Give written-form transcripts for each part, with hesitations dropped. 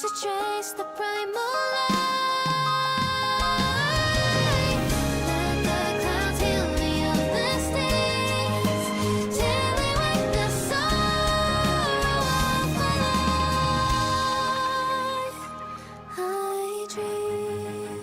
to trace the primal light. Let the clouds heal me of the stains, till they wake the sorrow of my life. I dream.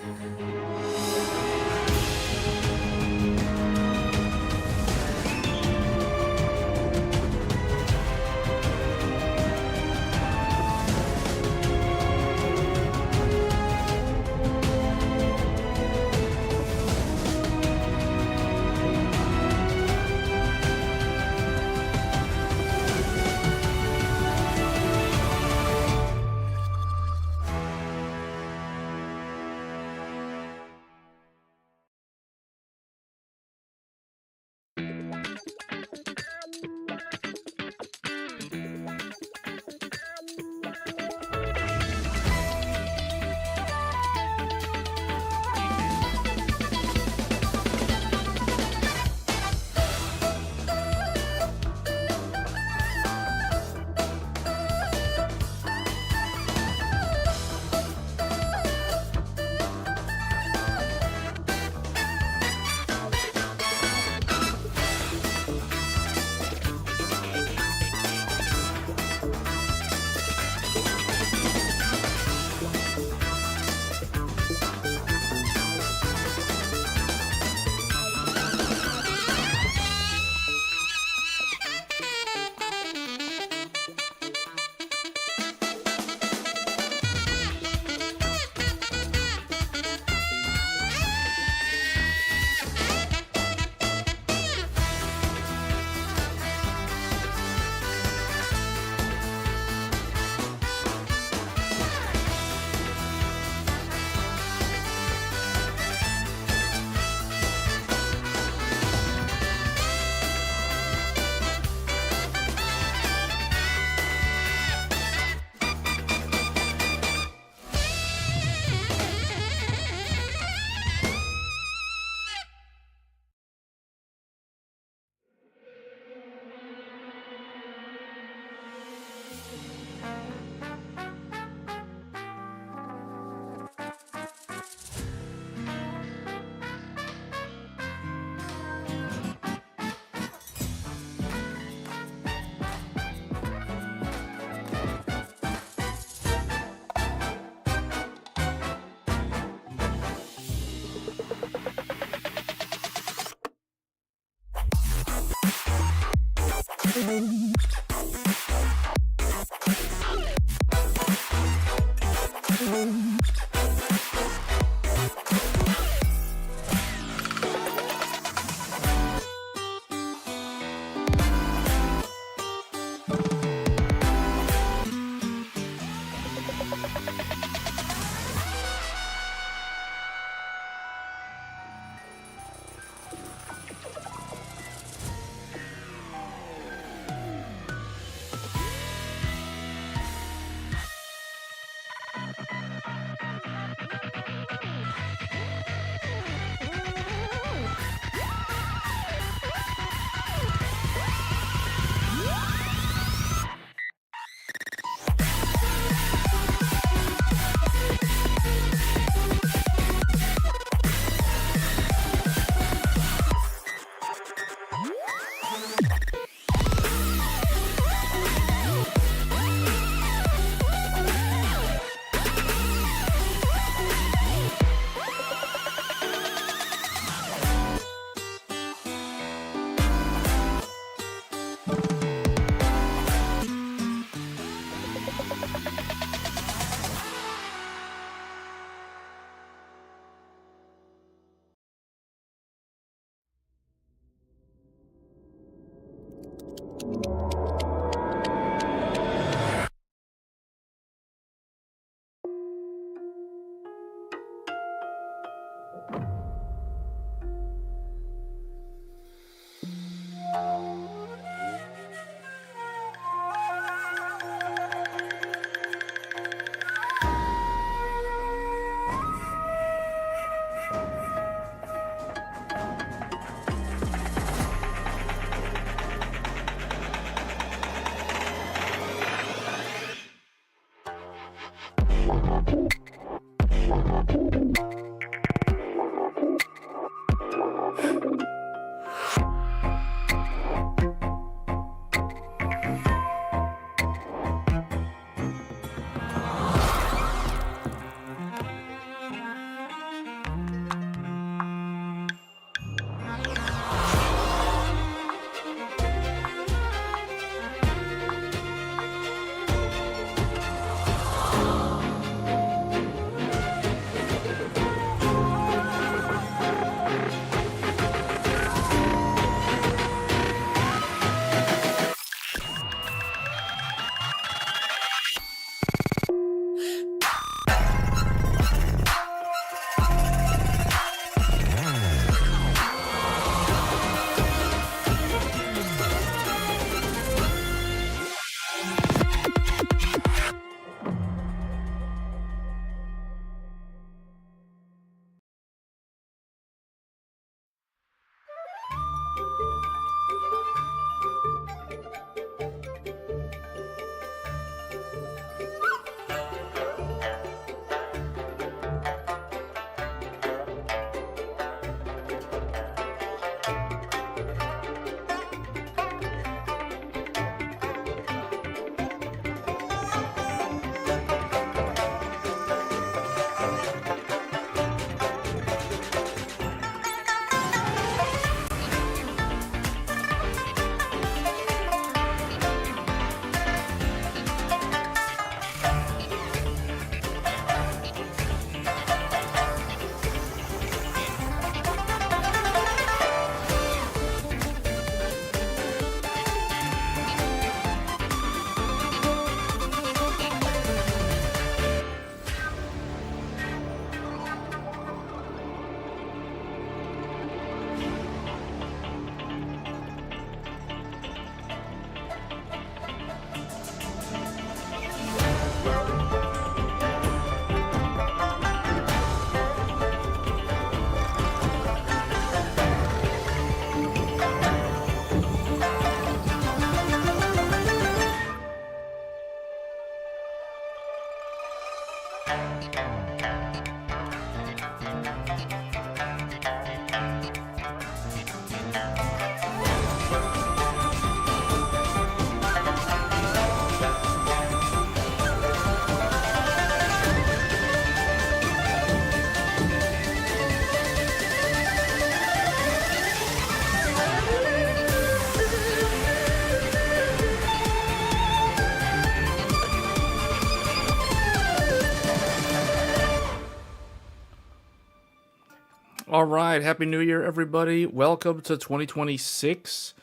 All right, Happy New Year, everybody. Welcome to 2026.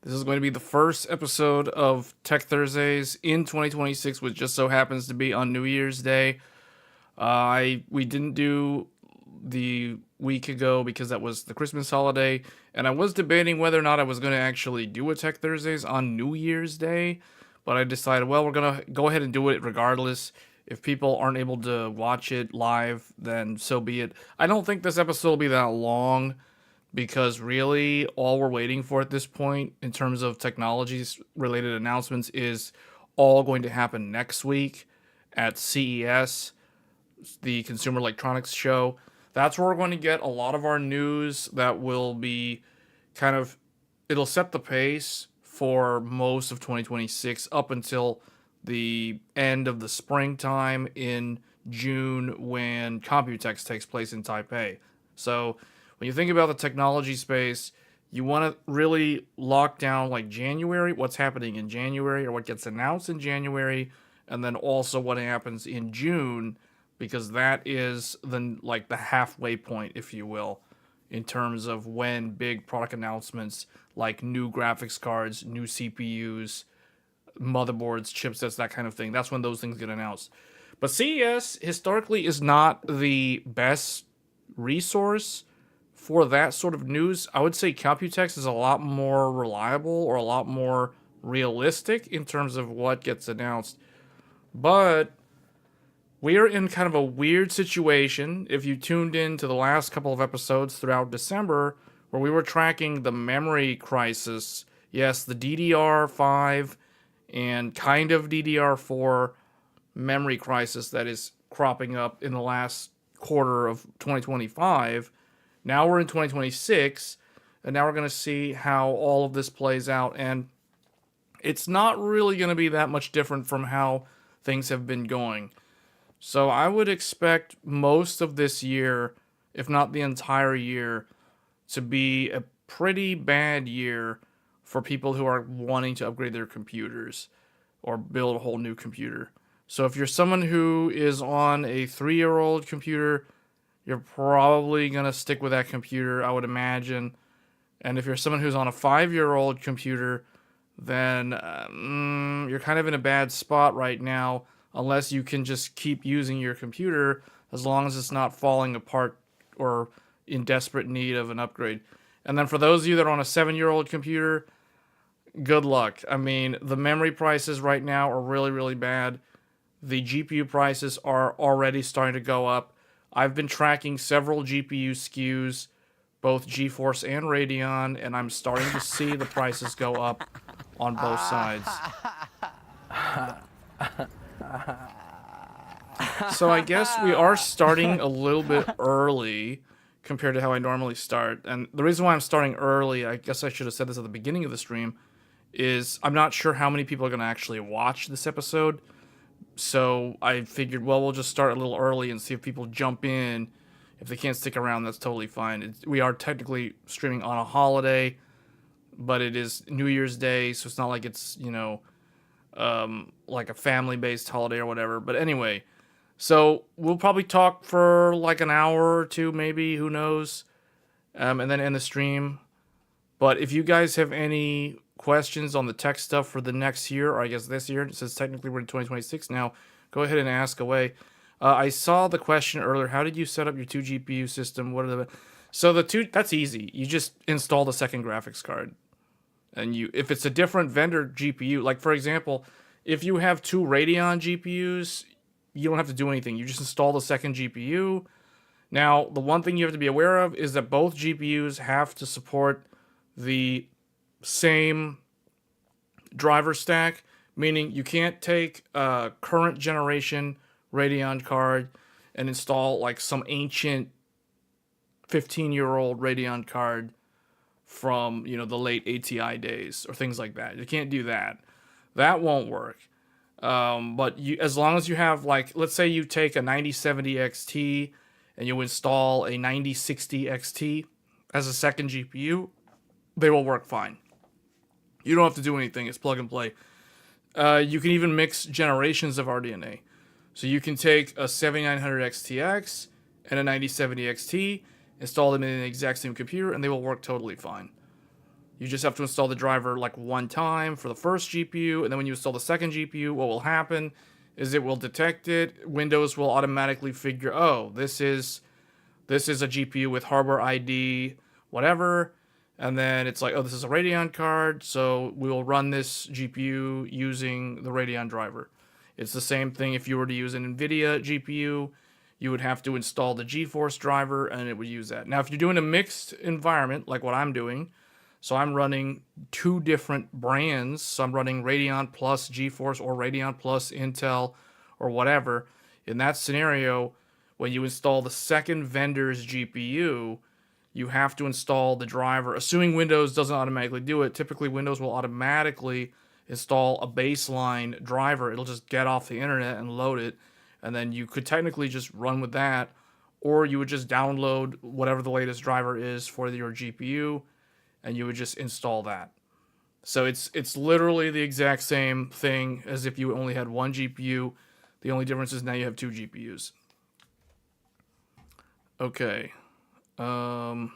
This is going to be the first episode of Tech Thursdays in 2026, which just so happens to be on New Year's Day. We didn't do the week ago because that was the Christmas holiday, and I was debating whether or not I was going to actually do a Tech Thursdays on New Year's Day, but I decided, well, we're going to go ahead and do it regardless. If people aren't able to watch it live, then so be it. I don't think this episode will be that long because really all we're waiting for at this point in terms of technologies related announcements is all going to happen next week at CES, the Consumer Electronics Show. That's where we're going to get a lot of our news that will be it'll set the pace for most of 2026 up until the end of the springtime in June when Computex takes place in Taipei. So when you think about the technology space, you want to really lock down like January, what's happening in January or what gets announced in January, and then also what happens in June, because that is the halfway point, if you will, in terms of when big product announcements like new graphics cards, new CPUs, motherboards, chipsets, that kind of thing. That's when those things get announced. But CES historically is not the best resource for that sort of news. I would say Computex is a lot more reliable or a lot more realistic in terms of what gets announced. But we are in kind of a weird situation. If you tuned in to the last couple of episodes throughout December, where we were tracking the memory crisis, yes, the DDR5 and kind of DDR4 memory crisis that is cropping up in the last quarter of 2025. Now we're in 2026, and now we're going to see how all of this plays out. And it's not really going to be that much different from how things have been going. So I would expect most of this year, if not the entire year, to be a pretty bad year for people who are wanting to upgrade their computers or build a whole new computer. So if you're someone who is on a 3-year-old computer, you're probably going to stick with that computer, I would imagine. And if you're someone who's on a 5-year-old computer, then you're kind of in a bad spot right now, unless you can just keep using your computer as long as it's not falling apart or in desperate need of an upgrade. And then for those of you that are on a 7-year-old computer, good luck. I mean, the memory prices right now are really, really bad. The GPU prices are already starting to go up. I've been tracking several GPU SKUs, both GeForce and Radeon, and I'm starting to see the prices go up on both sides. So I guess we are starting a little bit early compared to how I normally start. And the reason why I'm starting early, I guess I should have said this at the beginning of the stream, is I'm not sure how many people are going to actually watch this episode. So I figured, well, we'll just start a little early and see if people jump in. If they can't stick around, that's totally fine. We are technically streaming on a holiday, but it is New Year's Day, so it's not like it's, like a family-based holiday or whatever. But anyway, so we'll probably talk for like an hour or two, maybe, who knows, and then end the stream. But if you guys have any questions on the tech stuff for the next year, or I guess this year, since technically we're in 2026 now, go ahead and ask away. I saw the question earlier, how did you set up your 2 GPU system? What are the... So the 2, that's easy. You just install the second graphics card. And if it's a different vendor GPU, like for example, if you have 2 Radeon GPUs, you don't have to do anything. You just install the second GPU. Now, the one thing you have to be aware of is that both GPUs have to support the same driver stack, meaning you can't take a current generation Radeon card and install like some ancient 15-year-old Radeon card from, the late ATI days or things like that. You can't do that. That won't work. But as long as you have, like, let's say you take a 9070 XT and you install a 9060 XT as a second GPU, they will work fine. You don't have to do anything. It's plug and play. You can even mix generations of RDNA. So you can take a 7900 XTX and a 9070 XT, install them in the exact same computer, and they will work totally fine. You just have to install the driver like one time for the first GPU, and then when you install the second GPU, what will happen is it will detect it. Windows will automatically figure, oh, this is a GPU with hardware ID, whatever. And then it's like, oh, this is a Radeon card, so we will run this GPU using the Radeon driver. It's the same thing if you were to use an NVIDIA GPU. You would have to install the GeForce driver, and it would use that. Now, if you're doing a mixed environment, like what I'm doing, so I'm running 2 different brands. So I'm running Radeon plus GeForce or Radeon plus Intel or whatever. In that scenario, when you install the second vendor's GPU, you have to install the driver. Assuming Windows doesn't automatically do it, typically Windows will automatically install a baseline driver. It'll just get off the internet and load it, and then you could technically just run with that, or you would just download whatever the latest driver is for your GPU, and you would just install that. So it's literally the exact same thing as if you only had one GPU. The only difference is now you have 2 GPUs. Okay. Let's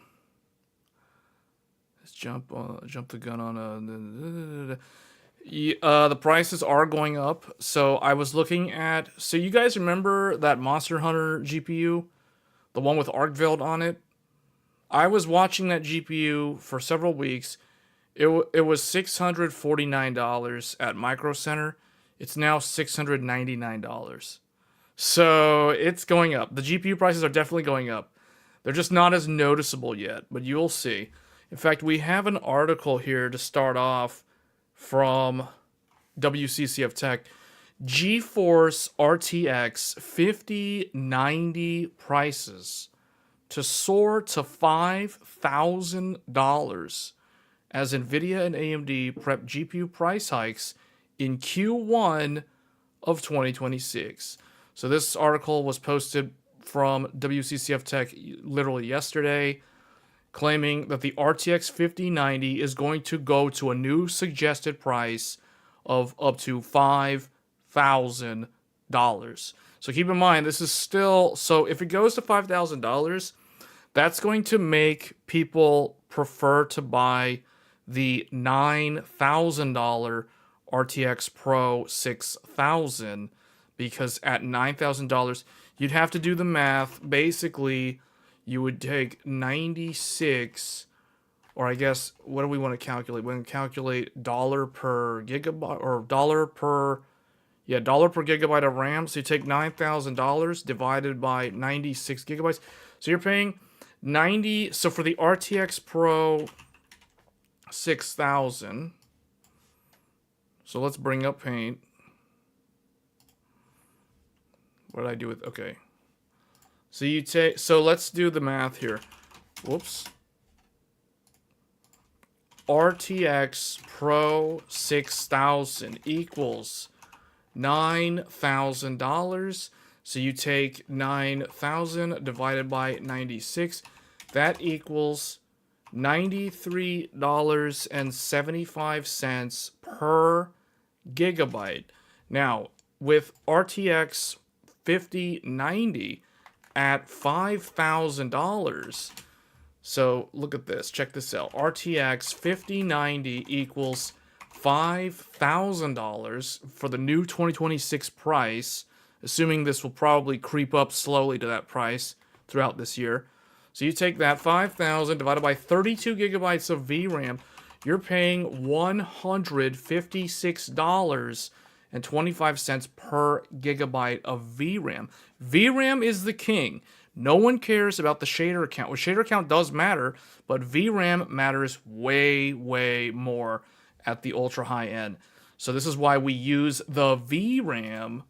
jump the gun on the prices are going up. So I was looking at, so you guys remember that Monster Hunter GPU, the one with ArcVeld on it? I was watching that GPU for several weeks. It was $649 at Micro Center. It's now $699. So it's going up. The GPU prices are definitely going up. They're just not as noticeable yet, but you'll see. In fact, we have an article here to start off from WCCF Tech. GeForce RTX 5090 prices to soar to $5,000 as NVIDIA and AMD prep GPU price hikes in Q1 of 2026. So this article was posted from WCCF Tech literally yesterday, claiming that the RTX 5090 is going to go to a new suggested price of up to $5,000. So keep in mind, this is still, so if it goes to $5,000, that's going to make people prefer to buy the $9,000 RTX Pro 6000, because at $9,000, you'd have to do the math. Basically, you would take 96, or I guess, what do we want to calculate? We want to calculate dollar per gigabyte, or dollar per gigabyte of RAM. So you take $9,000 divided by 96 gigabytes. So you're paying 90. So for the RTX Pro 6000, so let's bring up Paint. What did I do with, okay. So you take, so let's do the math here. Whoops. RTX Pro 6000 equals $9,000. So you take 9,000 divided by 96. That equals $93.75 per gigabyte. Now, with RTX 5090 at $5,000, so look at this, check this out. RTX 5090 equals $5,000 for the new 2026 price, assuming this will probably creep up slowly to that price throughout this year. So you take that 5,000 divided by 32 gigabytes of VRAM, you're paying $156.25 per gigabyte of VRAM. VRAM is the king. No one cares about the shader count. Well, shader count does matter, but VRAM matters way, way more at the ultra high end. So this is why we use the VRAM.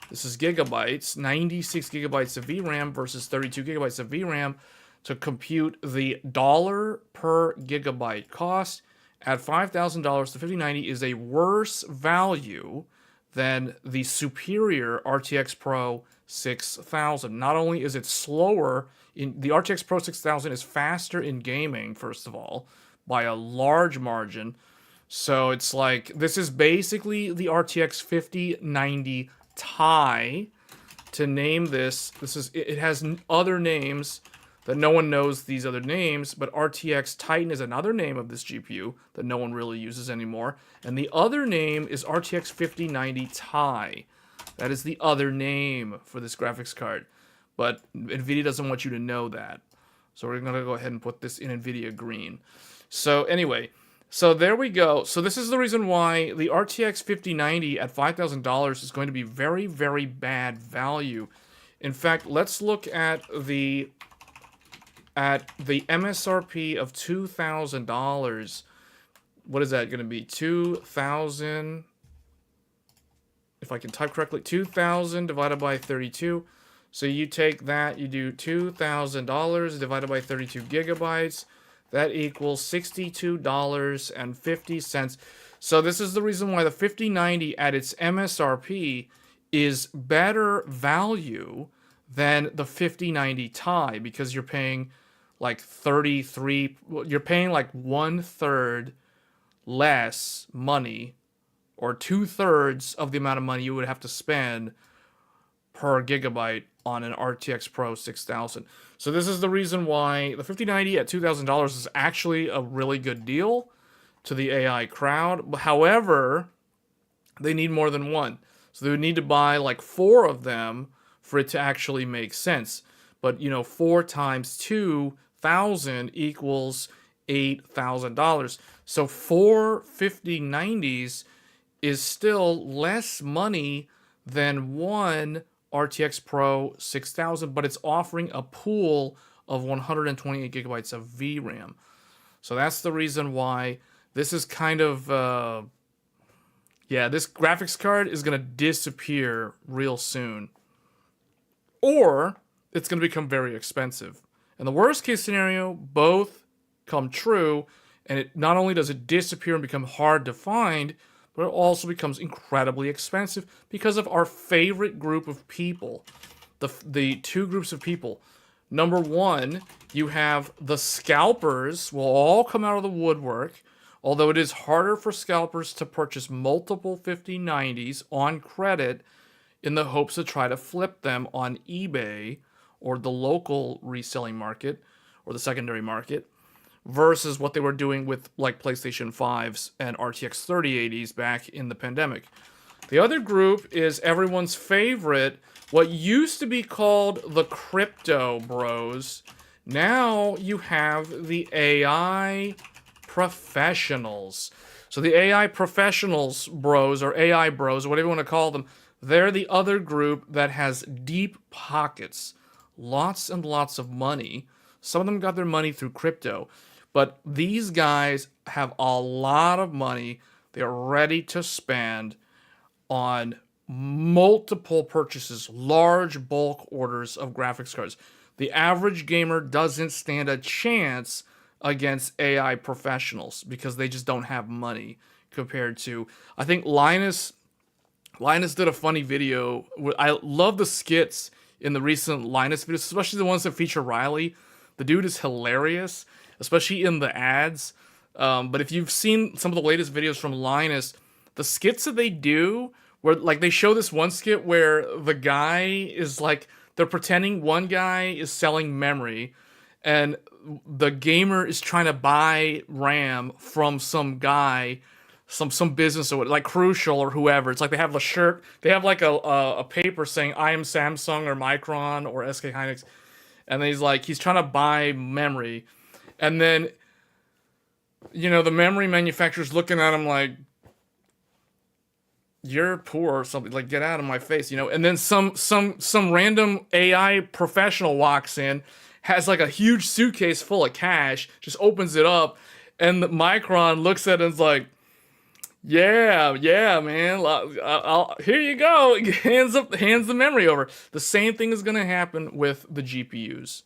This is gigabytes, 96 gigabytes of VRAM versus 32 gigabytes of VRAM to compute the dollar per gigabyte cost. At $5,000, the 5090 is a worse value than the superior RTX Pro 6000. Not only is it slower, the RTX Pro 6000 is faster in gaming, first of all, by a large margin. So it's like, this is basically the RTX 5090 Ti. To name this, it has other names that no one knows these other names, but RTX Titan is another name of this GPU that no one really uses anymore. And the other name is RTX 5090 Ti. That is the other name for this graphics card. But NVIDIA doesn't want you to know that. So we're going to go ahead and put this in NVIDIA green. So anyway, so there we go. So this is the reason why the RTX 5090 at $5,000 is going to be very, very bad value. In fact, let's look at the MSRP of $2,000. What is that going to be? 2,000. If I can type correctly, 2,000 divided by 32. So you take that, you do $2,000 divided by 32 gigabytes. That equals $62.50. So this is the reason why the 5090 at its MSRP is better value than the 5090 Ti, because you're paying like 33, you're paying like 1/3 less money, or 2/3 of the amount of money you would have to spend per gigabyte on an RTX Pro 6000. So this is the reason why the 5090 at $2,000 is actually a really good deal to the AI crowd. However, they need more than one. So they would need to buy like 4 of them for it to actually make sense. But, 4 times 2,000 equals $8,000. So 4 5090s is still less money than one RTX Pro 6000, but it's offering a pool of 128 gigabytes of VRAM. So that's the reason why this is kind of, Yeah, this graphics card is going to disappear real soon. Or it's going to become very expensive. In the worst case scenario, both come true, and it not only does it disappear and become hard to find, but it also becomes incredibly expensive because of our favorite group of people. The two groups of people. Number one, you have the scalpers will all come out of the woodwork, although it is harder for scalpers to purchase multiple 5090s on credit in the hopes to try to flip them on eBay or the local reselling market or the secondary market versus what they were doing with like PlayStation 5s and RTX 3080s back in the pandemic. The other group is everyone's favorite, what used to be called the crypto bros. Now you have the AI professionals. So the AI professionals bros, or AI bros, or whatever you want to call them, they're the other group that has deep pockets, lots and lots of money. Some of them got their money through crypto, but these guys have a lot of money. They're ready to spend on multiple purchases, large bulk orders of graphics cards. The average gamer doesn't stand a chance against AI professionals because they just don't have money compared to, I think Linus did a funny video. I love the skits in the recent Linus videos, especially the ones that feature Riley. The dude is hilarious, especially in the ads. But if you've seen some of the latest videos from Linus, the skits that they do, where like they show this one skit where the guy is like, they're pretending one guy is selling memory, and the gamer is trying to buy RAM from some guy, some business or like Crucial or whoever. It's like they have a shirt, they have like a paper saying I am Samsung or Micron or SK Hynix, and then he's trying to buy memory, and then the memory manufacturer's looking at him like, you're poor or something, like get out of my face, and then some random AI professional walks in, has like a huge suitcase full of cash, just opens it up, and the Micron looks at it and is like, yeah, man, here you go. hands the memory over. The same thing is going to happen with the GPUs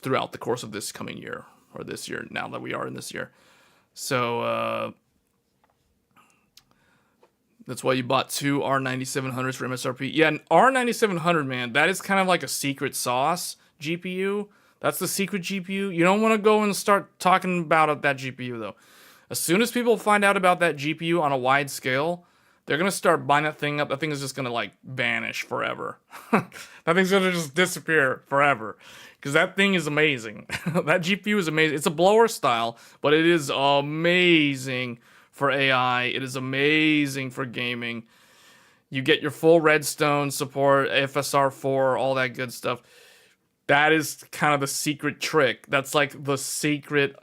throughout the course of this coming year, or this year, now that we are in this year. So that's why you bought two R9700s for MSRP. Yeah, an R9700, man, that is kind of like a secret sauce GPU. That's the secret GPU. You don't want to go and start talking about that GPU, though. As soon as people find out about that GPU on a wide scale, they're going to start buying that thing up. That thing is just going to, like, vanish forever. That thing's going to just disappear forever. Because that thing is amazing. That GPU is amazing. It's a blower style, but it is amazing for AI. It is amazing for gaming. You get your full Redstone support, FSR4, all that good stuff. That is kind of the secret trick. That's like the secret.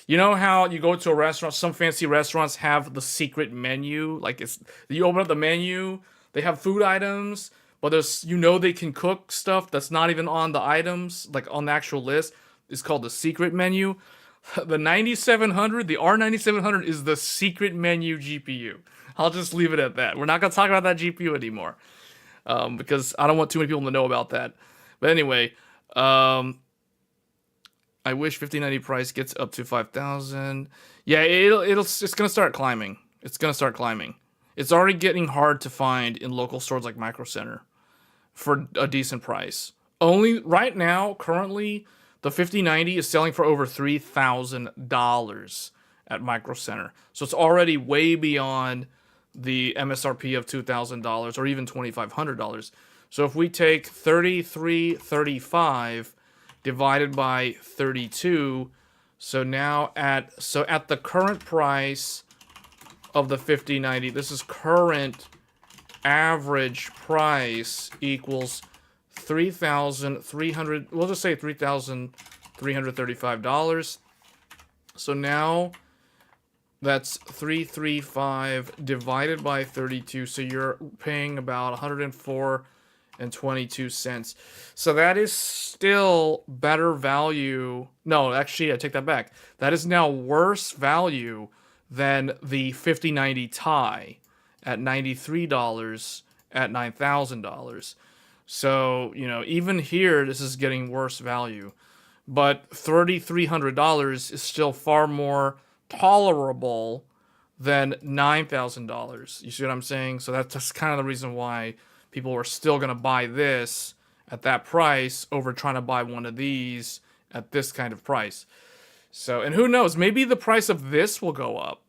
You know how you go to a restaurant, some fancy restaurants have the secret menu. Like you open up the menu, they have food items, but they can cook stuff that's not even on the items, like on the actual list. It's called the secret menu. The R9700 is the secret menu GPU. I'll just leave it at that. We're not going to talk about that GPU anymore because I don't want too many people to know about that. But anyway, I wish 5090 price gets up to 5,000. Yeah, it's going to start climbing. It's going to start climbing. It's already getting hard to find in local stores like Micro Center for a decent price. Only right now, currently, the 5090 is selling for over $3,000 at Micro Center. So it's already way beyond the MSRP of $2,000 or even $2,500. So if we take 3335 divided by 32, so at the current price of the 5090, this is current average price equals $3,300. We'll just say $3,335. So now that's 335 divided by 32. So you're paying about 104.22 cents. So that is still better value. No, actually, I take that back. That is now worse value than the 5090 Ti at $93 at $9,000. So, even here, this is getting worse value. But $3,300 is still far more tolerable than $9,000. You see what I'm saying? So that's just kind of the reason why people are still going to buy this at that price over trying to buy one of these at this kind of price. So, and who knows, maybe the price of this will go up.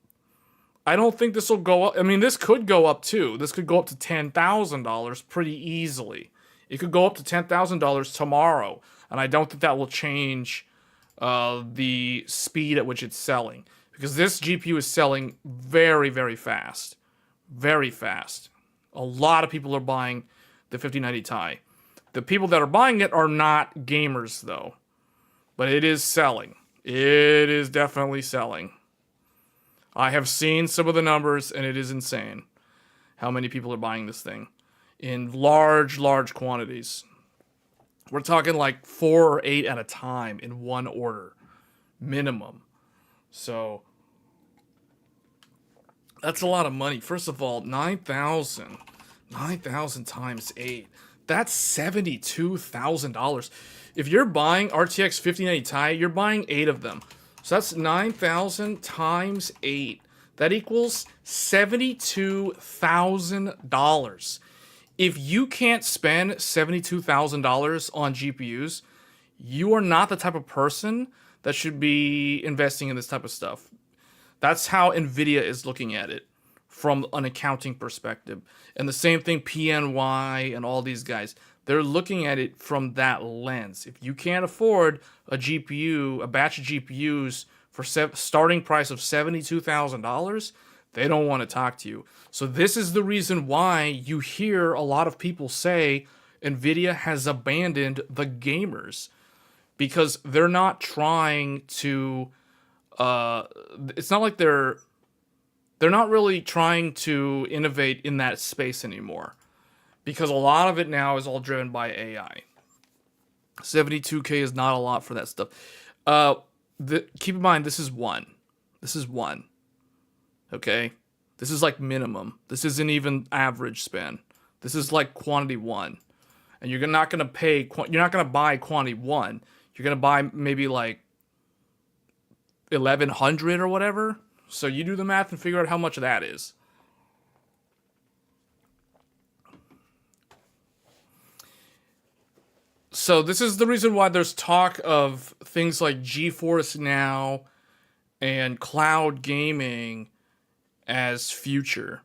I don't think this will go up. I mean, this could go up too. This could go up to $10,000 pretty easily. It could go up to $10,000 tomorrow, and I don't think that will change the speed at which it's selling. Because this GPU is selling very, very fast. Very fast. A lot of people are buying the 5090 Ti. The people that are buying it are not gamers, though. But it is selling. It is definitely selling. I have seen some of the numbers, and it is insane how many people are buying this thing in large, large quantities. We're talking like 4 or 8 at a time in one order, minimum. So that's a lot of money. First of all, 9,000 times 8. That's $72,000. If you're buying RTX 5090 Ti, you're buying 8 of them. So that's 9,000 times 8. That equals $72,000. If you can't spend $72,000 on GPUs, you are not the type of person that should be investing in this type of stuff. That's how NVIDIA is looking at it from an accounting perspective. And the same thing PNY and all these guys. They're looking at it from that lens. If you can't afford a GPU, a batch of GPUs for starting price of $72,000, they don't want to talk to you. So this is the reason why you hear a lot of people say NVIDIA has abandoned the gamers. Because they're not trying to... it's not like they're not really trying to innovate in that space anymore. Because a lot of it now is all driven by AI. 72K is not a lot for that stuff. Keep in mind, this is one. This is one. Okay? This is like minimum. This isn't even average spend. This is like quantity 1. And you're not going to pay... You're not going to buy quantity 1. You're going to buy maybe like 1,100 or whatever. So you do the math and figure out how much that is. So this is the reason why there's talk of things like GeForce Now and cloud gaming as future.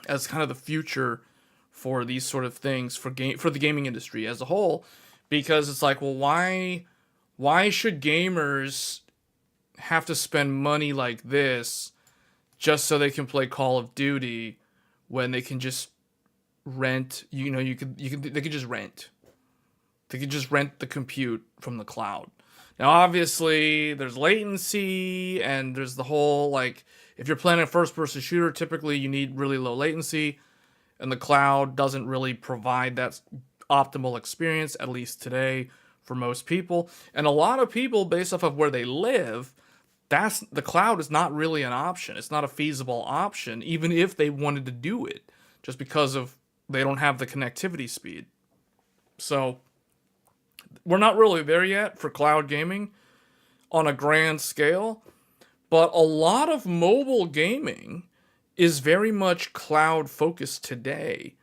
As kind of the future for these sort of things for the gaming industry as a whole. Because it's like, well, why should gamers have to spend money like this just so they can play Call of Duty when they can just rent, they could just rent. They could just rent the compute from the cloud. Now, obviously, there's latency, and there's the whole, like, if you're playing a first-person shooter, typically you need really low latency, and the cloud doesn't really provide that optimal experience, at least today, for most people. And a lot of people, based off of where they live, the cloud is not really an option. It's not a feasible option, even if they wanted to do it, just because of they don't have the connectivity speed. So we're not really there yet for cloud gaming on a grand scale, but a lot of mobile gaming is very much cloud focused today.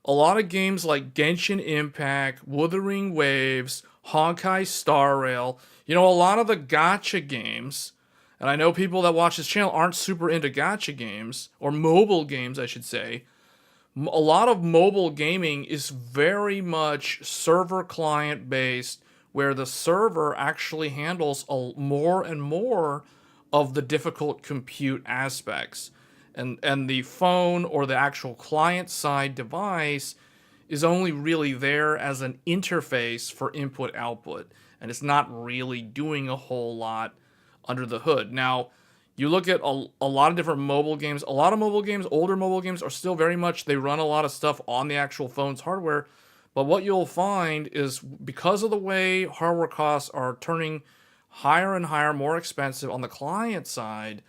A lot of games like Genshin Impact, Wuthering Waves, Honkai Star Rail, a lot of the gacha games, and I know people that watch this channel aren't super into gacha games, or mobile games, I should say. A lot of mobile gaming is very much server client based, where the server actually handles more and more of the difficult compute aspects. And the phone or the actual client side device is only really there as an interface for input output. And it's not really doing a whole lot under the hood. Now, you look at a lot of different mobile games. A lot of mobile games, older mobile games, are still very much, they run a lot of stuff on the actual phone's hardware. But what you'll find is, because of the way hardware costs are turning higher and higher, more expensive on the client side,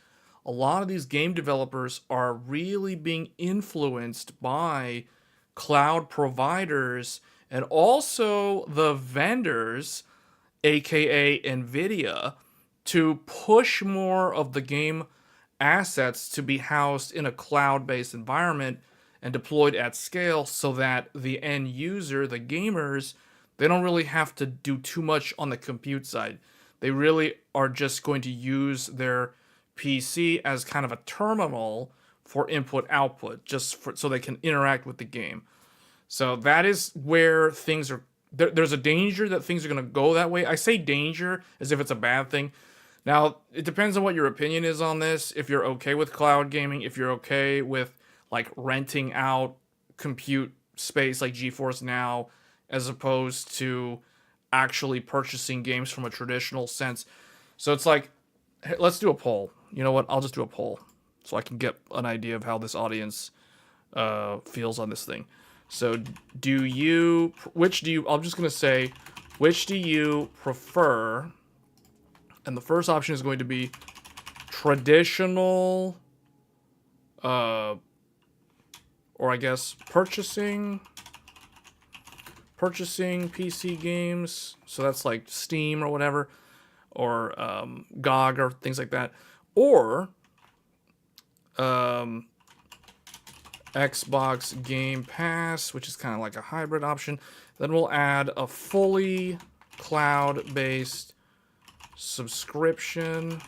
a lot of these game developers are really being influenced by cloud providers and also the vendors, aka Nvidia, to push more of the game assets to be housed in a cloud-based environment and deployed at scale so that the end user, the gamers, they don't really have to do too much on the compute side. They really are just going to use their PC as kind of a terminal for input output, so they can interact with the game. So that is where things are. There's a danger that things are going to go that way. I say danger as if it's a bad thing. Now, it depends on what your opinion is on this. If you're okay with cloud gaming, if you're okay with like renting out compute space like GeForce Now, as opposed to actually purchasing games from a traditional sense. So it's like, hey, let's do a poll. You know what? I'll just do a poll so I can get an idea of how this audience feels on this thing. So I'm just going to say, which do you prefer? And the first option is going to be traditional, or I guess purchasing PC games. So that's like Steam or whatever, or GOG or things like that, or Xbox Game Pass, which is kind of like a hybrid option. Then we'll add a fully cloud-based subscription.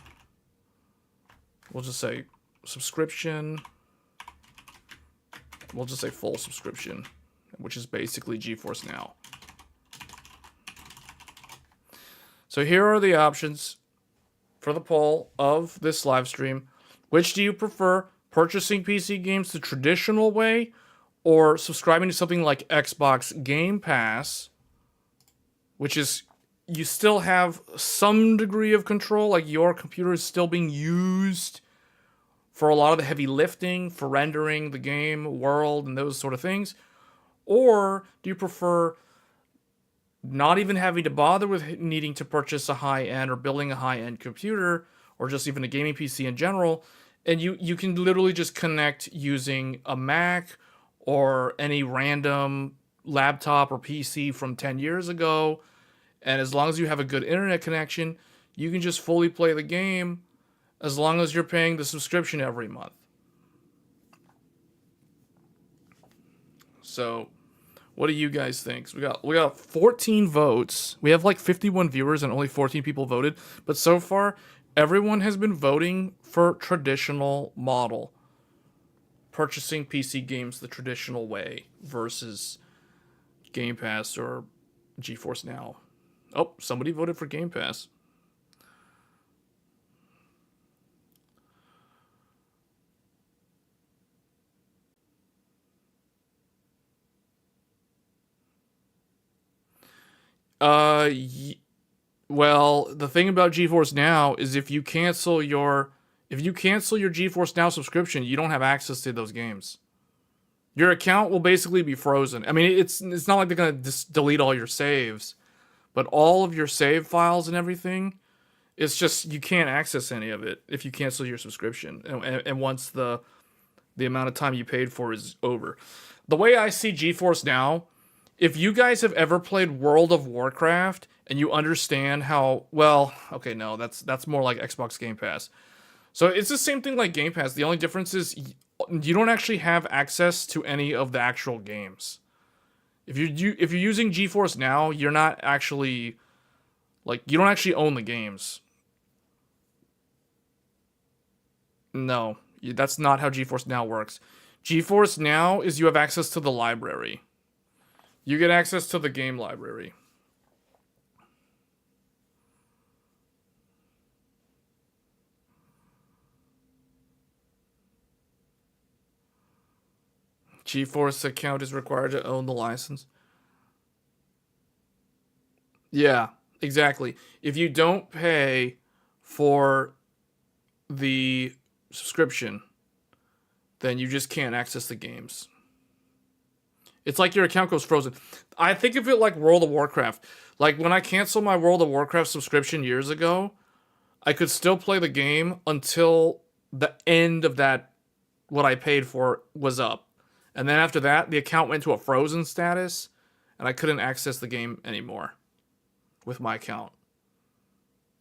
We'll just say subscription. We'll just say full subscription, which is basically GeForce Now. So here are the options for the poll of this live stream. Which do you prefer? Purchasing PC games the traditional way, or subscribing to something like Xbox Game Pass, which is, you still have some degree of control, like your computer is still being used for a lot of the heavy lifting, for rendering the game world and those sort of things? Or do you prefer not even having to bother with needing to purchase a high-end or building a high-end computer, or just even a gaming PC in general, and you can literally just connect using a Mac or any random laptop or PC from 10 years ago, and as long as you have a good internet connection, you can just fully play the game as long as you're paying the subscription every month. So, what do you guys think? So we got 14 votes. We have like 51 viewers and only 14 people voted, but so far everyone has been voting for traditional model. Purchasing PC games the traditional way versus Game Pass or GeForce Now. Oh, somebody voted for Game Pass. Well, the thing about GeForce Now is if you cancel your GeForce Now subscription, you don't have access to those games. Your account will basically be frozen. I mean, it's not like they're gonna just delete all your saves, but all of your save files and everything, it's just you can't access any of it if you cancel your subscription. And once the amount of time you paid for is over. The way I see GeForce Now, if you guys have ever played World of Warcraft and you understand how, well, okay, no, that's more like Xbox Game Pass. So it's the same thing like Game Pass. The only difference is you don't actually have access to any of the actual games. If you're using GeForce Now, you're not actually, like, you don't actually own the games. No, that's not how GeForce Now works. GeForce Now is you have access to the library. You get access to the game library. GeForce account is required to own the license. Yeah, exactly. If you don't pay for the subscription, then you just can't access the games. It's like your account goes frozen. I think of it like World of Warcraft. Like when I canceled my World of Warcraft subscription years ago, I could still play the game until the end of that, what I paid for, was up. And then after that, the account went to a frozen status, and I couldn't access the game anymore with my account.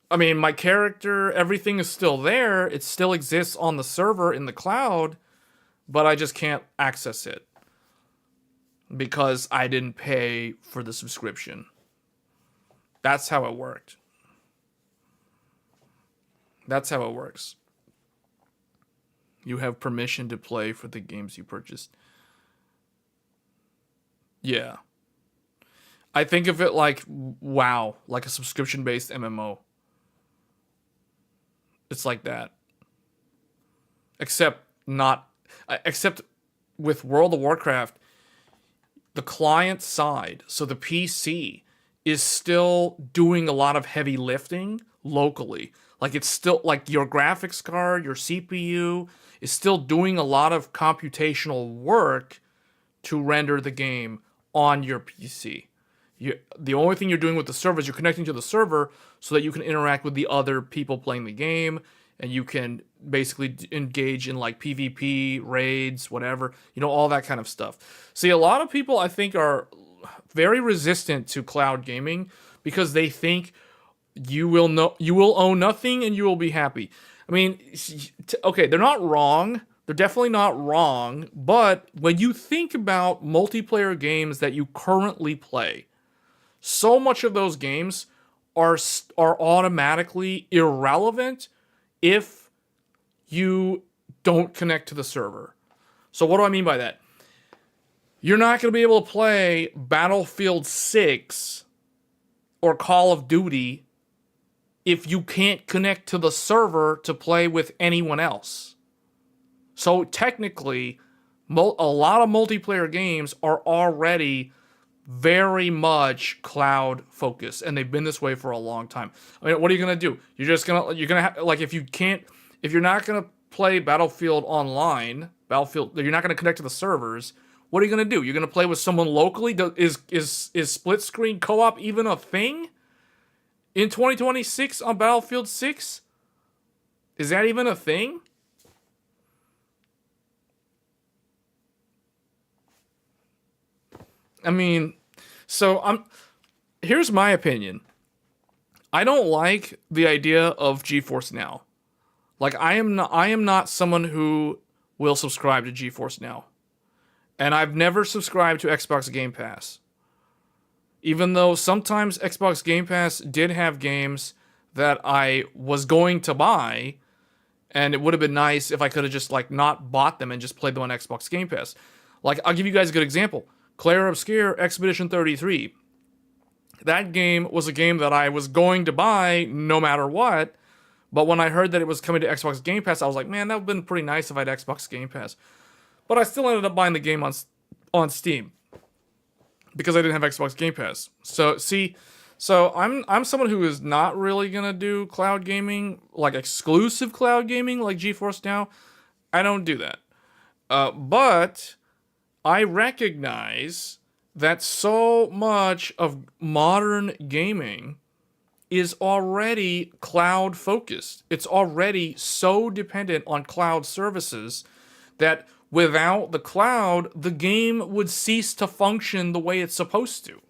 I mean, my character, everything is still there. It still exists on the server in the cloud, but I just can't access it because I didn't pay for the subscription. That's how it worked. That's how it works. You have permission to play for the games you purchased. Yeah. I think of it like WoW, like a subscription-based MMO. It's like that. Except with World of Warcraft, the client side, so the PC, is still doing a lot of heavy lifting locally. Like, it's still, like, your graphics card, your CPU is still doing a lot of computational work to render the game on your PC. The only thing you're doing with the server is you're connecting to the server so that you can interact with the other people playing the game, and you can basically engage in like PvP, raids, whatever, all that kind of stuff. See, a lot of people, I think, are very resistant to cloud gaming because they think you will own nothing and you will be happy. I mean, okay, they're not wrong. They're definitely not wrong. But when you think about multiplayer games that you currently play, so much of those games are automatically irrelevant if you don't connect to the server. So what do I mean by that? You're not going to be able to play Battlefield 6 or Call of Duty if you can't connect to the server to play with anyone else. So technically, a lot of multiplayer games are already very much cloud focused, and they've been this way for a long time. I mean, what are you gonna do? You're gonna have, like, if you're not gonna play Battlefield online, you're not gonna connect to the servers. What are you gonna do? You're gonna play with someone locally? Is split screen co-op even a thing in 2026 on Battlefield 6? Is that even a thing? I mean, here's my opinion. I don't like the idea of GeForce Now. Like, I am not someone who will subscribe to GeForce Now. And I've never subscribed to Xbox Game Pass. Even though sometimes Xbox Game Pass did have games that I was going to buy, and it would have been nice if I could have just, like, not bought them and just played them on Xbox Game Pass. Like, I'll give you guys a good example. Claire Obscure Expedition 33. That game was a game that I was going to buy no matter what, but when I heard that it was coming to Xbox Game Pass, I was like, man, that would have been pretty nice if I had Xbox Game Pass. But I still ended up buying the game on Steam because I didn't have Xbox Game Pass. So I'm someone who is not really gonna do cloud gaming, like exclusive cloud gaming, like GeForce Now. I don't do that. But I recognize that so much of modern gaming is already cloud focused. It's already so dependent on cloud services that without the cloud, the game would cease to function the way it's supposed to,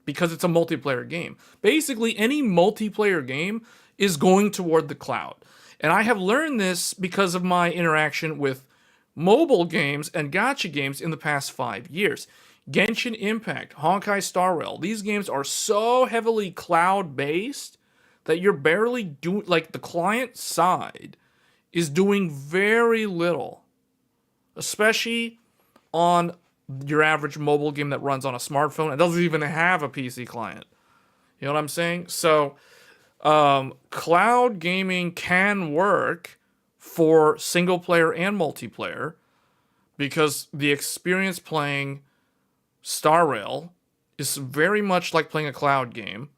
because it's a multiplayer game. Basically, any multiplayer game is going toward the cloud. And I have learned this because of my interaction with mobile games and gacha games in the past 5 years. Genshin Impact, Honkai Star Rail, these games are so heavily cloud-based that you're barely doing, like, the client side is doing very little, especially on your average mobile game that runs on a smartphone and doesn't even have a PC client. You know what I'm saying? So, cloud gaming can work for single player and multiplayer because the experience playing Star Rail is very much like playing a cloud game,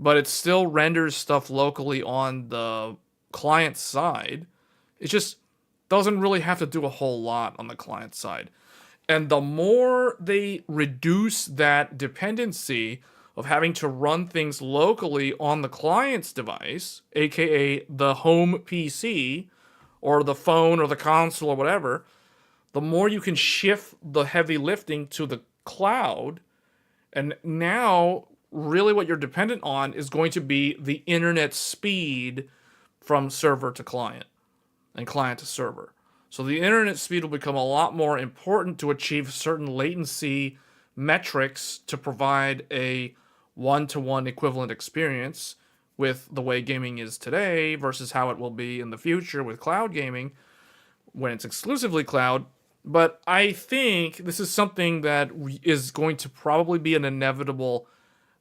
but it still renders stuff locally on the client side. It just doesn't really have to do a whole lot on the client side. And the more they reduce that dependency of having to run things locally on the client's device, aka the home PC, or the phone or the console or whatever, the more you can shift the heavy lifting to the cloud. And now, really, what you're dependent on is going to be the internet speed from server to client and client to server. So the internet speed will become a lot more important to achieve certain latency metrics to provide a one-to-one equivalent experience with the way gaming is today versus how it will be in the future with cloud gaming when it's exclusively cloud. But I think this is something that is going to probably be an inevitable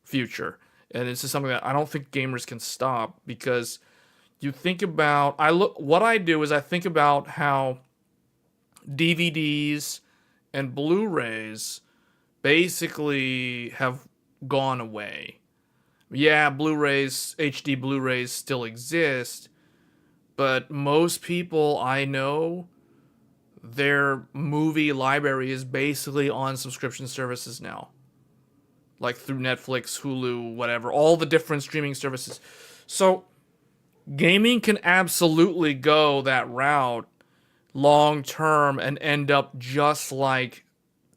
future. And this is something that I don't think gamers can stop, because you think about, what I do is I think about how DVDs and Blu-rays basically have gone away. Yeah, Blu-rays, HD Blu-rays still exist, but most people I know, their movie library is basically on subscription services now. Like through Netflix, Hulu, whatever, all the different streaming services. So gaming can absolutely go that route long term and end up just like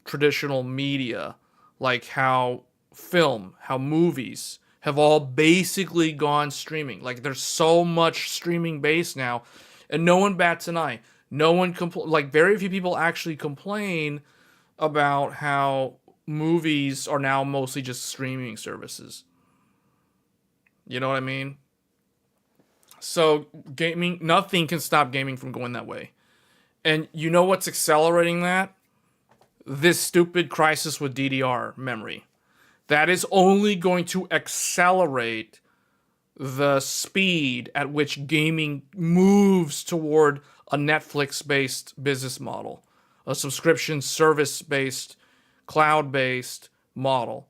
traditional media, like how film, how movies have all basically gone streaming. Like there's so much streaming base now, and no one bats an eye. No one very few people actually complain about how movies are now mostly just streaming services. You know what I mean? So gaming, nothing can stop gaming from going that way. And you know what's accelerating that? This stupid crisis with DDR memory. That is only going to accelerate the speed at which gaming moves toward a Netflix-based business model, a subscription service-based, cloud-based model,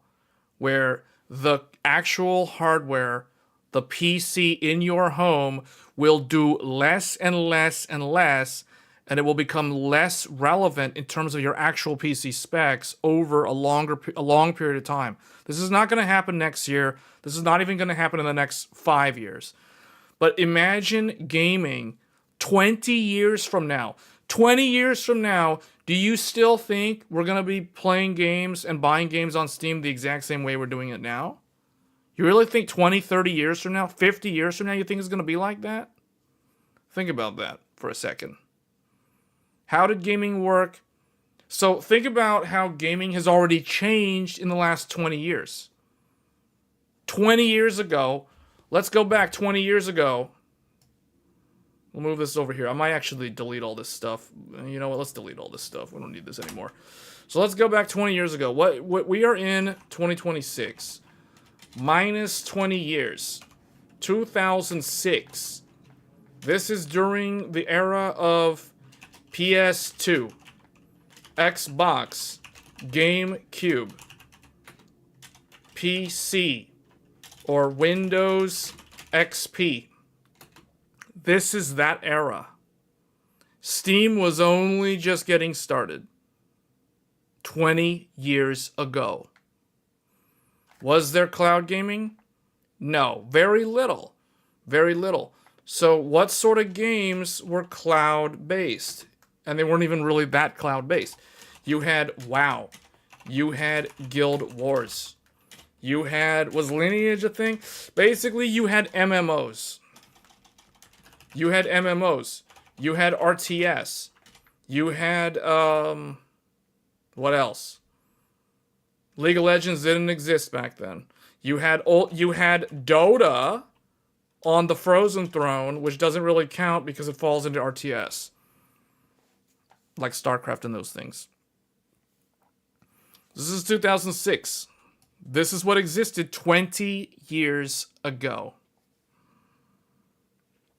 where the actual hardware, the PC in your home, will do less and less and less, and it will become less relevant in terms of your actual PC specs over a long period of time. This is not going to happen next year. This is not even going to happen in the next 5 years. But imagine gaming 20 years from now. 20 years from now, do you still think we're going to be playing games and buying games on Steam the exact same way we're doing it now? You really think 20, 30 years from now, 50 years from now, you think it's going to be like that? Think about that for a second. How did gaming work? So think about how gaming has already changed in the last 20 years. 20 years ago, let's go back 20 years ago. We'll move this over here. I might actually delete all this stuff. You know what? Let's delete all this stuff. We don't need this anymore. So let's go back 20 years ago. What we are in 2026. Minus 20 years. 2006. This is during the era of PS2, Xbox, GameCube, PC, or Windows XP. This is that era. Steam was only just getting started 20 years ago. Was there cloud gaming? No, very little. Very little. So what sort of games were cloud-based? And they weren't even really that cloud-based. You had WoW. You had Guild Wars. You had... Was Lineage a thing? Basically, you had MMOs. You had MMOs. You had RTS. You had, what else? League of Legends didn't exist back then. You had Dota on the Frozen Throne, which doesn't really count because it falls into RTS. Like StarCraft and those things. This is 2006. This is what existed 20 years ago.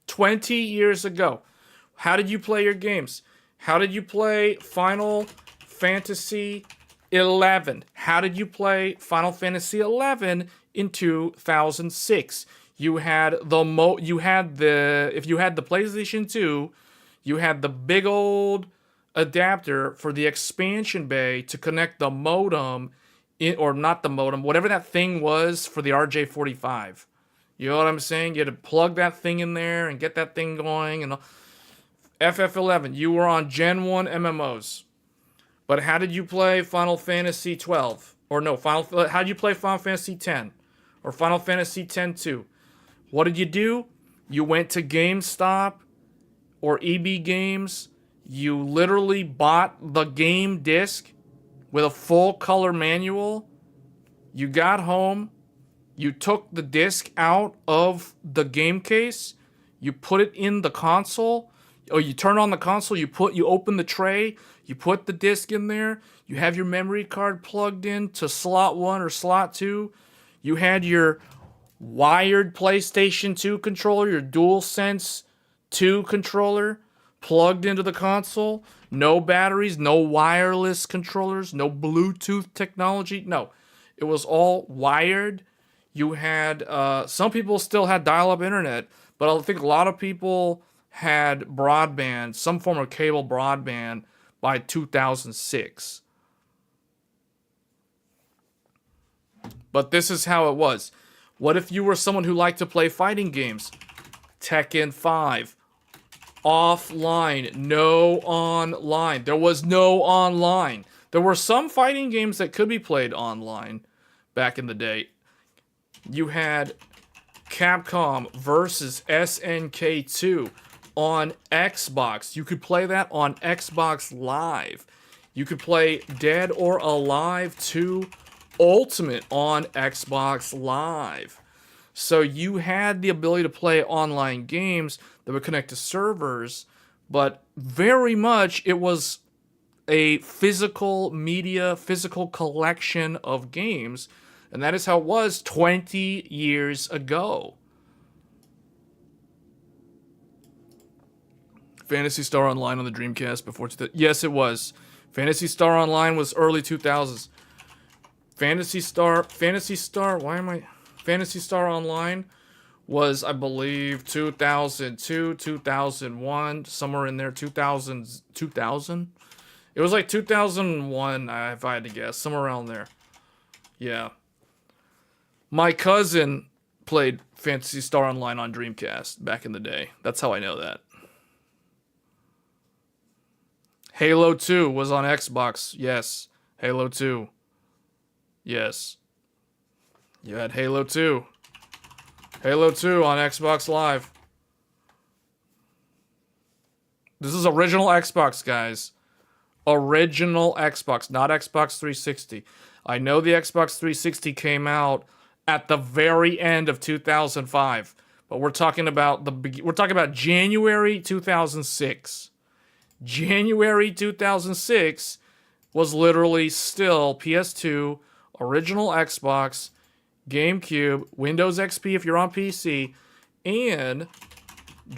20 years ago. How did you play your games? How did you play Final Fantasy 11? How did you play Final Fantasy 11 in 2006? If you had the PlayStation 2, you had the big old adapter for the expansion bay to connect the modem or not the modem, whatever that thing was for the RJ45. You know what I'm saying? You had to plug that thing in there and get that thing going. And FF11, you were on Gen 1 MMOs. But how did you play Final Fantasy 12? Or no, how did you play Final Fantasy 10? Or Final Fantasy 10-2? What did you do? You went to GameStop or EB Games. You literally bought the game disc with a full color manual. You got home. You took the disc out of the game case. You put it in the console. Or you turn on the console. You open the tray. You put the disc in there. You have your memory card plugged in to slot 1 or slot 2. You had your wired PlayStation 2 controller, your DualSense 2 controller plugged into the console. No batteries, no wireless controllers, no Bluetooth technology. No, it was all wired. You had, some people still had dial-up internet, but I think a lot of people had broadband, some form of cable broadband by 2006. But this is how it was. What if you were someone who liked to play fighting games? Tekken 5. Offline. No online. There was no online. There were some fighting games that could be played online back in the day. You had Capcom versus SNK 2 on Xbox. You could play that on Xbox Live. You could play Dead or Alive 2 Ultimate on Xbox Live. So you had the ability to play online games that would connect to servers, but very much it was a physical media, physical collection of games, and that is how it was 20 years ago. Phantasy Star Online on the Dreamcast before... Yes, it was. Phantasy Star Online was early 2000s. Phantasy Star Online was, I believe, 2002, 2001, somewhere in there, 2000? It was like 2001, if I had to guess, somewhere around there. Yeah. My cousin played Phantasy Star Online on Dreamcast back in the day. That's how I know that. Halo 2 was on Xbox. Yes. Halo 2. Yes. You had Halo 2. Halo 2 on Xbox Live. This is original Xbox, guys. Original Xbox, not Xbox 360. I know the Xbox 360 came out at the very end of 2005, but we're talking about January 2006. January 2006 was literally still PS2, original Xbox, GameCube, Windows XP if you're on PC, and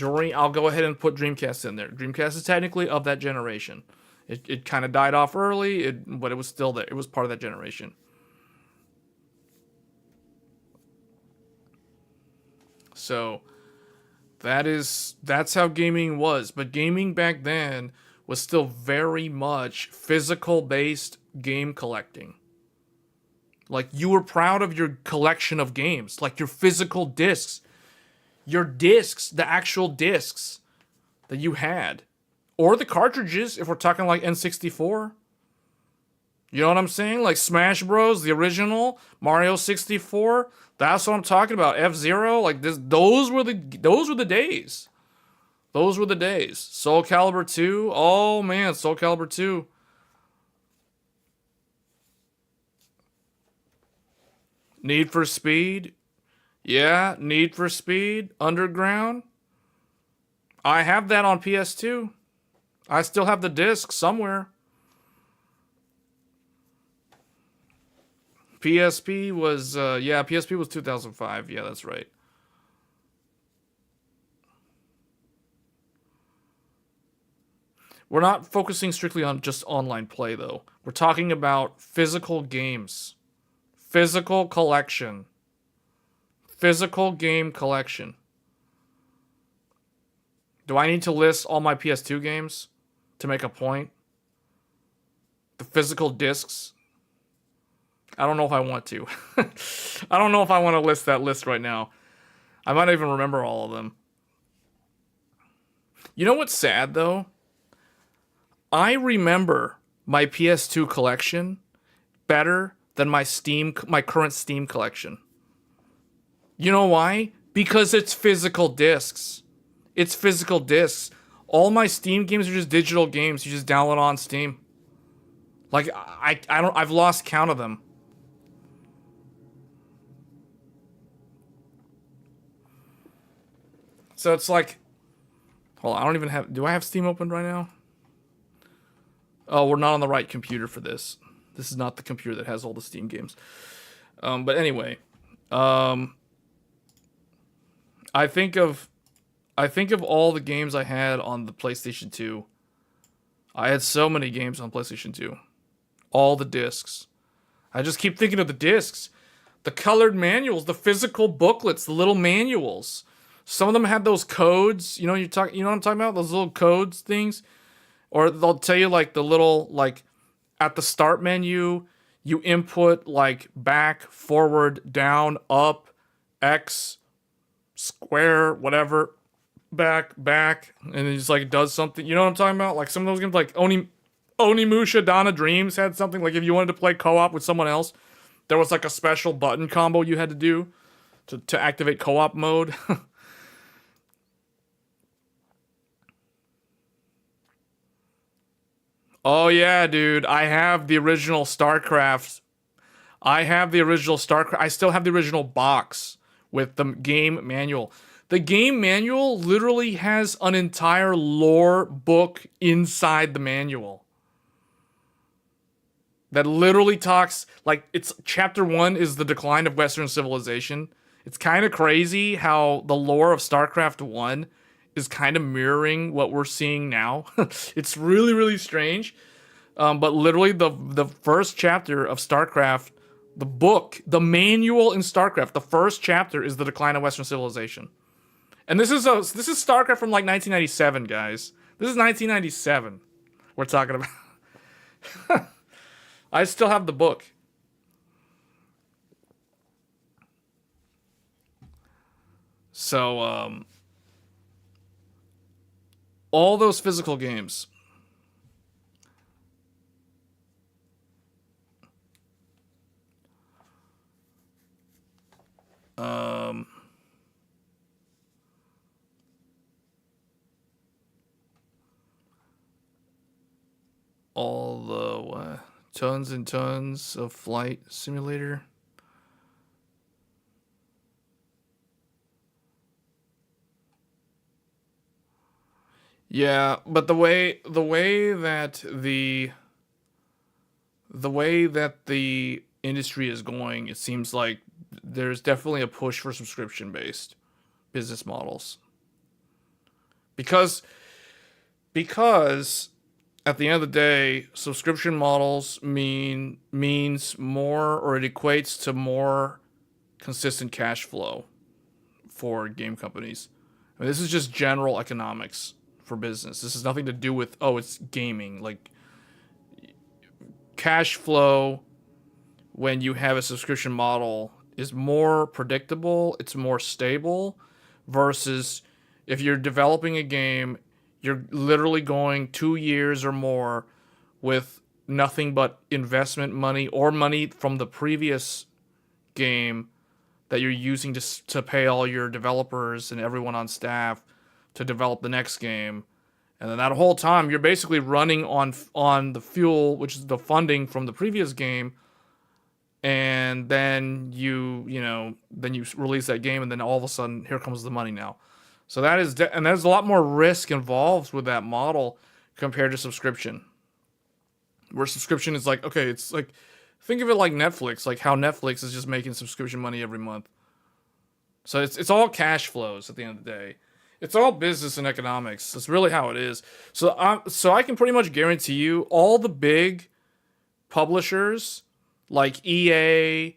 I'll go ahead and put Dreamcast in there. Dreamcast is technically of that generation. It kind of died off early, but it was still there. It was part of that generation. So that's how gaming was. But gaming back then was still very much physical-based game collecting. Like, you were proud of your collection of games, like your physical discs. Your discs, the actual discs that you had. Or the cartridges, if we're talking like N64. You know what I'm saying? Like Smash Bros, the original, Mario 64. That's what I'm talking about. F-Zero, like this. Those were the days. Those were the days. Soul Calibur 2. Oh man, Soul Calibur 2. Need for Speed. Yeah, Need for Speed. Underground. I have that on PS2. I still have the disc somewhere. PSP was, PSP was 2005. Yeah, that's right. We're not focusing strictly on just online play, though. We're talking about physical games. Physical collection. Physical game collection. Do I need to list all my PS2 games to make a point? The physical discs? I don't know if I want to. I don't know if I want to list that list right now. I might not even remember all of them. You know what's sad though? I remember my PS2 collection better than my current Steam collection. You know why? Because it's physical discs. It's physical discs. All my Steam games are just digital games. You just download on Steam. Like I've lost count of them. So it's like, hold on, I don't even have. Do I have Steam open right now? Oh, we're not on the right computer for this. This is not the computer that has all the Steam games. But anyway, I think of all the games I had on the PlayStation 2. I had so many games on PlayStation 2. All the discs. I just keep thinking of the discs. The colored manuals, the physical booklets, the little manuals. Some of them had those codes. You know what I'm talking about? Those little codes things. Or they'll tell you like the little, like at the start menu, you input like back, forward, down, up, X, square, whatever, back, and it just like does something. You know what I'm talking about? Like some of those games, like Onimusha Dawn of Dreams had something. Like if you wanted to play co-op with someone else, there was like a special button combo you had to do to activate co-op mode. Oh yeah, dude. I have the original StarCraft. I still have the original box with the game manual. The game manual literally has an entire lore book inside the manual. That literally talks, like, it's chapter 1 is the decline of Western civilization. It's kind of crazy how the lore of StarCraft 1 is kind of mirroring what we're seeing now. It's really, really strange. But literally the first chapter of StarCraft, the book, the manual in StarCraft, the first chapter is the decline of Western civilization. And this is StarCraft from like 1997, guys. This is 1997 we're talking about. I still have the book. So, all those physical games. All the tons and tons of Flight Simulator. Yeah, but the way that the industry is going, it seems like there's definitely a push for subscription-based business models. Because at the end of the day, subscription models means more, or it equates to more consistent cash flow for game companies. I mean, this is just general economics for business. This has nothing to do with, oh, it's gaming. Like, cash flow when you have a subscription model is more predictable, it's more stable, versus if you're developing a game, you're literally going 2 years or more with nothing but investment money or money from the previous game that you're using to pay all your developers and everyone on staff to develop the next game. And then that whole time, you're basically running on the fuel, which is the funding from the previous game. And then you release that game, and then all of a sudden, here comes the money now. So that is, and there's a lot more risk involved with that model compared to subscription. Where subscription is like, okay, it's like, think of it like Netflix, like how Netflix is just making subscription money every month. So it's all cash flows at the end of the day. It's all business and economics. That's really how it is. So I can pretty much guarantee you all the big publishers like EA,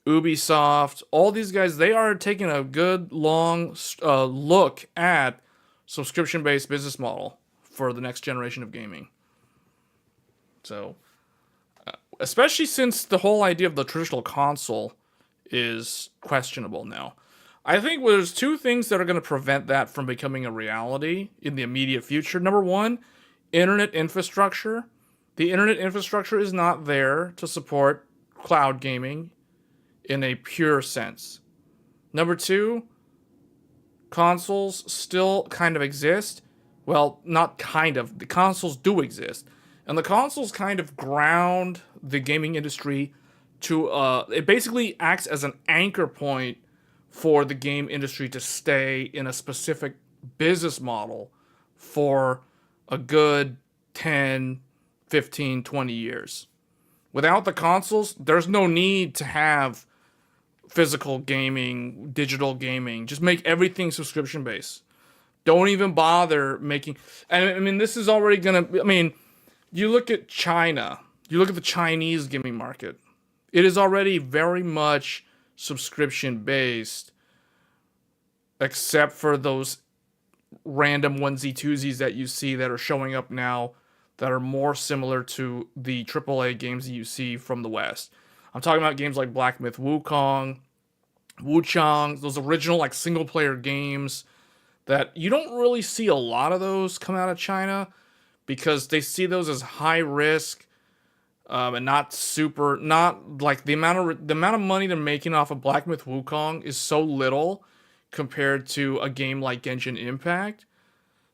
Ubisoft, all these guys, they are taking a good long look at subscription-based business model for the next generation of gaming. So, especially since the whole idea of the traditional console is questionable now. I think there's two things that are going to prevent that from becoming a reality in the immediate future. Number one, internet infrastructure. The internet infrastructure is not there to support cloud gaming in a pure sense. Number two, consoles still kind of exist. Well, not kind of. The consoles do exist. And the consoles kind of ground the gaming industry to, it basically acts as an anchor point for the game industry to stay in a specific business model for a good 10, 15, 20 years. Without the consoles, there's no need to have physical gaming, digital gaming. Just make everything subscription based. Don't even bother making. And I mean, this is already gonna. I mean, you look at China. You look at the Chinese gaming market. It is already very much subscription based, except for those random onesie twosies that you see that are showing up now that are more similar to the AAA games that you see from the West. I'm talking about games like Black Myth Wukong, Wuchang, those original like single player games that you don't really see a lot of those come out of China because they see those as high risk and not like the amount of money they're making off of Black Myth Wukong is so little compared to a game like Genshin Impact.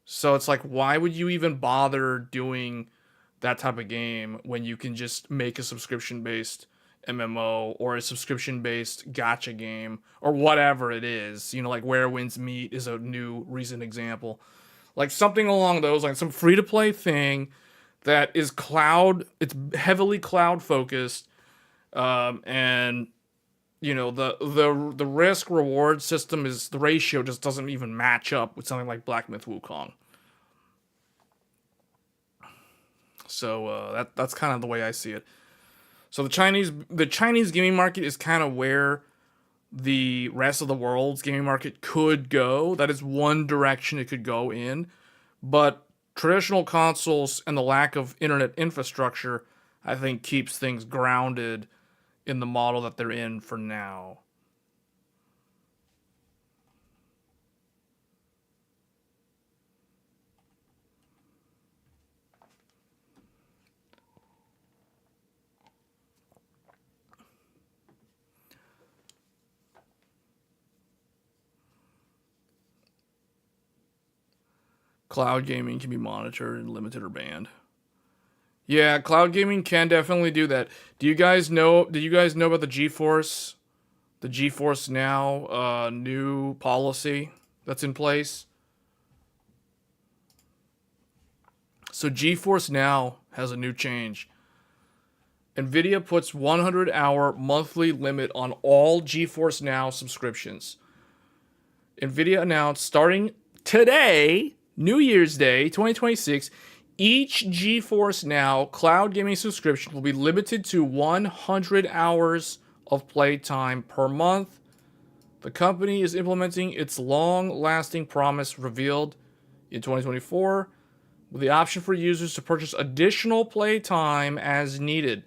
So it's like, why would you even bother doing that type of game when you can just make a subscription-based MMO or a subscription-based gacha game or whatever it is? You know, like Where Winds Meet is a new recent example. Like something along those lines, some free-to-play thing that is cloud, it's heavily cloud-focused, and you know, the risk reward system is, the ratio just doesn't even match up with something like Black Myth Wukong. So that's kind of the way I see it. So the Chinese gaming market is kind of where the rest of the world's gaming market could go. That is one direction it could go in. But traditional consoles and the lack of internet infrastructure, I think, keeps things grounded in the model that they're in for now. Cloud gaming can be monitored and limited or banned. Yeah, cloud gaming can definitely do that. Did you guys know about the GeForce Now new policy that's in place? So GeForce Now has a new change. Nvidia puts 100-hour monthly limit on all GeForce Now subscriptions. Nvidia announced starting today, New Year's Day, 2026, each GeForce Now cloud gaming subscription will be limited to 100 hours of playtime per month. The company is implementing its long-lasting promise revealed in 2024 with the option for users to purchase additional playtime as needed.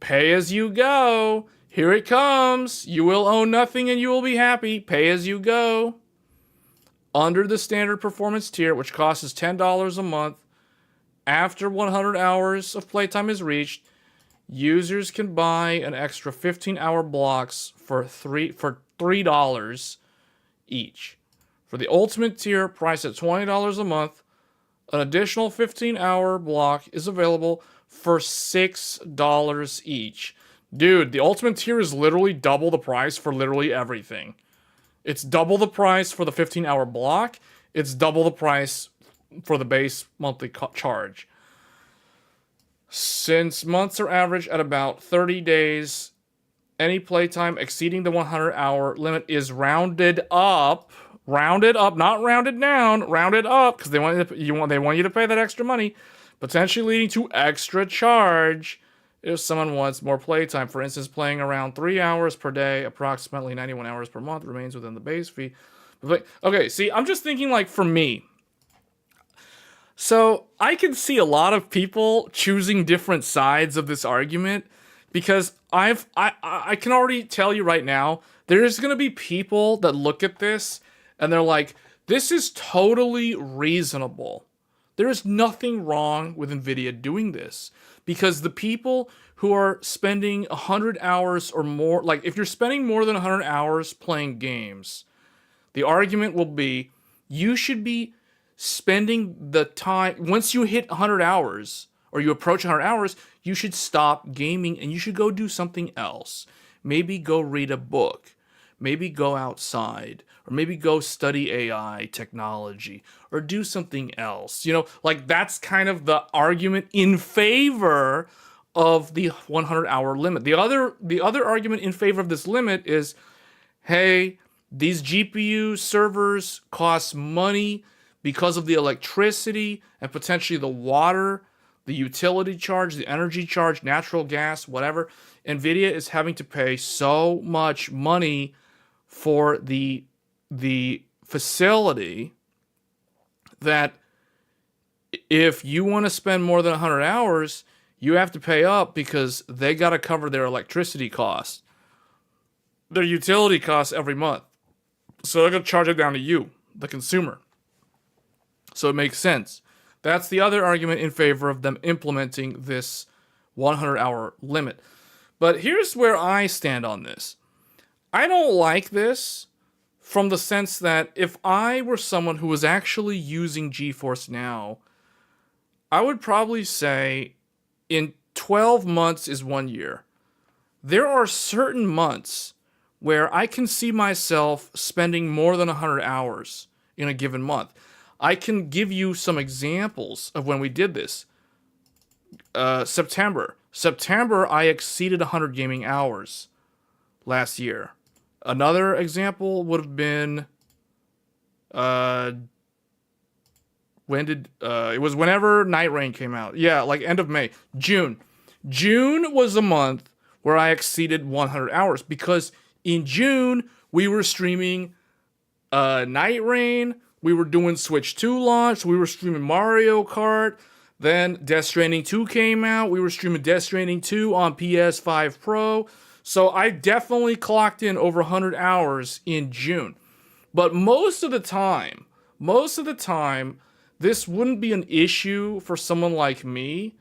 Pay as you go. Here it comes. You will own nothing and you will be happy. Pay as you go. Under the standard performance tier, which costs $10 a month, after 100 hours of playtime is reached, users can buy an extra 15-hour blocks for $3 each. For the ultimate tier, priced at $20 a month, an additional 15-hour block is available for $6 each. Dude, the ultimate tier is literally double the price for literally everything. It's double the price for the 15-hour block. It's double the price for the base monthly charge. Since months are average at about 30 days, any playtime exceeding the 100-hour limit is rounded up, not rounded down, rounded up, because they want you to pay that extra money, potentially leading to extra charge if someone wants more playtime. For instance, playing around 3 hours per day, approximately 91 hours per month, remains within the base fee. But, okay, see, I'm just thinking, like, for me. So I can see a lot of people choosing different sides of this argument Because I can already tell you right now, there's gonna be people that look at this and they're like, this is totally reasonable. There is nothing wrong with Nvidia doing this. Because the people who are spending 100 hours or more, like if you're spending more than 100 hours playing games, the argument will be you should be spending the time, once you hit 100 hours or you approach 100 hours, you should stop gaming and you should go do something else. Maybe go read a book. Maybe go outside. Or maybe go study AI technology. Or do something else. You know, like that's kind of the argument in favor of the 100-hour limit. The other argument in favor of this limit is, hey, these GPU servers cost money because of the electricity and potentially the water, the utility charge, the energy charge, natural gas, whatever. Nvidia is having to pay so much money for the facility that if you want to spend more than 100 hours, you have to pay up because they got to cover their electricity costs, their utility costs every month. So they're going to charge it down to you, the consumer. So it makes sense. That's the other argument in favor of them implementing this 100-hour limit. But here's where I stand on this. I don't like this from the sense that if I were someone who was actually using GeForce Now, I would probably say in 12 months is 1 year. There are certain months where I can see myself spending more than 100 hours in a given month. I can give you some examples of when we did this. September, I exceeded 100 gaming hours last year. Another example would have been, it was whenever Night Rain came out. Yeah, like end of May. June was a month where I exceeded 100 hours because in June we were streaming Night Rain, we were doing Switch 2 launch, we were streaming Mario Kart, then Death Stranding 2 came out, we were streaming Death Stranding 2 on PS5 Pro. So I definitely clocked in over 100 hours in June. But most of the time, this wouldn't be an issue for someone like me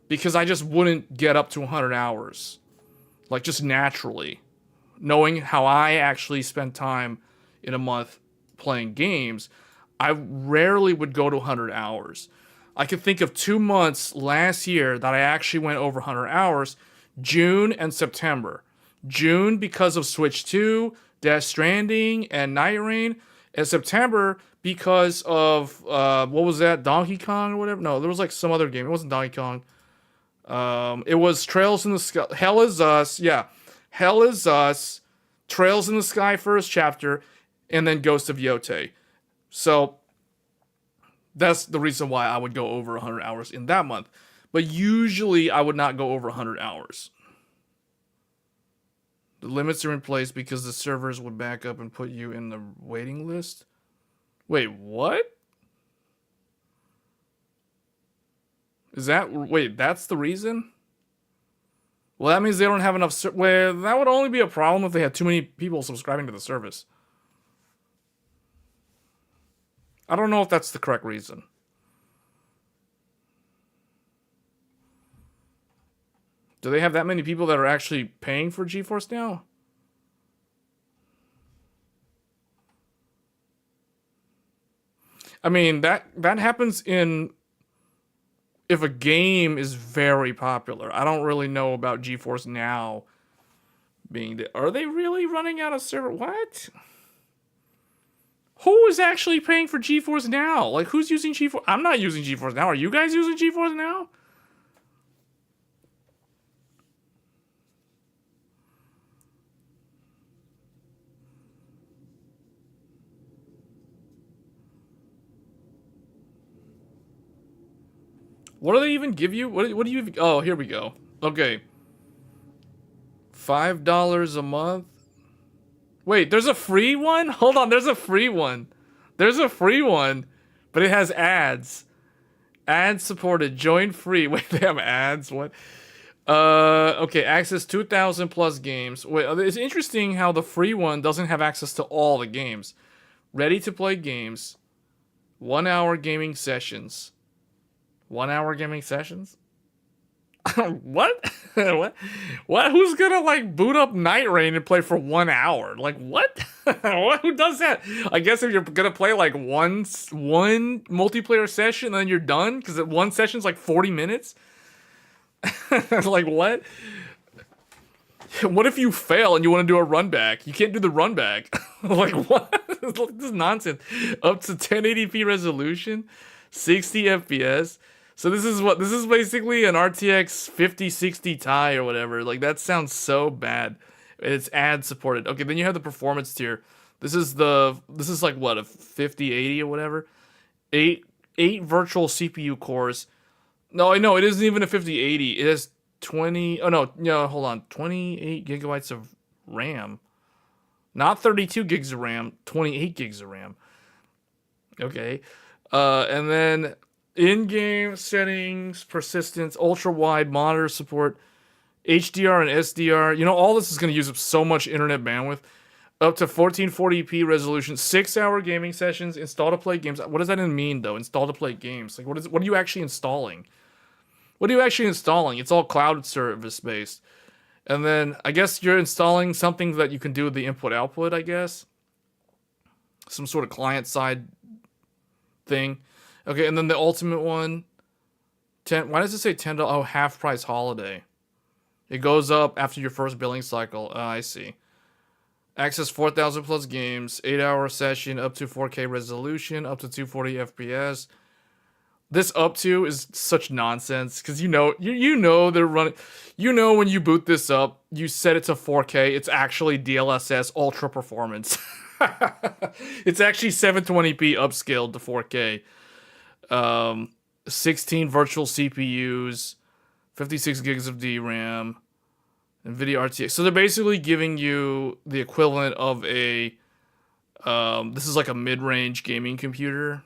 because I just wouldn't get up to 100 hours. Like just naturally. Knowing how I actually spend time in a month playing games, I rarely would go to 100 hours. I could think of 2 months last year that I actually went over 100 hours, June and September. June because of Switch 2, Death Stranding, and Night Rain, and September because of, what was that, Donkey Kong or whatever? No, there was like some other game. It wasn't Donkey Kong. It was Trails in the Sky. Hell is Us, yeah. Hell is Us, Trails in the Sky first chapter, and then Ghost of Yote. So that's the reason why I would go over 100 hours in that month. But usually I would not go over 100 hours. The limits are in place because the servers would back up and put you in the waiting list. Wait, what? That's the reason? Well, that means they don't have enough. Well, that would only be a problem if they had too many people subscribing to the service. I don't know if that's the correct reason. Do they have that many people that are actually paying for GeForce Now? I mean, that happens if a game is very popular. I don't really know about GeForce Now being are they really running out of server? What? Who is actually paying for GeForce Now? Like, who's using GeForce? I'm not using GeForce Now. Are you guys using GeForce Now? What do they even give you? What do you... Oh, here we go. Okay. $5 a month? Wait, there's a free one? Hold on, there's a free one. There's a free one, but it has ads. Ads supported. Join free. Wait, they have ads? What? Okay, access 2,000 plus games. Wait, it's interesting how the free one doesn't have access to all the games. Ready to play games. 1 hour gaming sessions. 1 hour gaming sessions? What? What? What? Who's gonna like boot up Night Rain and play for 1 hour? Like what? What? Who does that? I guess if you're gonna play like one multiplayer session, then you're done because one session's like 40 minutes. Like what? What if you fail and you want to do a run back? You can't do the run back. Like what? This is nonsense. Up to 1080p resolution, 60 FPS. So this is basically an RTX 5060 Ti or whatever. Like that sounds so bad. It's ad supported. Okay, then you have the performance tier. This is like what, a 5080 or whatever. Eight virtual CPU cores. No, I know it isn't even a 5080. It has 20. Oh no, hold on. 28 gigabytes of RAM. Not 32 gigs of RAM, 28 gigs of RAM. Okay. And then in-game settings, persistence, ultra-wide monitor support, HDR and SDR. You know, all this is going to use up so much internet bandwidth. Up to 1440p resolution, 6-hour gaming sessions, install to play games. What does that even mean, though? Install to play games. Like, what are you actually installing? What are you actually installing? It's all cloud service based. And then I guess you're installing something that you can do with the input-output, I guess. Some sort of client-side thing. Okay, and then the ultimate one, why does it say $10? Oh, half price holiday. It goes up after your first billing cycle. I see. Access 4,000 plus games, 8-hour session, up to 4K resolution, up to 240 FPS. This up to is such nonsense because you know they're running. You know when you boot this up, you set it to 4K. It's actually DLSS ultra performance. It's actually 720p upscaled to 4K. 16 virtual CPUs, 56 gigs of DRAM, NVIDIA RTX. So they're basically giving you the equivalent of a, this is like a mid-range gaming computer.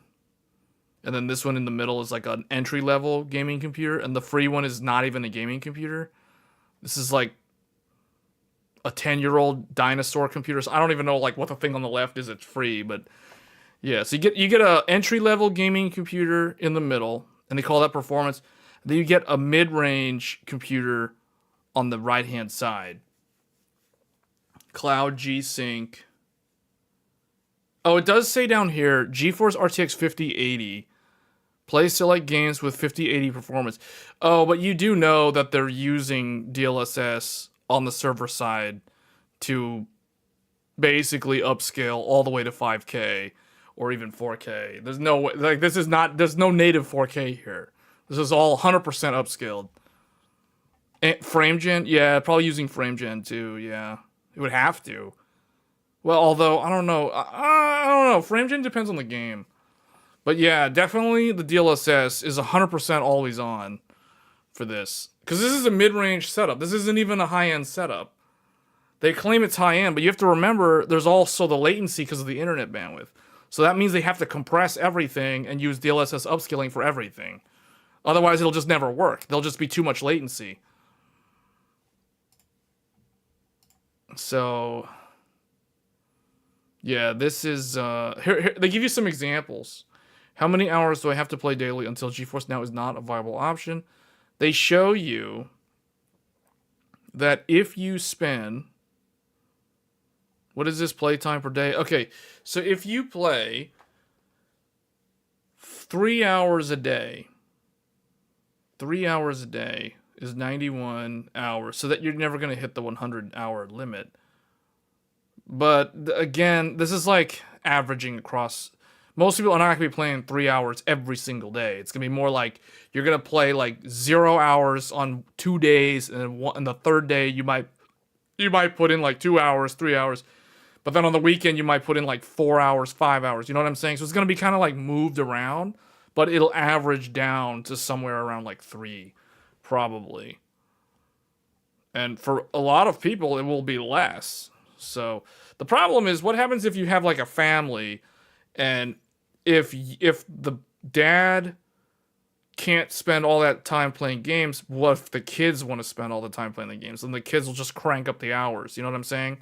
And then this one in the middle is like an entry-level gaming computer. And the free one is not even a gaming computer. This is like a 10-year-old dinosaur computer. So I don't even know like what the thing on the left is. It's free, but yeah. So you get a entry-level gaming computer in the middle, and they call that performance. Then you get a mid-range computer on the right-hand side. Cloud G-Sync. Oh, it does say down here, GeForce RTX 5080. Play select games with 5080 performance. Oh, but you do know that they're using DLSS on the server side to basically upscale all the way to 5K or even 4K. There's no way, like there's no native 4K here. This is all 100% upscaled. And FrameGen, yeah, probably using FrameGen too. Yeah, it would have to. Well, although I don't know, I don't know. FrameGen depends on the game. But yeah, definitely the DLSS is 100% always on for this. Because this is a mid-range setup. This isn't even a high-end setup. They claim it's high-end, but you have to remember there's also the latency because of the internet bandwidth. So that means they have to compress everything and use DLSS upscaling for everything. Otherwise, it'll just never work. There'll just be too much latency. So yeah, this is here they give you some examples. How many hours do I have to play daily until GeForce Now is not a viable option? They show you that if you spend, what is this playtime per day? Okay, so if you play 3 hours a day, 3 hours a day is 91 hours, so that you're never going to hit the 100-hour limit. But again, this is like averaging across. Most people are not going to be playing 3 hours every single day. It's going to be more like you're going to play like 0 hours on 2 days, and then the third day you might put in like 2 hours, 3 hours. But then on the weekend you might put in like 4 hours, 5 hours. You know what I'm saying? So it's going to be kind of like moved around, but it'll average down to somewhere around like 3, probably. And for a lot of people, it will be less. So the problem is, what happens if you have like a family, and if the dad can't spend all that time playing games. What if the kids want to spend all the time playing the games? And the kids will just crank up the hours. You know what I'm saying?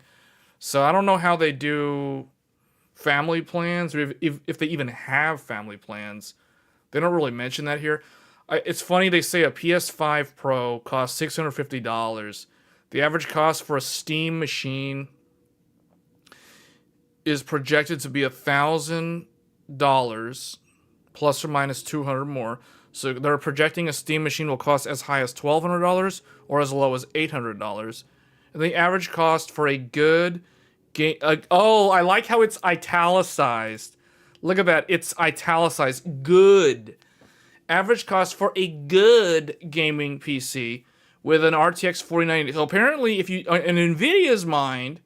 So I don't know how they do family plans, or if they even have family plans. They don't really mention that here. It's funny, they say a PS5 Pro costs $650. The average cost for a Steam machine is projected to be $1,000 plus or minus 200 more. So they're projecting a Steam machine will cost as high as $1,200 or as low as $800. And the average cost for a good game... oh, I like how it's italicized. Look at that. It's italicized. Good. Average cost for a good gaming PC with an RTX 4090. So apparently, if you... in NVIDIA's mind,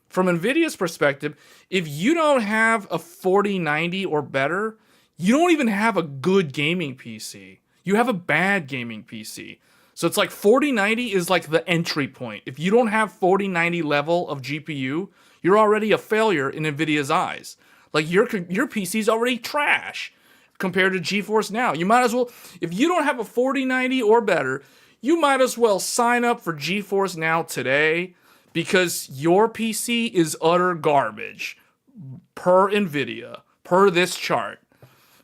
from NVIDIA's perspective, if you don't have a 4090 or better, you don't even have a good gaming PC. You have a bad gaming PC. So it's like 4090 is like the entry point. If you don't have 4090 level of GPU, you're already a failure in NVIDIA's eyes. Like your PC's already trash compared to GeForce Now. You might as well, if you don't have a 4090 or better, you might as well sign up for GeForce Now today because your PC is utter garbage per NVIDIA, per this chart.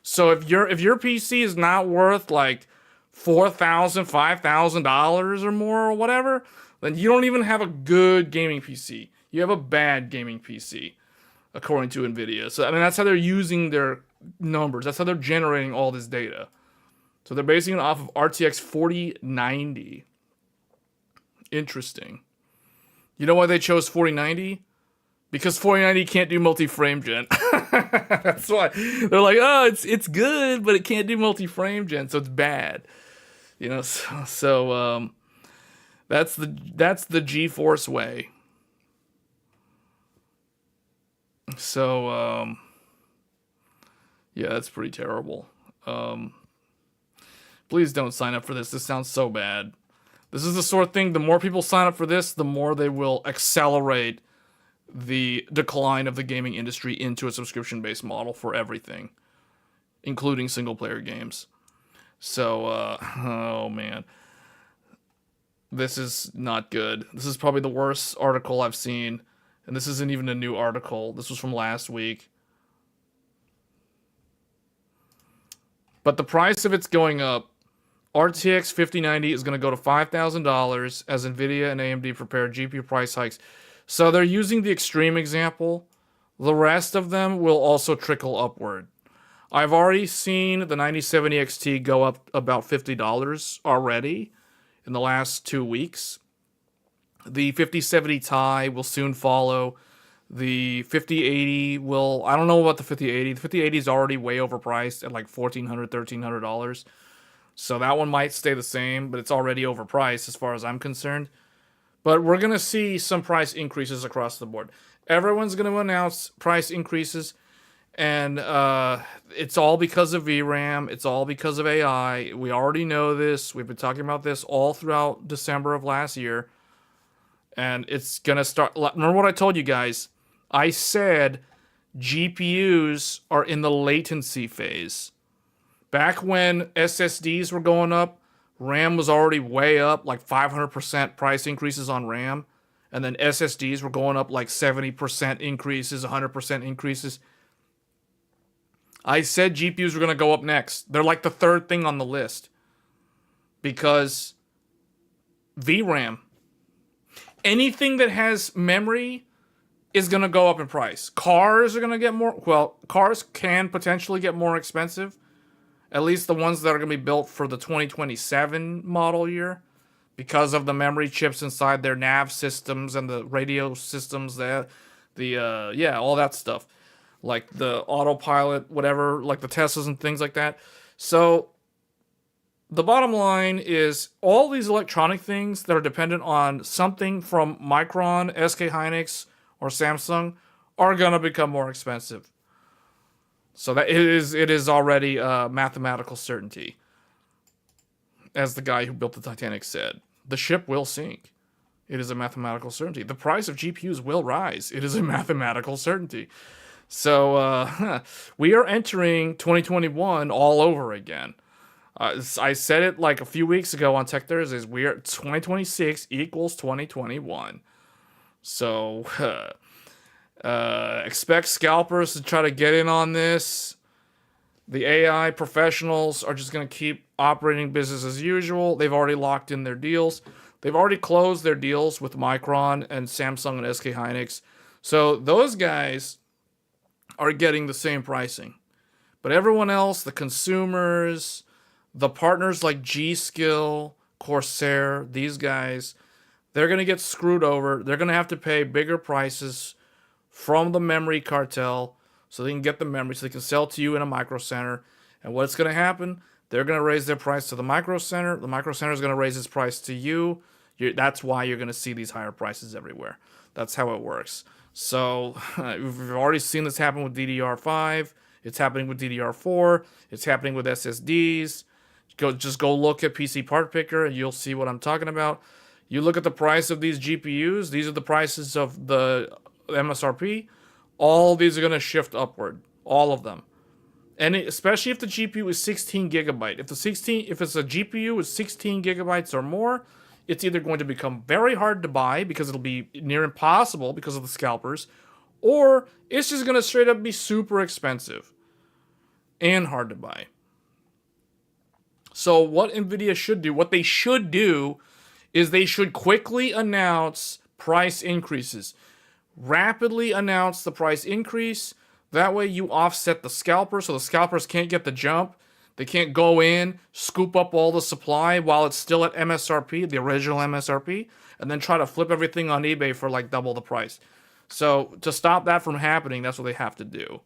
So if your PC is not worth like $4,000, $5,000 or more or whatever, then you don't even have a good gaming PC. You have a bad gaming PC, according to NVIDIA. So I mean, that's how they're using their numbers. That's how they're generating all this data. So they're basing it off of RTX 4090. Interesting. You know why they chose 4090? Because 4090 can't do multi-frame gen. That's why. They're like, oh, it's good, but it can't do multi-frame gen, so it's bad. You know, so that's the GeForce way. So yeah, that's pretty terrible. Please don't sign up for this. This sounds so bad. This is the sort of thing, the more people sign up for this, the more they will accelerate the decline of the gaming industry into a subscription-based model for everything, including single-player games. So, oh man. This is not good. This is probably the worst article I've seen. And this isn't even a new article. This was from last week. But the price of it's going up. RTX 5090 is going to go to $5,000 as NVIDIA and AMD prepare GPU price hikes. So they're using the extreme example. The rest of them will also trickle upward. I've already seen the 9070 XT go up about $50 already in the last 2 weeks. The 5070 Ti will soon follow. The 5080 will... I don't know about the 5080. The 5080 is already way overpriced at like $1,400, $1,300. So that one might stay the same, but it's already overpriced as far as I'm concerned. But we're going to see some price increases across the board. Everyone's going to announce price increases, and it's all because of VRAM. It's all because of AI. We already know this. We've been talking about this all throughout December of last year. And it's going to start... Remember what I told you guys? I said GPUs are in the latency phase. Back when SSDs were going up, RAM was already way up, like 500% price increases on RAM. And then SSDs were going up like 70% increases, 100% increases. I said GPUs were going to go up next. They're like the third thing on the list. Because VRAM, anything that has memory is going to go up in price. Cars are going to get more... Well, cars can potentially get more expensive. At least the ones that are going to be built for the 2027 model year. Because of the memory chips inside their nav systems and the radio systems. Yeah, all that stuff. Like the autopilot, whatever. Like the Teslas and things like that. So... the bottom line is all these electronic things that are dependent on something from Micron, SK Hynix, or Samsung are going to become more expensive. So that it is already a mathematical certainty. As the guy who built the Titanic said, the ship will sink. It is a mathematical certainty. The price of GPUs will rise. It is a mathematical certainty. So we are entering 2021 all over again. I said it like a few weeks ago on Tech Thursdays. We are 2026 equals 2021. So expect scalpers to try to get in on this. The AI professionals are just going to keep operating business as usual. They've already locked in their deals. They've already closed their deals with Micron and Samsung and SK Hynix. So those guys are getting the same pricing. But everyone else, the consumers, the partners like G-Skill, Corsair, these guys, they're going to get screwed over. They're going to have to pay bigger prices from the memory cartel so they can get the memory, so they can sell to you in a micro center. And what's going to happen? They're going to raise their price to the micro center. The micro center is going to raise its price to you. That's why you're going to see these higher prices everywhere. That's how it works. So we've already seen this happen with DDR5. It's happening with DDR4. It's happening with SSDs. Just go look at PC Part Picker and you'll see what I'm talking about. You look at the price of these GPUs. These are the prices of the MSRP. All these are going to shift upward. All of them. And especially if the GPU is 16 gigabyte. If it's a GPU with 16 gigabytes or more, it's either going to become very hard to buy because it'll be near impossible because of the scalpers, or it's just going to straight up be super expensive and hard to buy. So what NVIDIA should do, what they should do, is they should quickly announce price increases. Rapidly announce the price increase. That way you offset the scalpers so the scalpers can't get the jump. They can't go in, scoop up all the supply while it's still at MSRP, the original MSRP, and then try to flip everything on eBay for like double the price. So to stop that from happening, that's what they have to do.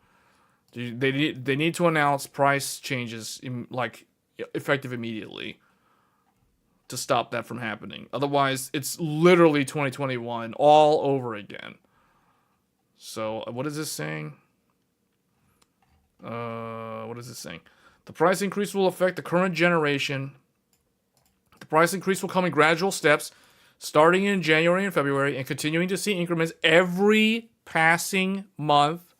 They need to announce price changes effective immediately to stop that from happening. Otherwise, it's literally 2021 all over again. So what is this saying? What is this saying? The price increase will affect the current generation. The price increase will come in gradual steps, starting in January and February, and continuing to see increments every passing month.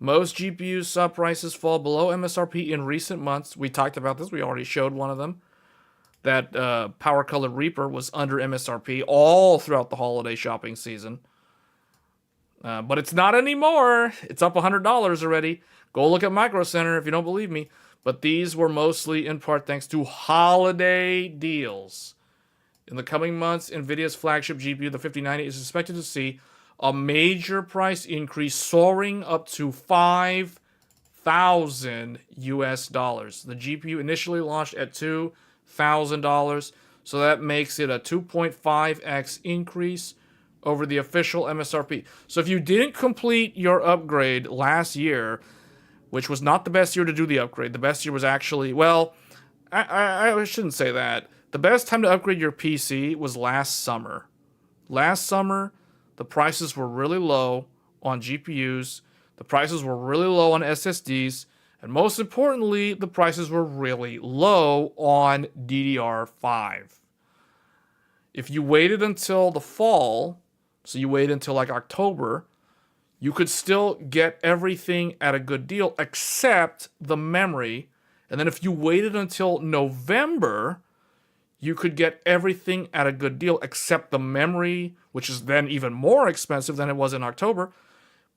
Most GPUs saw prices fall below MSRP in recent months. We talked about this. We already showed one of them. That Power Colored Reaper was under MSRP all throughout the holiday shopping season. But it's not anymore. It's up $100 already. Go look at Micro Center if you don't believe me. But these were mostly in part thanks to holiday deals. In the coming months, NVIDIA's flagship GPU, the 5090, is expected to see a major price increase soaring up to $5,000 US. The GPU initially launched at $2,000, so that makes it a 2.5x increase over the official MSRP. So if you didn't complete your upgrade last year, which was not the best year to do the upgrade, the best year was actually, well, I shouldn't say that. The best time to upgrade your PC was last summer. Last summer, the prices were really low on GPUs, the prices were really low on SSDs, and most importantly, the prices were really low on DDR5. If you waited until the fall, so you wait until like October, you could still get everything at a good deal except the memory. And then if you waited until November, you could get everything at a good deal except the memory, which is then even more expensive than it was in October,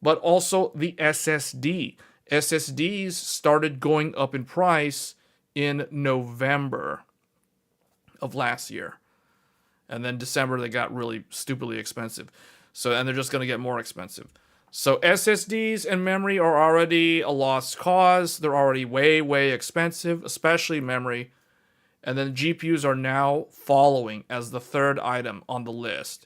but also the SSD. SSDs started going up in price in November of last year. And then December, they got really stupidly expensive. And they're just going to get more expensive. So SSDs and memory are already a lost cause. They're already way, way expensive, especially memory. And then GPUs are now following as the third item on the list.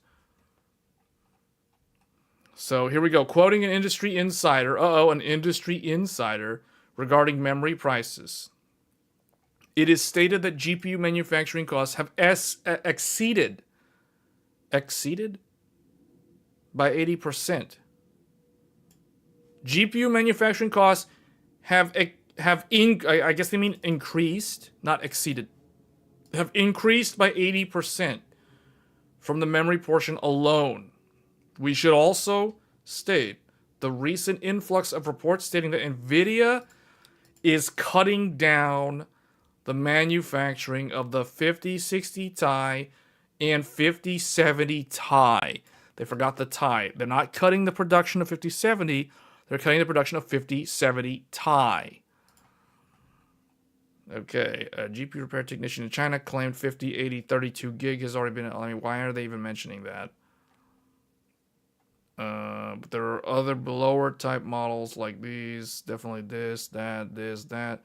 So here we go. Quoting an industry insider. An industry insider regarding memory prices. It is stated that GPU manufacturing costs have exceeded by 80%. GPU manufacturing costs I guess they mean increased, not exceeded. Have increased by 80% from the memory portion alone. We should also state the recent influx of reports stating that NVIDIA is cutting down the manufacturing of the 5060 Ti and 5070 Ti. They forgot the Ti. They're not cutting the production of 5070. They're cutting the production of 5070 Ti. Okay, a GPU repair technician in China claimed 5080 32 gig has already been. I mean, why are they even mentioning that? But there are other blower type models like these. Definitely this, that.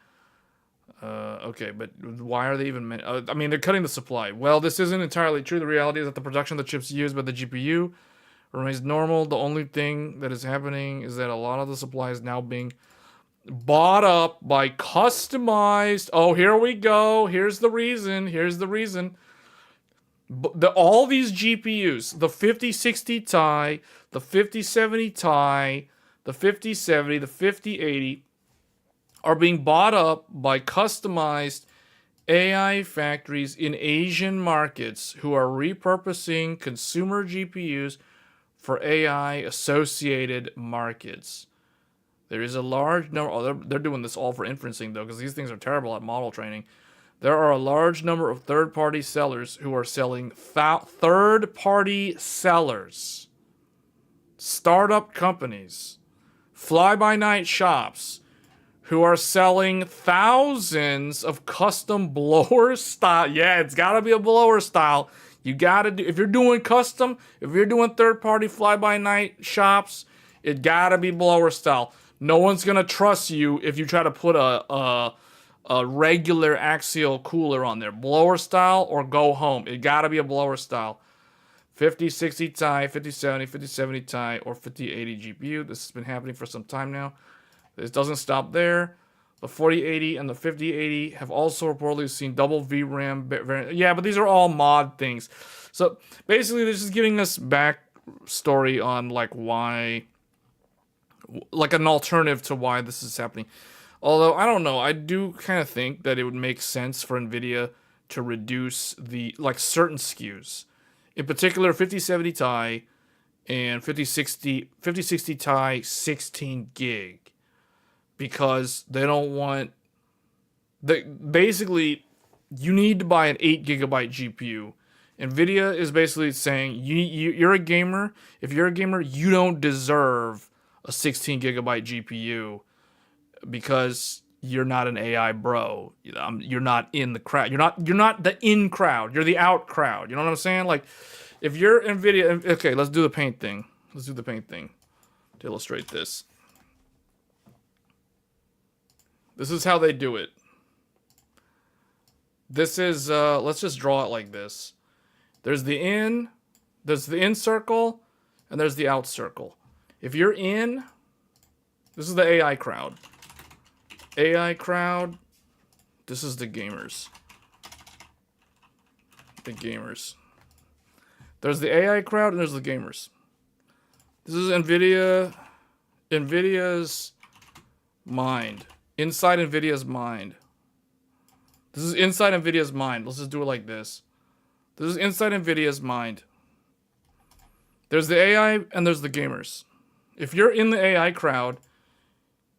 Okay, but why are they even? I mean, they're cutting the supply. Well, this isn't entirely true. The reality is that the production of the chips used by the GPU remains normal. The only thing that is happening is that a lot of the supply is now being bought up by customized. Oh, here we go. Here's the reason. All these GPUs, the 5060 Ti, the 5070 Ti, the 5070, the 5080, are being bought up by customized AI factories in Asian markets who are repurposing consumer GPUs for AI associated markets. There is a large number. Oh, they're doing this all for inferencing, though, because these things are terrible at model training. There are a large number of third-party sellers who are selling third-party sellers, startup companies, fly-by-night shops who are selling thousands of custom blower style. Yeah, it's got to be a blower style. You got to do, if you're doing custom, if you're doing third-party fly-by-night shops, it got to be blower style. No one's going to trust you if you try to put a regular axial cooler on there. Blower style or go home. It got to be a blower style. 5060 Ti, 5070, 5070 Ti, or 5080 GPU. This has been happening for some time now. This doesn't stop there. The 4080 and the 5080 have also reportedly seen double VRAM. Yeah, but these are all mod things. So basically, this is giving us backstory on like why, like an alternative to why this is happening. Although, I don't know, I do kind of think that it would make sense for NVIDIA to reduce the, like, certain SKUs. In particular, 5070 Ti and 5060 Ti 16 gig. Because they don't want... basically, you need to buy an 8 gigabyte GPU. NVIDIA is basically saying, you're a gamer. If you're a gamer, you don't deserve a 16 gigabyte GPU because you're not an AI bro. You're not in the crowd. You're not the in crowd. You're the out crowd. You know what I'm saying? Like, if you're NVIDIA... Okay, let's do the paint thing. To illustrate this. This is how they do it. This is... let's just draw it like this. There's the in circle, and there's the out circle. If you're in... This is the AI crowd. AI crowd. This is the gamers. There's the AI crowd and there's the gamers. This is NVIDIA's mind. Inside NVIDIA's mind. This is inside NVIDIA's mind. Let's just do it like this. This is inside NVIDIA's mind. There's the AI and there's the gamers. If you're in the AI crowd,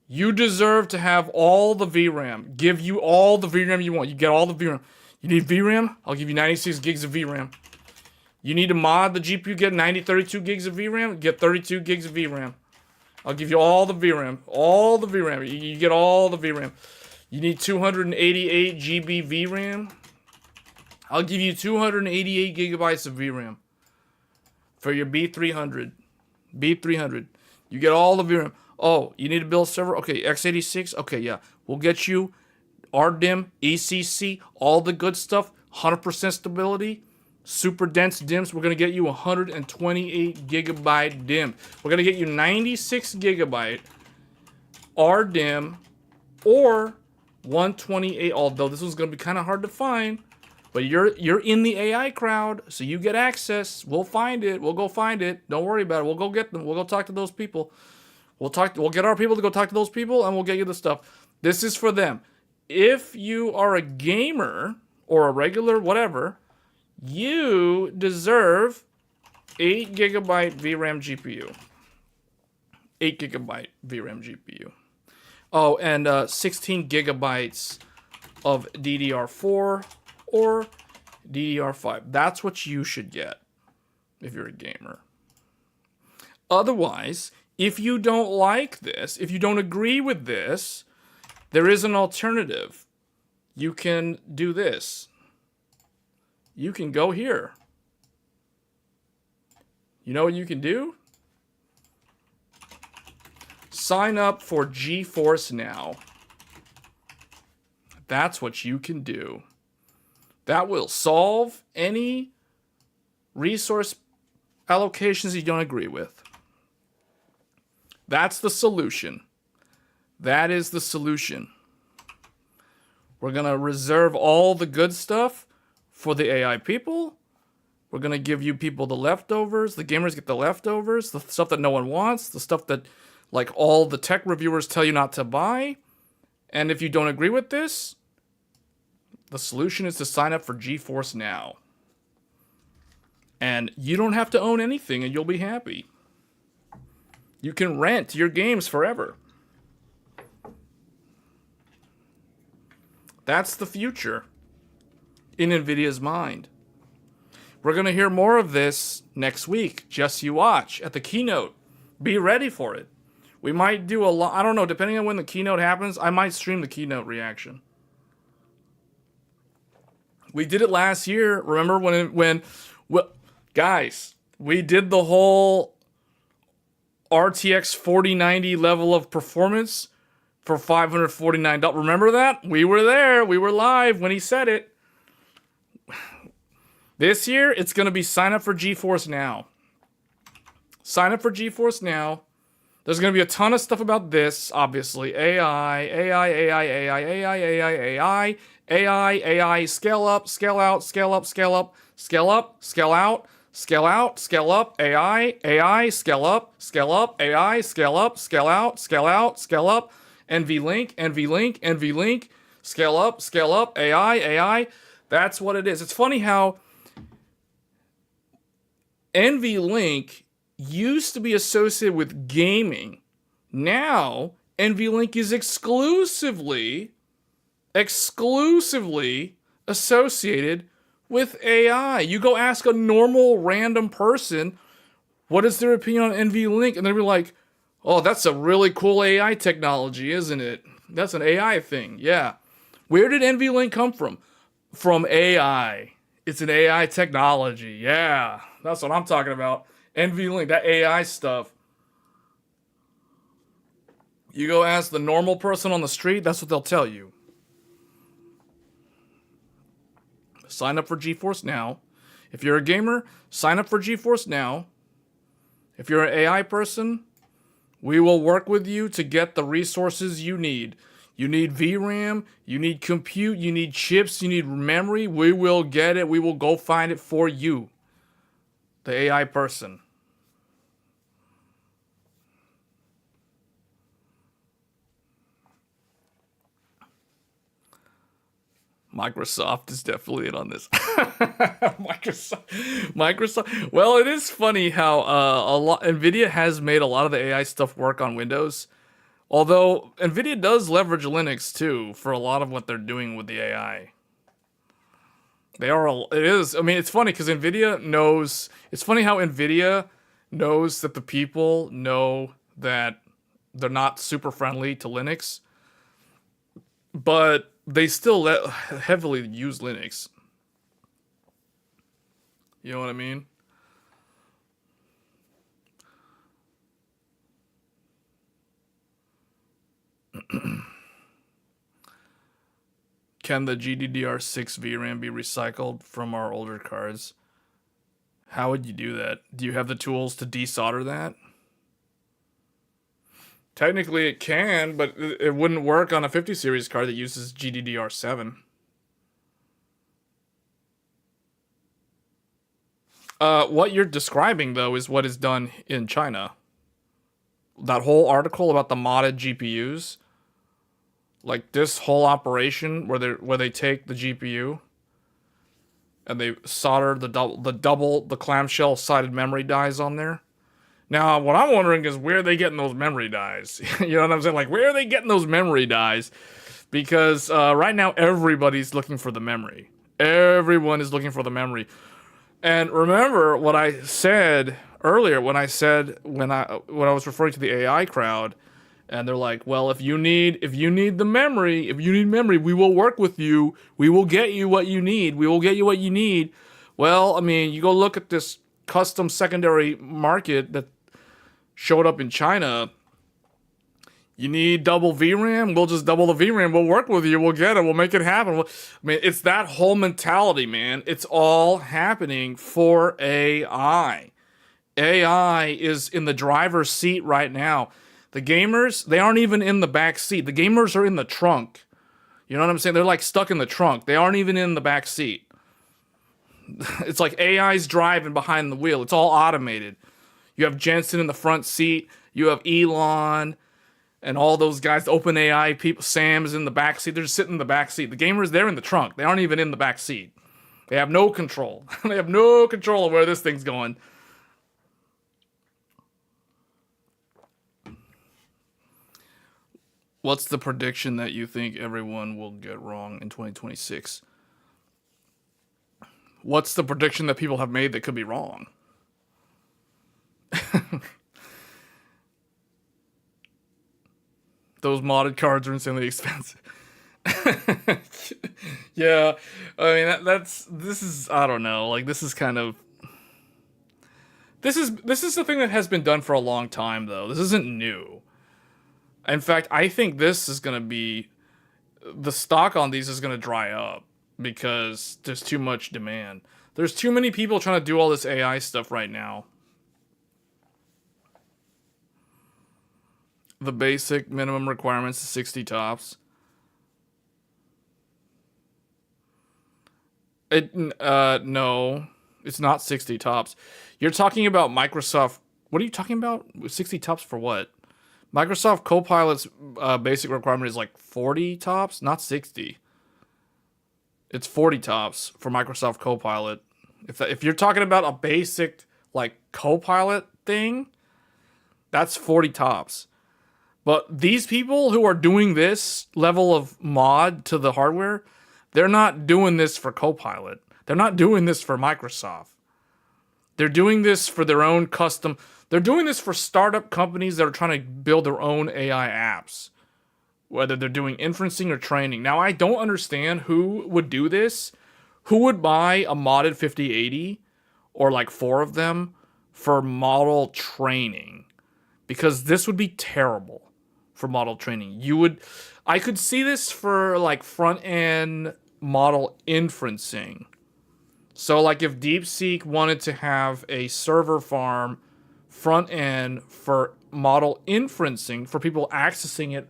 you deserve to have all the VRAM. Give you all the VRAM you want. You get all the VRAM. You need VRAM? I'll give you 96 gigs of VRAM. You need to mod the GPU, get 32 gigs of VRAM? Get 32 gigs of VRAM. I'll give you all the VRAM. All the VRAM. You get all the VRAM. You need 288 GB VRAM? I'll give you 288 gigabytes of VRAM. For your B300. B300. You get all the VRAM. Oh, you need to build a server? Okay, x86? Okay, yeah. We'll get you RDIMM, ECC, all the good stuff. 100% stability. Super dense DIMMs. We're going to get you 128 gigabyte DIMM. We're going to get you 96 gigabyte RDIMM or 128. Although this one's going to be kind of hard to find. But you're in the AI crowd, so you get access. We'll find it. We'll go find it. Don't worry about it. We'll go get them. We'll go talk to those people. We'll get our people to go talk to those people, and we'll get you the stuff. This is for them. If you are a gamer or a regular whatever, you deserve 8 gigabyte VRAM GPU. 8 gigabyte VRAM GPU. Oh, and 16 gigabytes of DDR4 or DDR5. That's what you should get if you're a gamer. Otherwise, if you don't like this, if you don't agree with this, there is an alternative. You can do this. You can go here. You know what you can do? Sign up for GeForce Now. That's what you can do. That will solve any resource allocations you don't agree with. That's the solution. That is the solution. We're going to reserve all the good stuff for the AI people. We're going to give you people the leftovers. The gamers get the leftovers, the stuff that no one wants, the stuff that like all the tech reviewers tell you not to buy. And if you don't agree with this, the solution is to sign up for GeForce Now. And you don't have to own anything and you'll be happy. You can rent your games forever. That's the future in NVIDIA's mind. We're going to hear more of this next week. Just you watch at the keynote. Be ready for it. We might do a lot. I don't know. Depending on when the keynote happens, I might stream the keynote reaction. We did it last year. Remember guys, we did the whole RTX 4090 level of performance for $549. Remember that? We were there. We were live when he said it. This year, it's going to be sign up for GeForce Now. Sign up for GeForce Now. There's going to be a ton of stuff about this, obviously. AI, scale up, scale out, scale up, scale up, scale up, scale out, scale out, scale up, AI, scale up, AI, scale up, scale out, scale out, scale up, NVLink, scale up, AI. That's what it is. It's funny how NVLink used to be associated with gaming. Now, NVLink is exclusively associated with AI. You go ask a normal random person, what is their opinion on NVLink? And they'll be like, oh, that's a really cool AI technology, isn't it? That's an AI thing. Yeah. Where did NVLink come from? From AI. It's an AI technology. Yeah. That's what I'm talking about. NVLink, that AI stuff. You go ask the normal person on the street, that's what they'll tell you. Sign up for GeForce Now. If you're a gamer, sign up for GeForce Now. If you're an AI person, we will work with you to get the resources you need. You need VRAM, you need compute, you need chips, you need memory. We will get it. We will go find it for you. The AI person. Microsoft is definitely in on this. Microsoft. Well, it is funny how NVIDIA has made a lot of the AI stuff work on Windows. Although NVIDIA does leverage Linux too for a lot of what they're doing with the AI. It's funny because NVIDIA knows. It's funny how NVIDIA knows that the people know that they're not super friendly to Linux, but they still heavily use Linux. You know what I mean? Can the GDDR6 VRAM be recycled from our older cards? How would you do that? Do you have the tools to desolder that? Technically it can, but it wouldn't work on a 50 series card that uses GDDR7. What you're describing, though, is what is done in China. That whole article about the modded GPUs, like this whole operation where they take the GPU and they solder the clamshell sided memory dies on there. Now, what I'm wondering is where are they getting those memory dies? You know what I'm saying? Like, where are they getting those memory dies? because right now everybody's looking for the memory. Everyone is looking for the memory. And remember what I said earlier when I was referring to the AI crowd, and they're like, "Well, if you need the memory, we will work with you. We will get you what you need. We will get you what you need." Well, I mean, you go look at this custom secondary market that showed up in China. You need double VRAM? We'll just double the VRAM. We'll work with you. We'll get it. We'll make it happen. I mean, it's that whole mentality, man. It's all happening for AI. AI is in the driver's seat right now. The gamers, they aren't even in the back seat. The gamers are in the trunk. You know what I'm saying? They're like stuck in the trunk. They aren't even in the back seat. It's like AI's driving behind the wheel. It's all automated. You have Jensen in the front seat. You have Elon and all those guys, the OpenAI people. Sam is in the back seat. They're just sitting in the back seat. The gamers, they're in the trunk. They aren't even in the back seat. They have no control. They have no control of where this thing's going. What's the prediction that you think everyone will get wrong in 2026? What's the prediction that people have made that could be wrong? Those modded cards are insanely expensive. Yeah, I mean this is I don't know. Like this is the thing that has been done for a long time though. This isn't new. In fact, I think this is gonna be the stock on these is gonna dry up because there's too much demand. There's too many people trying to do all this AI stuff right now. The basic minimum requirements is 60 tops. No, it's not 60 tops. You're talking about Microsoft. What are you talking about? 60 tops for what? Microsoft Copilot's basic requirement is like 40 tops, not 60. It's 40 tops for Microsoft Copilot. If you're talking about a basic like Copilot thing, that's 40 tops. But these people who are doing this level of mod to the hardware, they're not doing this for Copilot. They're not doing this for Microsoft. They're doing this for their own custom. They're doing this for startup companies that are trying to build their own AI apps, whether they're doing inferencing or training. Now, I don't understand who would do this. Who would buy a modded 5080 or like 4 of them for model training? Because this would be terrible for model training. I could see this for like front end model inferencing. So like if DeepSeek wanted to have a server farm front end for model inferencing for people accessing it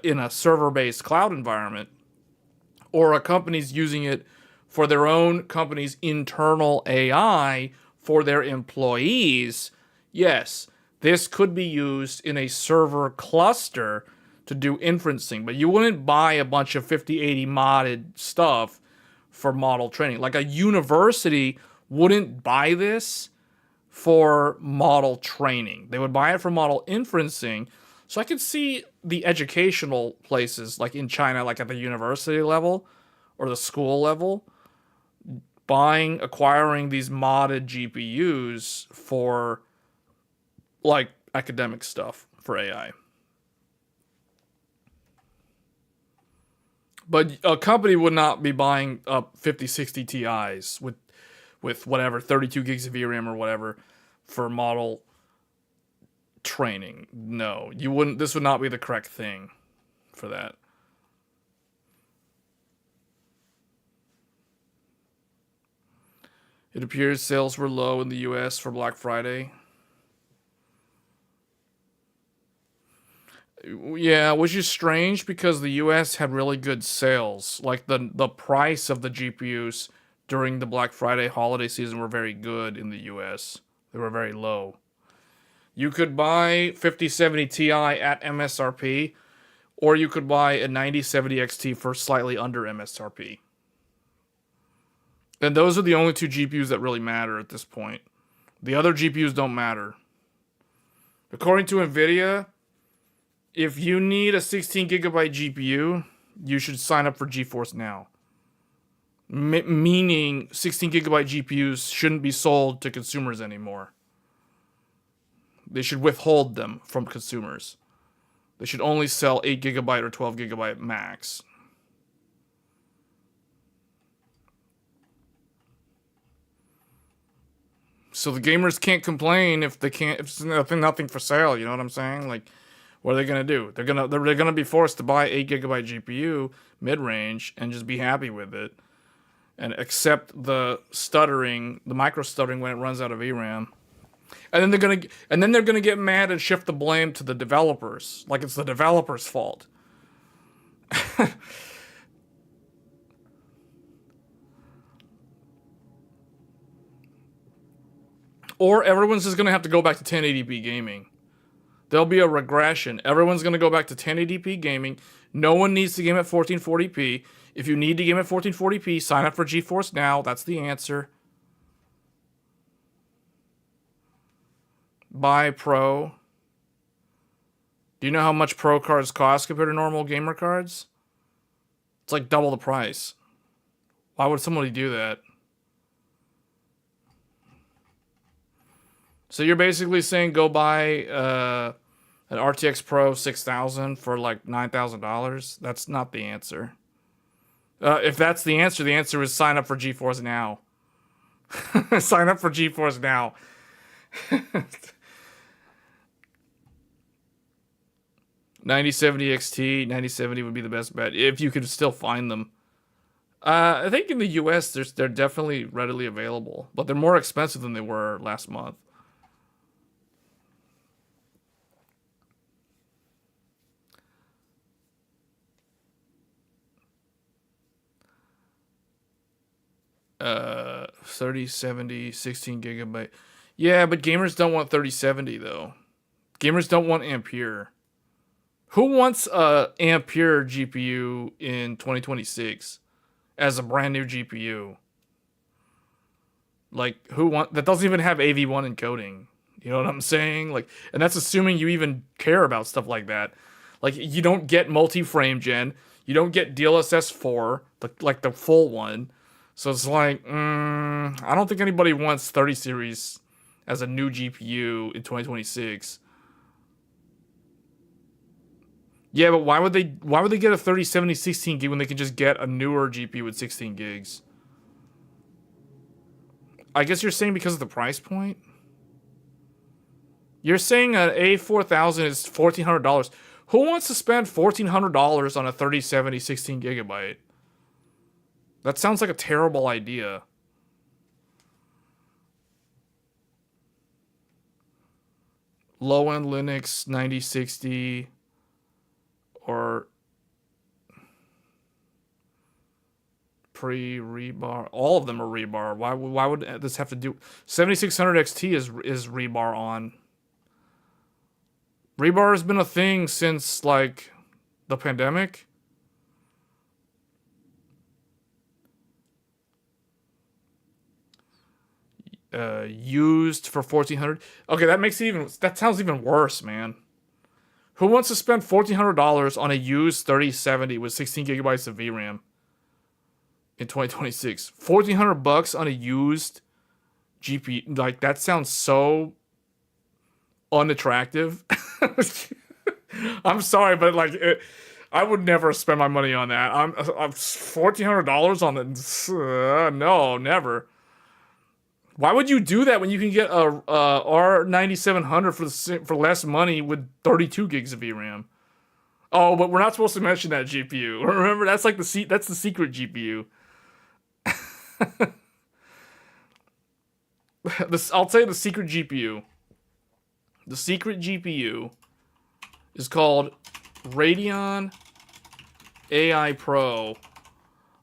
in a server-based cloud environment, or a company's using it for their own company's internal AI for their employees, yes, this could be used in a server cluster to do inferencing, but you wouldn't buy a bunch of 5080 modded stuff for model training. Like a university wouldn't buy this for model training. They would buy it for model inferencing. So I could see the educational places, like in China, like at the university level or the school level, acquiring these modded GPUs for like academic stuff for AI. But a company would not be buying up 5060 Ti's with whatever 32 gigs of VRAM or whatever for model training. No, you wouldn't. This would not be the correct thing for that. It appears sales were low in the US for Black Friday. Yeah, which is strange because the US had really good sales. Like the price of the GPUs during the Black Friday holiday season were very good in the US. They were very low. You could buy 5070 Ti at MSRP, or you could buy a 9070 XT for slightly under MSRP. And those are the only two GPUs that really matter at this point. The other GPUs don't matter. According to NVIDIA, If you need a 16 gigabyte GPU, you should sign up for GeForce Now. Meaning 16 gigabyte GPUs shouldn't be sold to consumers anymore. They should withhold them from consumers. They should only sell 8 gigabyte or 12 gigabyte max. So the gamers can't complain if it's nothing for sale. You know what I'm saying? Like, what are they gonna do? They're gonna be forced to buy 8 gigabyte GPU mid range and just be happy with it, and accept the stuttering, the micro stuttering when it runs out of VRAM. And then they're gonna get mad and shift the blame to the developers, like it's the developers' fault. Or everyone's just gonna have to go back to 1080p gaming. There'll be a regression. Everyone's gonna go back to 1080p gaming. No one needs to game at 1440p. If you need to game at 1440p, sign up for GeForce Now. That's the answer. Buy Pro. Do you know how much Pro cards cost compared to normal gamer cards? It's like double the price. Why would somebody do that? So you're basically saying go buy an RTX Pro 6000 for like $9,000? That's not the answer. If that's the answer is sign up for GeForce Now. Sign up for GeForce Now. 9070 XT, 9070 would be the best bet if you could still find them. I think in the US they're definitely readily available, but they're more expensive than they were last month. Uh, 3070, 16 gigabyte. Yeah, but gamers don't want 3070 though. Gamers don't want Ampere. Who wants a Ampere GPU in 2026 as a brand new GPU? Like, that doesn't even have AV1 encoding. You know what I'm saying? Like, and that's assuming you even care about stuff like that. Like, you don't get multi-frame gen. You don't get DLSS 4, like the full one. So it's like, I don't think anybody wants 30 series as a new GPU in 2026. Yeah, but why would they get a 3070 16 gig when they can just get a newer GPU with 16 gigs? I guess you're saying because of the price point? You're saying an A4000 is $1,400. Who wants to spend $1,400 on a 3070 16 gigabyte? That sounds like a terrible idea. Low-end Linux 9060 or pre-rebar. All of them are rebar. Why would this have to do? 7600 XT is rebar on. Rebar has been a thing since like the pandemic. Used for 1400. Okay, that sounds even worse, man. Who wants to spend $1,400 on a used 3070 with 16 gigabytes of VRAM in 2026? $1,400 on a used GPU, like that sounds so unattractive. I'm sorry, but like I would never spend my money on that. I'm $1,400 on it. No, never. Why would you do that when you can get a R9700 for less money with 32 gigs of VRAM? Oh, but we're not supposed to mention that GPU. Remember, that's like that's the secret GPU. I'll tell you the secret GPU. The secret GPU is called Radeon AI Pro.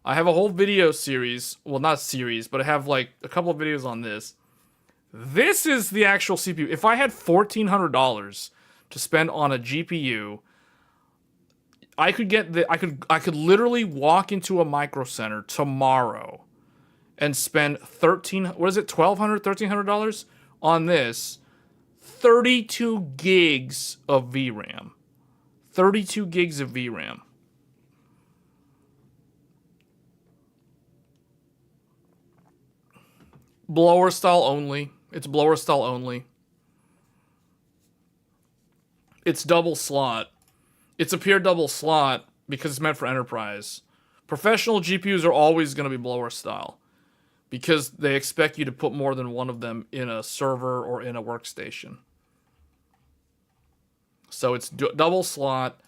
I have a whole video series. Well, not series, but I have like a couple of videos on this. This is the actual CPU. If I had $1,400 to spend on a GPU, I could literally walk into a Micro Center tomorrow and spend $1,200 on this 32 gigs of VRAM. 32 gigs of VRAM. Blower style only. It's blower style only. It's double slot. It's a pure double slot because it's meant for enterprise. Professional GPUs are always going to be blower style because they expect you to put more than one of them in a server or in a workstation. So it's double slot.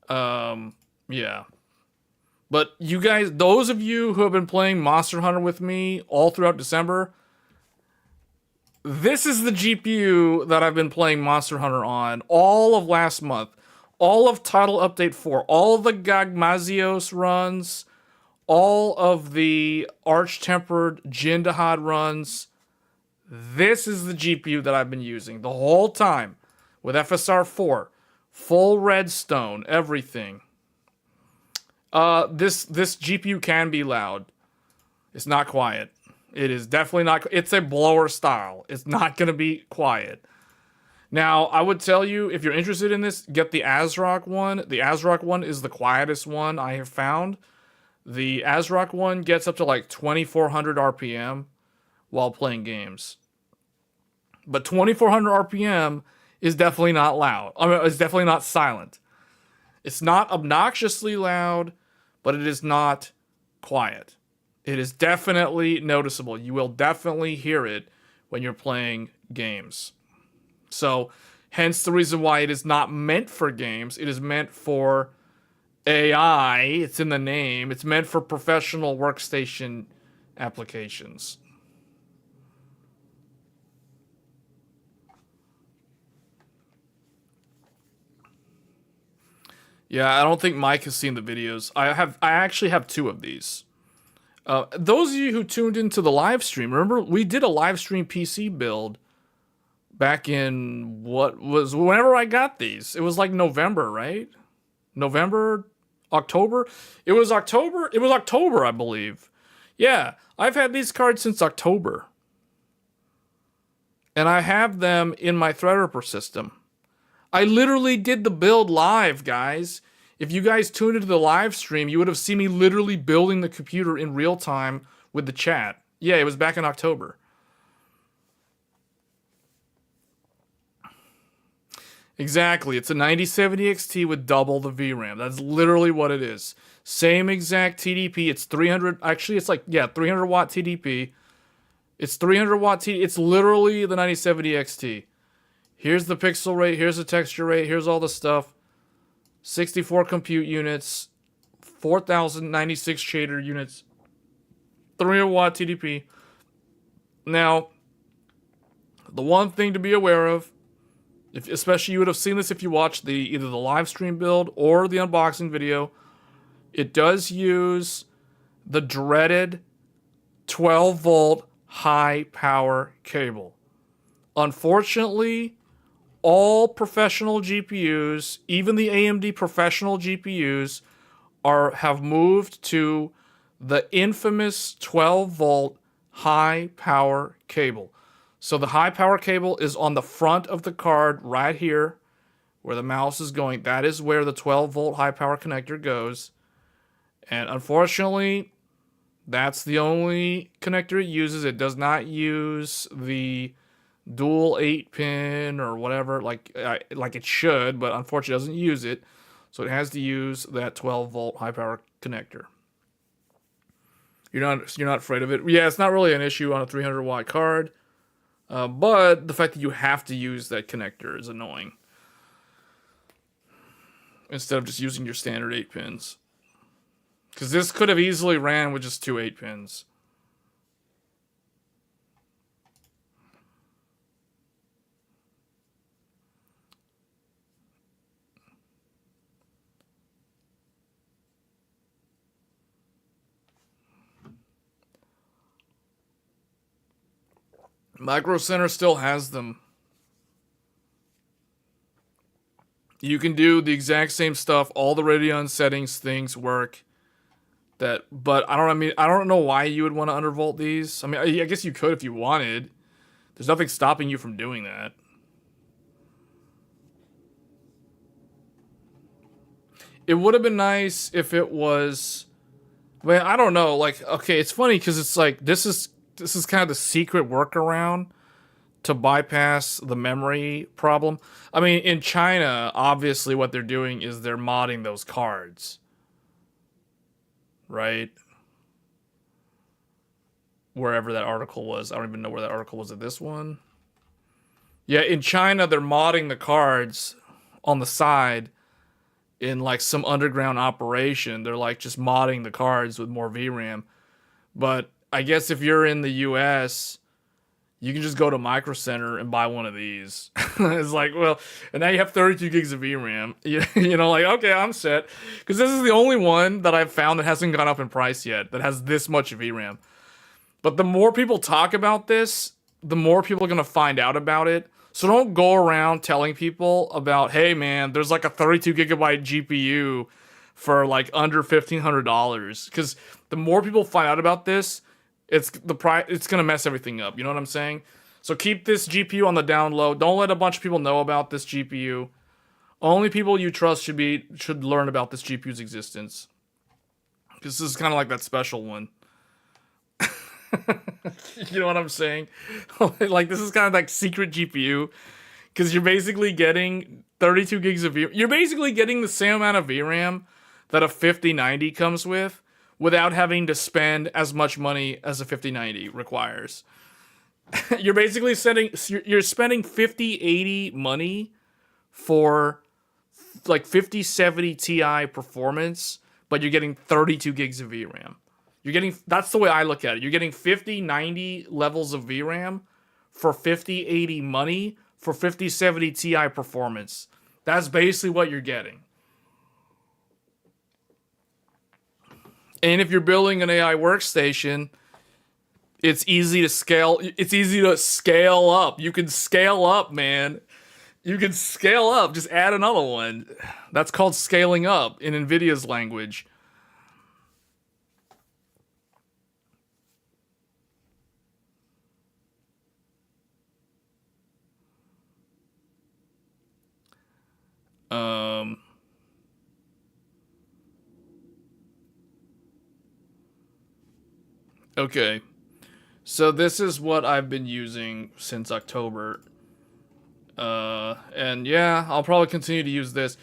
Yeah. But you guys, those of you who have been playing Monster Hunter with me all throughout December, this is the GPU that I've been playing Monster Hunter on all of last month. All of Title Update 4, all the Gagmazios runs, all of the Arch-Tempered Jindahad runs. This is the GPU that I've been using the whole time with FSR 4. Full redstone, everything. This GPU can be loud. It's not quiet. It is definitely not. It's a blower style. It's not going to be quiet. Now, I would tell you, if you're interested in this, get the ASRock one. The ASRock one is the quietest one I have found. The ASRock one gets up to like 2400 RPM while playing games. But 2400 RPM is definitely not loud. I mean, it's definitely not silent. It's not obnoxiously loud, but it is not quiet. It is definitely noticeable. You will definitely hear it when you're playing games. So, hence the reason why it is not meant for games. It is meant for AI. It's in the name. It's meant for professional workstation applications. Yeah, I don't think Mike has seen the videos. I actually have two of these. Those of you who tuned into the live stream, remember we did a live stream PC build back in whenever I got these. It was like November, right? November, October? It was October, I believe. Yeah, I've had these cards since October. And I have them in my Threadripper system. I literally did the build live, guys. If you guys tuned into the live stream, you would have seen me literally building the computer in real time with the chat. Yeah, it was back in October. Exactly. It's a 9070 XT with double the VRAM. That's literally what it is. Same exact TDP. It's 300. Actually, it's like, yeah, 300 watt TDP. It's 300 watt TDP. It's literally the 9070 XT. Here's the pixel rate. Here's the texture rate. Here's all the stuff. 64 compute units. 4096 shader units. 300 watt TDP. Now, the one thing to be aware of, especially you would have seen this if you watched either the live stream build or the unboxing video, it does use the dreaded 12 volt high power cable. Unfortunately, all professional GPUs, even the AMD professional GPUs, have moved to the infamous 12 volt high power cable. So the high power cable is on the front of the card right here where the mouse is going. That is where the 12 volt high power connector goes. And unfortunately, that's the only connector it uses. It does not use the dual 8-pin or whatever like it should, but unfortunately it doesn't use it. So it has to use that 12 volt high power connector. You're not afraid of it. Yeah, it's not really an issue on a 300 watt card. But the fact that you have to use that connector is annoying. Instead of just using your standard 8 pins. Because this could have easily ran with just 2 8 pins. Micro Center still has them. You can do the exact same stuff. All the Radeon settings things work. But I don't know why you would want to undervolt these. I mean, I guess you could if you wanted. There's nothing stopping you from doing that. It would have been nice if it was. Well, I don't know. Like, okay, it's funny because it's like this is kind of the secret workaround to bypass the memory problem. I mean, in China, obviously, what they're doing is they're modding those cards, right? Wherever that article was, I don't even know where that article was. At this one, yeah, in China, they're modding the cards on the side in like some underground operation. They're like just modding the cards with more VRAM. But I guess if you're in the US, you can just go to Micro Center and buy one of these. It's like, well, and now you have 32 gigs of VRAM. You know, like, okay, I'm set. Because this is the only one that I've found that hasn't gone up in price yet, that has this much VRAM. But the more people talk about this, the more people are going to find out about it. So don't go around telling people about, hey man, there's like a 32 gigabyte GPU for like under $1,500. Because the more people find out about this, it's gonna mess everything up. You know what I'm saying? So keep this GPU on the down low. Don't let a bunch of people know about this GPU. Only people you trust should learn about this GPU's existence. Because this is kind of like that special one. You know what I'm saying? Like, this is kind of like secret GPU. Because you're basically getting 32 gigs of VRAM. You're basically getting the same amount of VRAM that a 5090 comes with without having to spend as much money as a 5090 requires. You're basically you're spending 5080 money for like 5070 Ti performance, but you're getting 32 gigs of VRAM. That's the way I look at it. You're getting 5090 levels of VRAM for 5080 money for 5070 Ti performance. That's basically what you're getting. And if you're building an AI workstation, it's easy to scale. It's easy to scale up. You can scale up, man. You can scale up. Just add another one. That's called scaling up in NVIDIA's language. Okay. So this is what I've been using since October. And yeah, I'll probably continue to use this.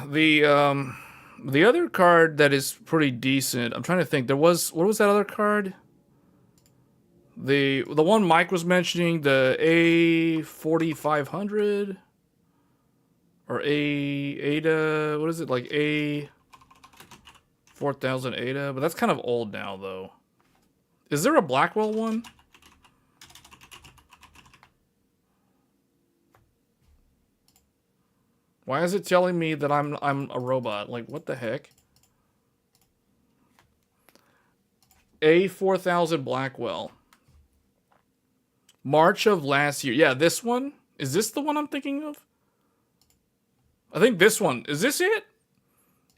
The other card that is pretty decent, I'm trying to think. What was that other card? The one Mike was mentioning, the A4500 or A what is it, like A4000 Ada? But that's kind of old now though. Is there a Blackwell one? Why is it telling me that I'm a robot? Like, what the heck? A4000 Blackwell. March of last year. Yeah, this one? Is this the one I'm thinking of? I think this one. Is this it?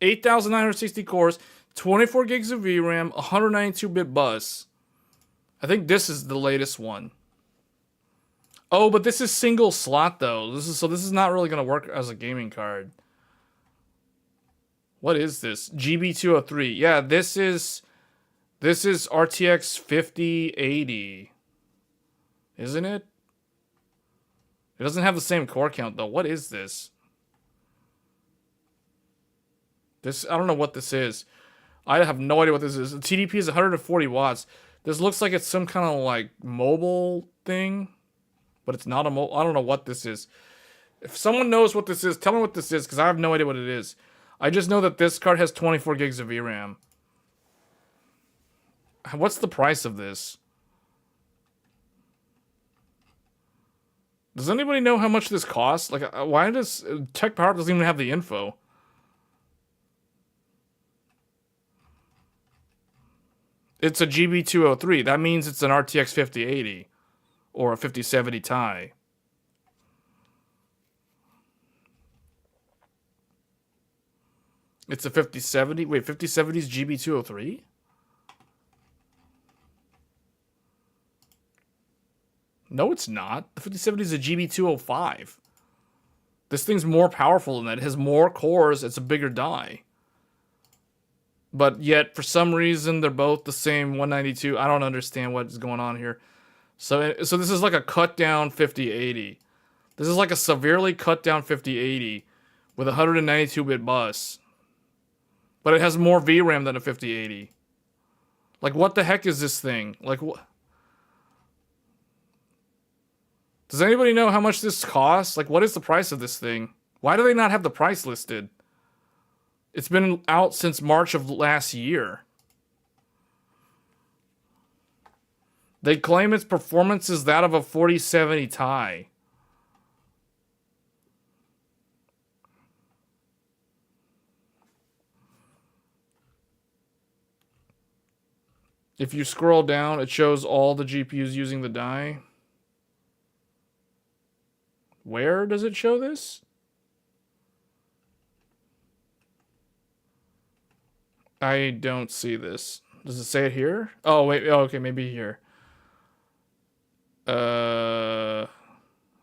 8,960 cores, 24 gigs of VRAM, 192-bit bus. I think this is the latest one. Oh, but this is single slot though. This is not really gonna work as a gaming card. What is this? GB203. Yeah, this is RTX 5080. Isn't it? It doesn't have the same core count though. What is this? I don't know what this is. I have no idea what this is. The TDP is 140 watts. This looks like it's some kind of like mobile thing, but it's not a mobile. I don't know what this is. If someone knows what this is, tell me what this is, because I have no idea what it is. I just know that this card has 24 gigs of VRAM. What's the price of this? Does anybody know how much this costs? Like, why does Tech Power doesn't even have the info? It's a GB203. That means it's an RTX 5080 or a 5070 Ti. It's a 5070. Wait, 5070 is GB203? No, it's not. The 5070 is a GB205. This thing's more powerful than that. It has more cores. It's a bigger die. But yet, for some reason, they're both the same 192. I don't understand what is going on here. So this is like a cut down 5080. This is like a severely cut down 5080 with a 192-bit bus. But it has more VRAM than a 5080. Like, what the heck is this thing? Like, what? Does anybody know how much this costs? Like, what is the price of this thing? Why do they not have the price listed? It's been out since March of last year. They claim its performance is that of a 4070 Ti. If you scroll down, it shows all the GPUs using the die. Where does it show this? I don't see this. Does it say it here? Oh, wait. Oh, okay, maybe here.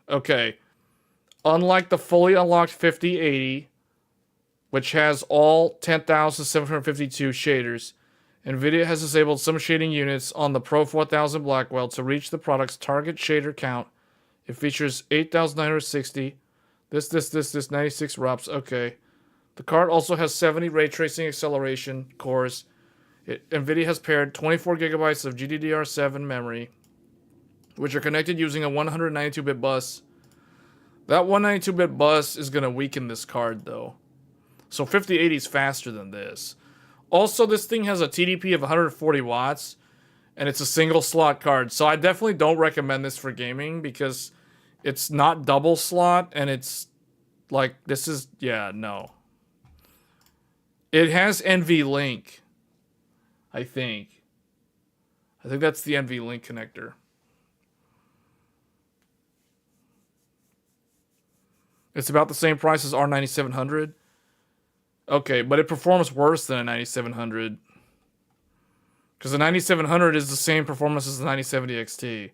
Okay. Unlike the fully unlocked 5080, which has all 10,752 shaders, NVIDIA has disabled some shading units on the Pro 4000 Blackwell to reach the product's target shader count. It features 8,960. This 96 ROPS. Okay. The card also has 70 ray tracing acceleration cores. NVIDIA has paired 24 gigabytes of GDDR7 memory, which are connected using a 192-bit bus. That 192-bit bus is going to weaken this card, though. So 5080 is faster than this. Also, this thing has a TDP of 140 watts, and it's a single slot card. So I definitely don't recommend this for gaming because it's not double slot, and it's like, this is, yeah, no. It has NVLink, I think. I think that's the NVLink connector. It's about the same price as R9700. Okay, but it performs worse than a 9700. Because the 9700 is the same performance as the 9070 XT.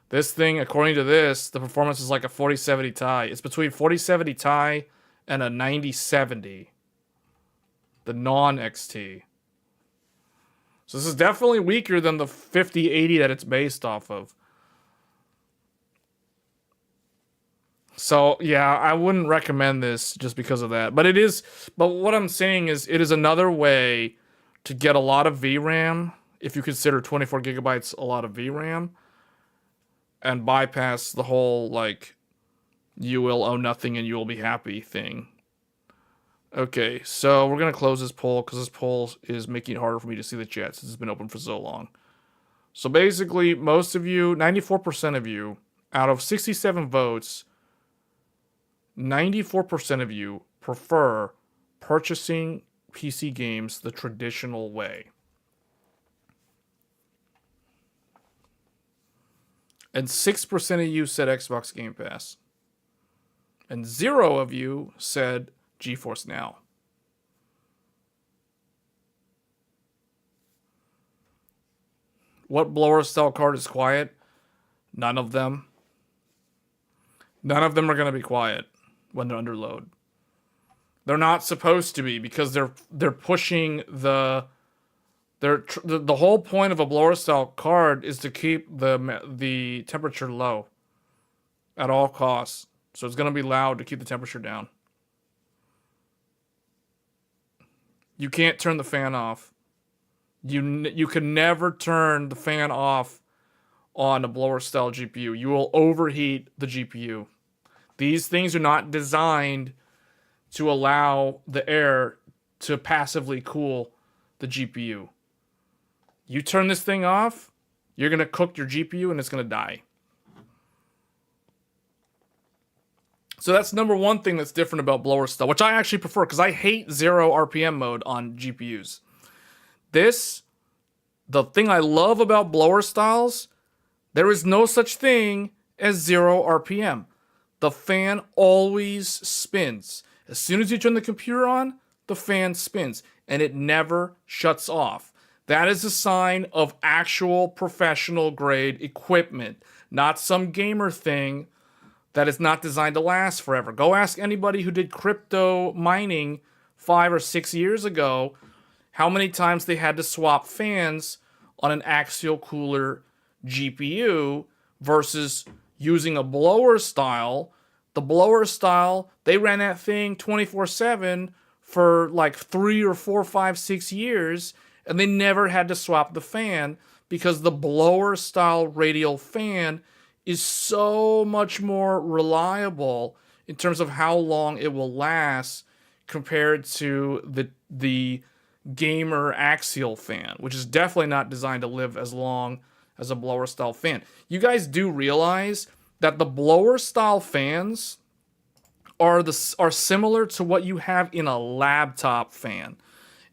This thing, according to this, the performance is like a 4070 Ti. It's between 4070 Ti and a 9070. The non-XT. So this is definitely weaker than the 5080 that it's based off of. So, yeah, I wouldn't recommend this just because of that. But it is, but what I'm saying is it is another way to get a lot of VRAM, if you consider 24 gigabytes a lot of VRAM, and bypass the whole, like, you will own nothing and you will be happy thing. Okay, so we're going to close this poll because this poll is making it harder for me to see the chat since it's been open for so long. So basically, most of you, 94% of you, out of 67 votes, 94% of you prefer purchasing PC games the traditional way. And 6% of you said Xbox Game Pass. And 0 of you said GeForce Now. What blower style card is quiet? None of them. None of them are going to be quiet when they're under load. They're not supposed to be because they're pushing the whole point of a blower style card is to keep the temperature low at all costs. So it's going to be loud to keep the temperature down. You can't turn the fan off. You can never turn the fan off on a blower style GPU. You will overheat the GPU. These things are not designed to allow the air to passively cool the GPU. You turn this thing off, you're going to cook your GPU and it's going to die. So that's number one thing that's different about blower style, which I actually prefer because I hate 0 RPM mode on GPUs. The thing I love about blower styles, there is no such thing as 0 RPM. The fan always spins. As soon as you turn the computer on, the fan spins and it never shuts off. That is a sign of actual professional grade equipment, not some gamer thing that is not designed to last forever. Go ask anybody who did crypto mining 5 or 6 years ago how many times they had to swap fans on an axial cooler GPU versus using a blower style. The blower style, they ran that thing 24/7 for like 3 or 4, 5, 6 years, and they never had to swap the fan because the blower style radial fan is so much more reliable in terms of how long it will last compared to the gamer axial fan, which is definitely not designed to live as long as a blower style fan. You guys do realize that the blower style fans are similar to what you have in a laptop fan.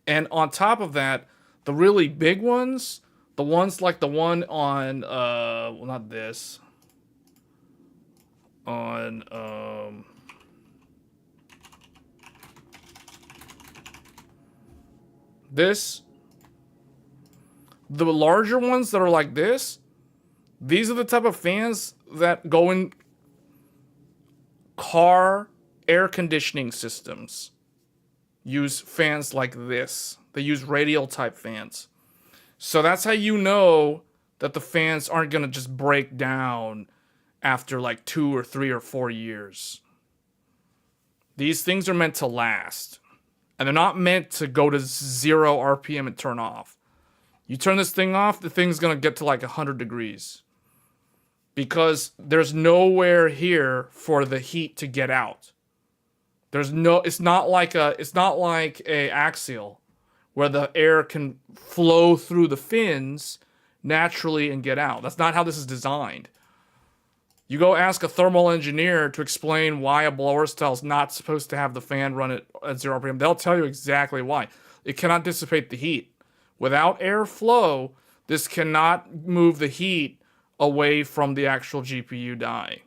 And on top of that, the really big ones, the ones like the one on well, not this, on this, the larger ones that are like this, these are the type of fans that go in car air conditioning systems. Use fans like this. They use radial type fans. So that's how you know that the fans aren't going to just break down after like 2 or 3 or 4 years. These things are meant to last. And they're not meant to go to 0 RPM and turn off. You turn this thing off, the thing's going to get to like 100 degrees. Because there's nowhere here for the heat to get out. It's not like a axial where the air can flow through the fins naturally and get out. That's not how this is designed. You go ask a thermal engineer to explain why a blower style is not supposed to have the fan run at 0 RPM. They'll tell you exactly why. It cannot dissipate the heat. Without airflow, this cannot move the heat away from the actual GPU die.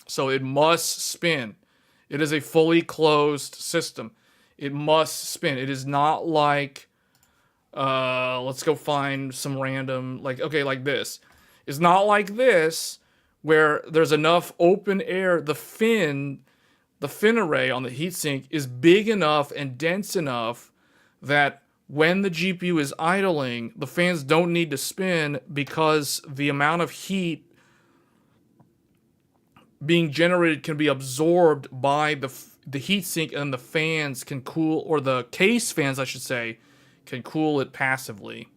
So it must spin. It is a fully closed system. It must spin. It is not like, let's go find some random, like this. It's not like this, where there's enough open air. The fin array on the heatsink is big enough and dense enough that when the GPU is idling, the fans don't need to spin because the amount of heat being generated can be absorbed by the heatsink, and the fans can cool, or the case fans, I should say, can cool it passively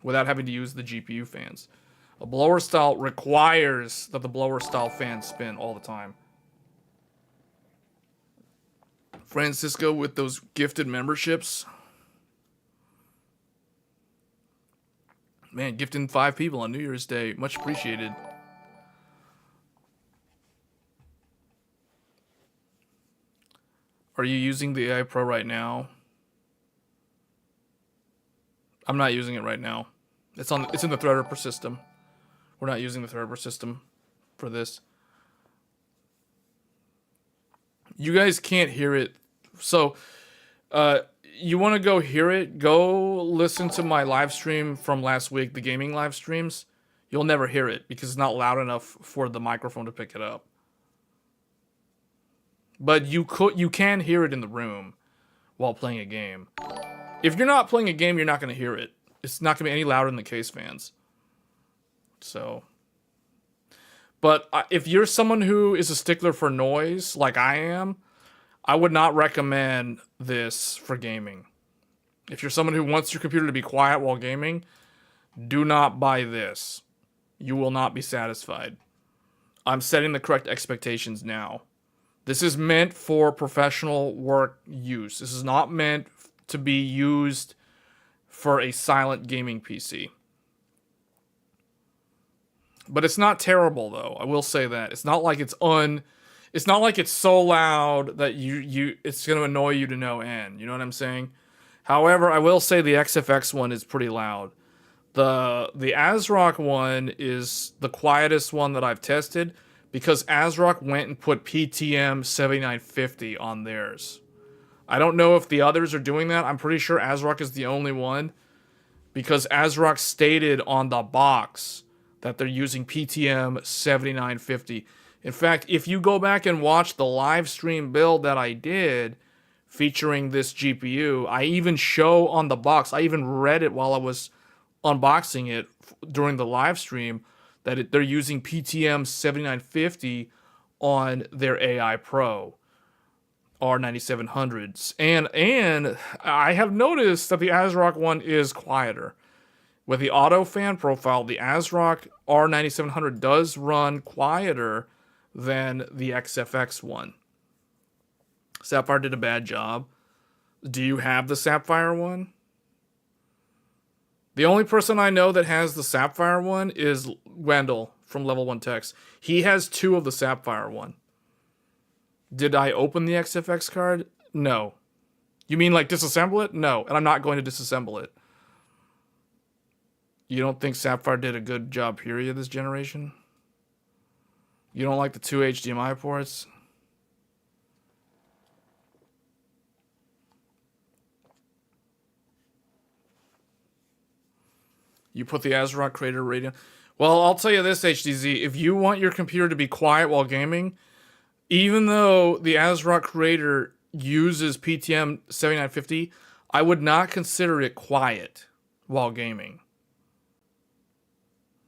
without having to use the GPU fans. A blower style requires that the blower style fans spin all the time. Francisco with those gifted memberships. Man, gifting 5 people on New Year's Day. Much appreciated. Are you using the AI Pro right now? I'm not using it right now. It's in the Threadripper system. We're not using the Threadripper system for this. You guys can't hear it. So, you want to go hear it? Go listen to my live stream from last week, the gaming live streams. You'll never hear it because it's not loud enough for the microphone to pick it up. But you can hear it in the room while playing a game. If you're not playing a game, you're not going to hear it. It's not going to be any louder than the case fans. So, but if you're someone who is a stickler for noise, like I am, I would not recommend this for gaming. If you're someone who wants your computer to be quiet while gaming, do not buy this. You will not be satisfied. I'm setting the correct expectations now. This is meant for professional work use. This is not meant to be used for a silent gaming PC. But it's not terrible though. I will say that. It's not like it's so loud that it's going to annoy you to no end. You know what I'm saying? However, I will say the XFX one is pretty loud. The ASRock one is the quietest one that I've tested because ASRock went and put PTM 7950 on theirs. I don't know if the others are doing that. I'm pretty sure ASRock is the only one because ASRock stated on the box that they're using PTM 7950. In fact, if you go back and watch the live stream build that I did featuring this GPU, I even show on the box, I even read it while I was unboxing it during the live stream, that they're using PTM 7950 on their AI Pro R9700s. And I have noticed that the ASRock one is quieter. With the auto fan profile, the ASRock R9700 does run quieter than the XFX one. Sapphire did a bad job. Do you have the Sapphire one? The only person I know that has the Sapphire one is Wendell from Level 1 Techs. He has 2 of the Sapphire one. Did I open the XFX card? No. You mean like disassemble it? No, and I'm not going to disassemble it. You don't think Sapphire did a good job, period, this generation? You don't like the 2 HDMI ports? You put the ASRock Creator Radeon. Well, I'll tell you this, HDZ. If you want your computer to be quiet while gaming, even though the ASRock Creator uses PTM 7950, I would not consider it quiet while gaming.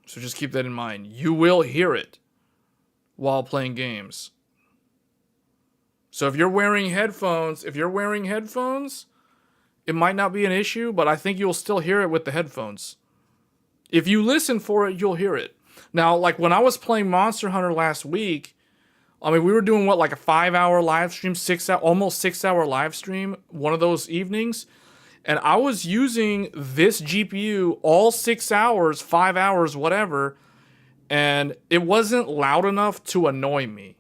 So just keep that in mind. You will hear it while playing games. So if you're wearing headphones, it might not be an issue, but I think you'll still hear it with the headphones. If you listen for it, you'll hear it. Now, like when I was playing Monster Hunter last week, I mean, we were doing like a 5-hour live stream, almost 6-hour live stream, one of those evenings. And I was using this GPU all 6 hours, 5 hours, whatever. And it wasn't loud enough to annoy me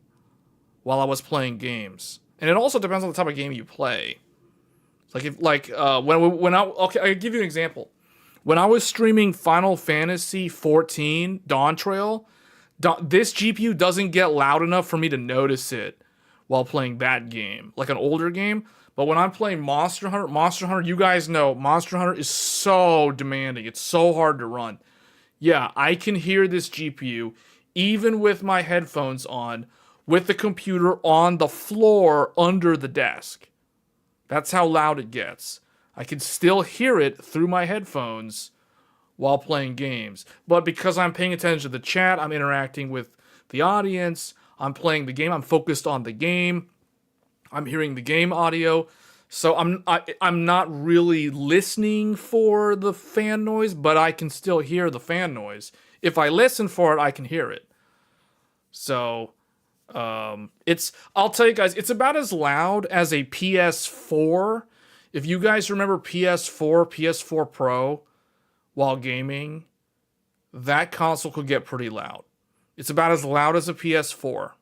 while I was playing games. And it also depends on the type of game you play. I'll give you an example. When I was streaming Final Fantasy 14 Dawn Trail, this GPU doesn't get loud enough for me to notice it while playing that game, like an older game. But when I'm playing Monster Hunter, you guys know Monster Hunter is so demanding. It's so hard to run. Yeah, I can hear this GPU even with my headphones on, with the computer on the floor under the desk. That's how loud it gets. I can still hear it through my headphones while playing games. But because I'm paying attention to the chat, I'm interacting with the audience, I'm playing the game, I'm focused on the game, I'm hearing the game audio. So I'm not really listening for the fan noise, but I can still hear the fan noise. If I listen for it, I can hear it. So I'll tell you guys, it's about as loud as a PS4. If you guys remember PS4 Pro while gaming, that console could get pretty loud. It's about as loud as a PS4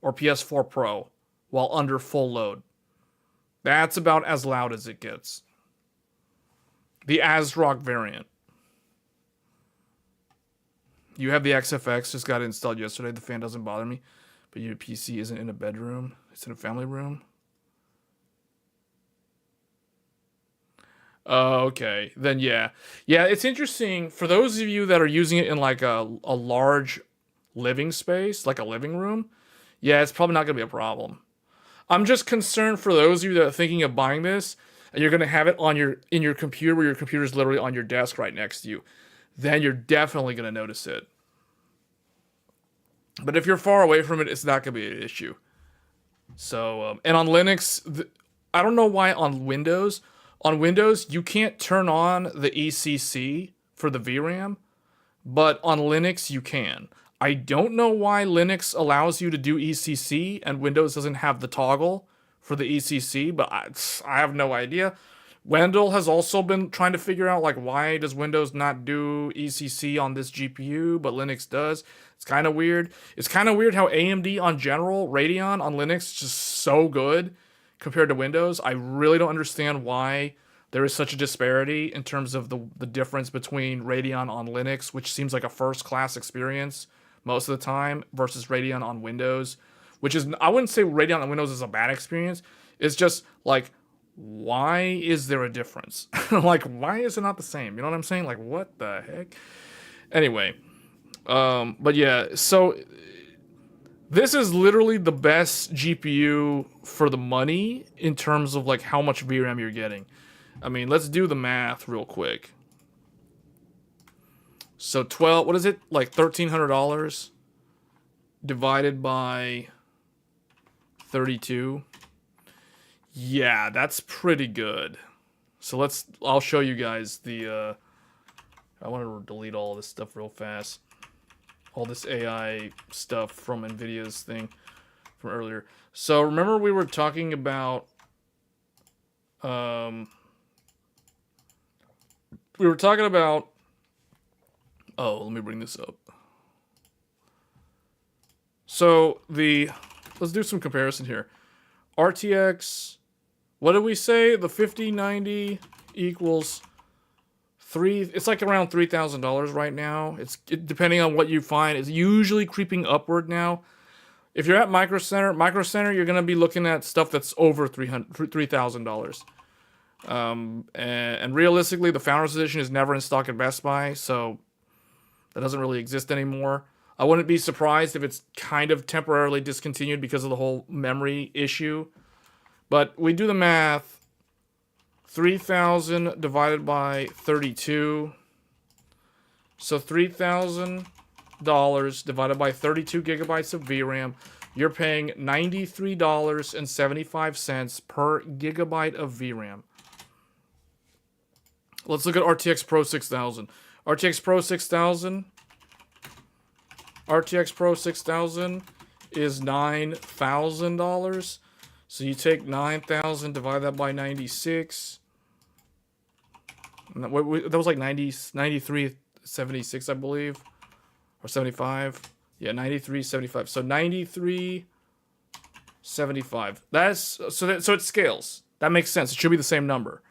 or PS4 Pro while under full load. That's about as loud as it gets. The ASRock variant. You have the XFX, just got it installed yesterday. The fan doesn't bother me. But your PC isn't in a bedroom. It's in a family room. Oh, okay. Then yeah. Yeah, it's interesting. For those of you that are using it in like a large living space, like a living room, yeah, it's probably not going to be a problem. I'm just concerned for those of you that are thinking of buying this, and you're going to have it in your computer where your computer is literally on your desk right next to you. Then you're definitely going to notice it. But if you're far away from it, it's not going to be an issue. So, and on Linux, I don't know why on Windows, you can't turn on the ECC for the VRAM, but on Linux, you can. I don't know why Linux allows you to do ECC and Windows doesn't have the toggle for the ECC, but I have no idea. Wendell has also been trying to figure out, like, why does Windows not do ECC on this GPU, but Linux does. It's kind of weird. It's kind of weird how AMD on general, Radeon on Linux is just so good compared to Windows. I really don't understand why there is such a disparity in terms of the difference between Radeon on Linux, which seems like a first-class experience most of the time, versus Radeon on Windows, which is, I wouldn't say Radeon on Windows is a bad experience. It's just, like, why is there a difference? Like, why is it not the same? You know what I'm saying? Like, what the heck? Anyway, but yeah, so This is literally the best GPU for the money in terms of like how much VRAM you're getting. I mean, let's do the math real quick. So 12, what is it? Like $1,300 divided by 32. Yeah, that's pretty good. So I'll show you guys the, I want to delete all this stuff real fast. All this AI stuff from NVIDIA's thing from earlier. So remember we were talking about, oh, let me bring this up. So let's do some comparison here. RTX, what did we say? The 5090 equals it's like around $3,000 right now. Depending on what you find, it's usually creeping upward now. If you're at Micro Center, you're gonna be looking at stuff that's over $3,000. And realistically, the Founders Edition is never in stock at Best Buy, so that doesn't really exist anymore. I wouldn't be surprised if it's kind of temporarily discontinued because of the whole memory issue. But we do the math. 3,000 divided by 32. So $3,000 divided by 32 gigabytes of VRAM. You're paying $93.75 per gigabyte of VRAM. Let's look at RTX Pro 6000. RTX Pro 6000 is $9,000. So you take 9,000, divide that by 96. That was like 93.76, I believe, or 75. Yeah, 93.75. So 93.75. So it scales. That makes sense. It should be the same number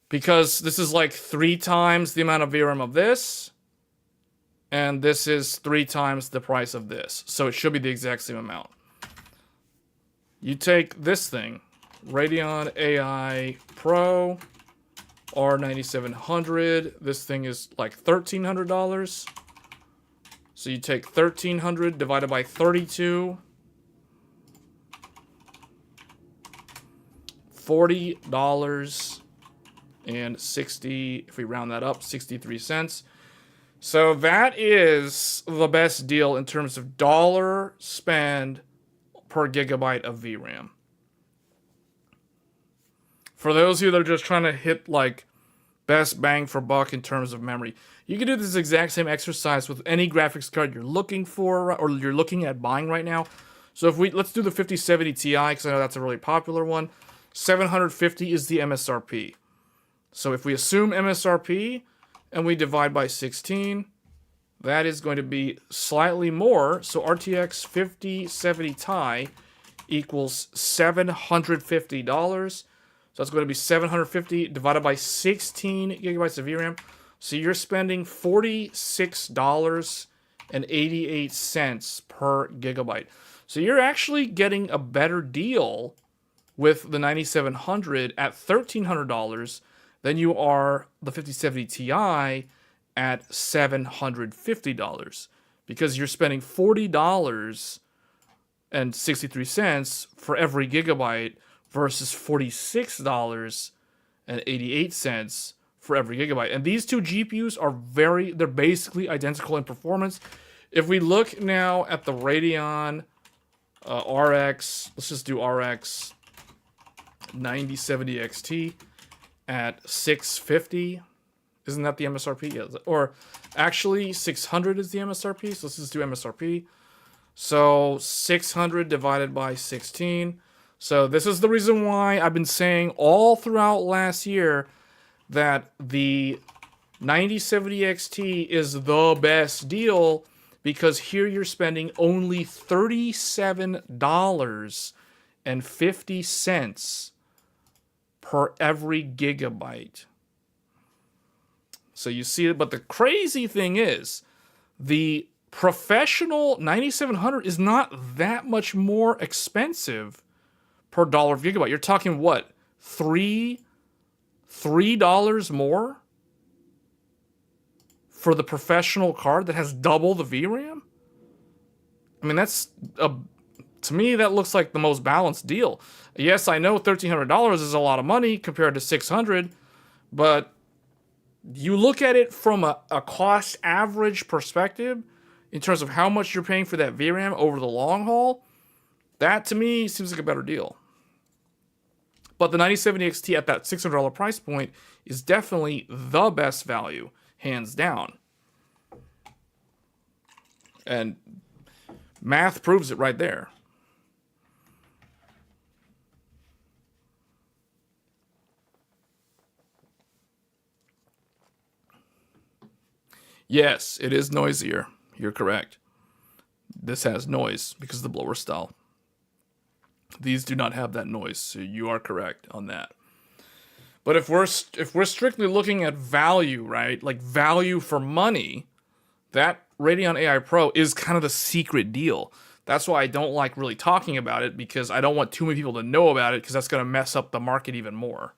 because this is like 3 times the amount of VRAM of this, and this is 3 times the price of this. So it should be the exact same amount. You take this thing, Radeon AI Pro R9700. This thing is like $1,300. So you take 1,300 divided by 32. $40.60, if we round that up, 63 cents. So that is the best deal in terms of dollar spend per gigabyte of VRAM. For those of you that are just trying to hit like best bang for buck in terms of memory, you can do this exact same exercise with any graphics card you're looking for or you're looking at buying right now. So let's do the 5070 Ti because I know that's a really popular one. 750 is the MSRP. So if we assume MSRP and we divide by 16, that is going to be slightly more. So RTX 5070 Ti equals $750. So that's going to be 750 divided by 16 gigabytes of VRAM. So you're spending $46.88 per gigabyte. So you're actually getting a better deal with the 9700 at $1,300 than you are the 5070 Ti at $750 because you're spending $40.63 for every gigabyte versus $46.88 for every gigabyte. And these two GPUs are they're basically identical in performance. If we look now at the Radeon RX, let's just do RX 9070 XT at 650. Isn't that the MSRP? Yeah. Or actually 600 is the MSRP. So let's just do MSRP. So 600 divided by 16. So this is the reason why I've been saying all throughout last year that the 9070 XT is the best deal because here you're spending only $37.50 per every gigabyte. So you see it, but the crazy thing is the professional 9700 is not that much more expensive per dollar gigabyte. You're talking what? $3 more for the professional card that has double the VRAM? I mean, to me, that looks like the most balanced deal. Yes, I know $1,300 is a lot of money compared to $600, but you look at it from a cost average perspective in terms of how much you're paying for that VRAM over the long haul, that to me seems like a better deal. But the 9070 XT at that $600 price point is definitely the best value, hands down. And math proves it right there. Yes, it is noisier. You're correct. This has noise because of the blower style. These do not have that noise, so you are correct on that. But if we're strictly looking at value, right? Like value for money, that Radeon AI Pro is kind of the secret deal. That's why I don't like really talking about it, because I don't want too many people to know about it, because that's going to mess up the market even more.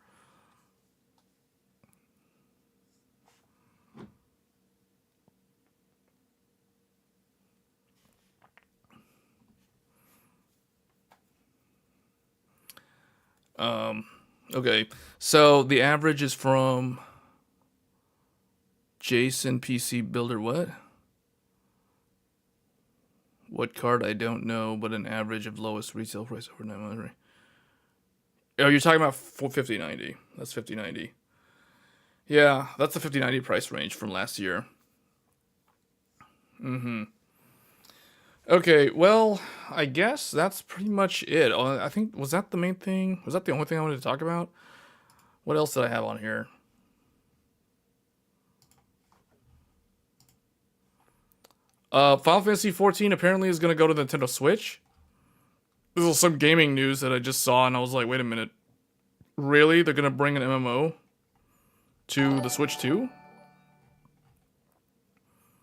Okay, so the average is from Jason PC Builder. What card? I don't know, but an average of lowest retail price over 900. Oh, you're talking about 5090. That's 5090. Yeah, that's the 5090 price range from last year. Okay, well, I guess that's pretty much it. I think, was that the main thing? Was that the only thing I wanted to talk about? What else did I have on here? Final Fantasy 14 apparently is going to go to the Nintendo Switch. This is some gaming news that I just saw, and I was like, wait a minute. Really? They're going to bring an MMO to the Switch too?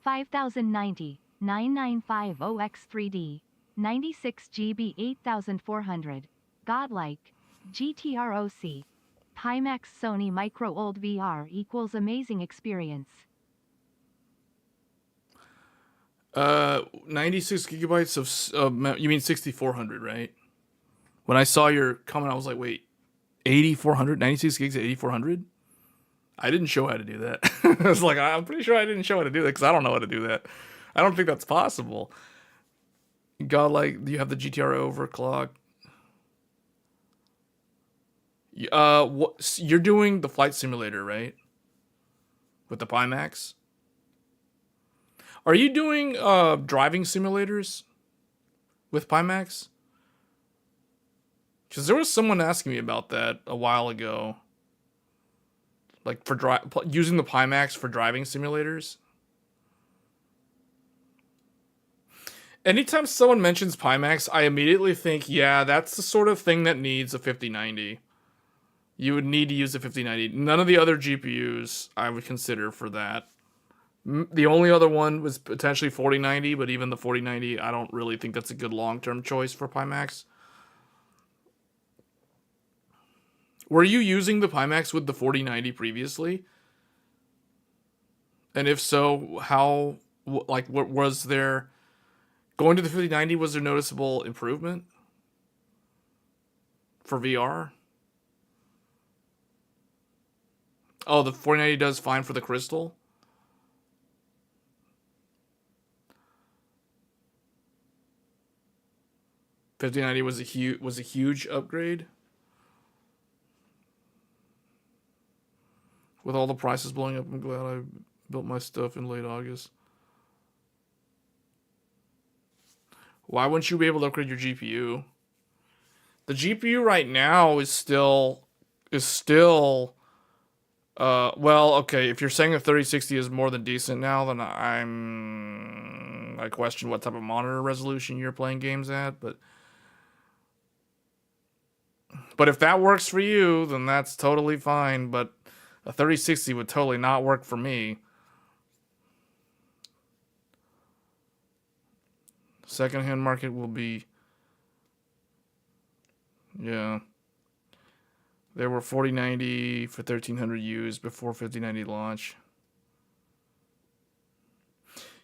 5090, 9950X3D, 96 GB 8400, Godlike, GTROC, Pimax Sony Micro Old VR equals amazing experience. 96 gigabytes of you mean 6400, right? When I saw your comment, I was like, wait, 8400, 96 gigs at 8400? I didn't show how to do that. I was like, I'm pretty sure I didn't show how to do that, because I don't know how to do that. I don't think that's possible. Godlike, you have the GTR overclock. You're doing the flight simulator, right? With the Pimax? Are you doing driving simulators with Pimax? Because there was someone asking me about that a while ago. Like for using the Pimax for driving simulators. Anytime someone mentions Pimax, I immediately think, yeah, that's the sort of thing that needs a 5090. You would need to use a 5090. None of the other GPUs I would consider for that. The only other one was potentially 4090, but even the 4090, I don't really think that's a good long-term choice for Pimax. Were you using the Pimax with the 4090 previously? And if so, how, like, what was there, going to the 5090, was there noticeable improvement for VR? Oh, the 4090 does fine for the Crystal? $5090 was a huge upgrade. With all the prices blowing up, I'm glad I built my stuff in late August. Why wouldn't you be able to upgrade your GPU? The GPU right now is still well, okay, if you're saying a 3060 is more than decent now, then I question what type of monitor resolution you're playing games at, but if that works for you, then that's totally fine, but a 3060 would totally not work for me. Secondhand market will be, yeah. There were 4090 for 1300 used before 5090 launch.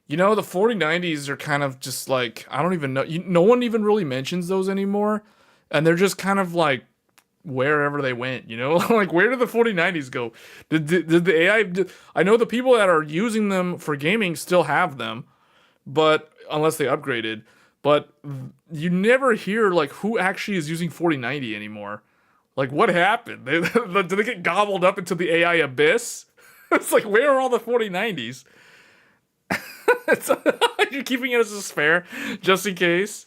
You know, the 4090s are kind of just like, I don't even know. No one even really mentions those anymore. And they're just kind of like wherever they went, you know? Like, where did the 4090s go? Did the AI. I know the people that are using them for gaming still have them, but unless they upgraded. But you never hear, like, who actually is using 4090 anymore. Like, what happened? Did they get gobbled up into the AI abyss? It's like, where are all the 4090s? You're keeping it as a spare, just in case.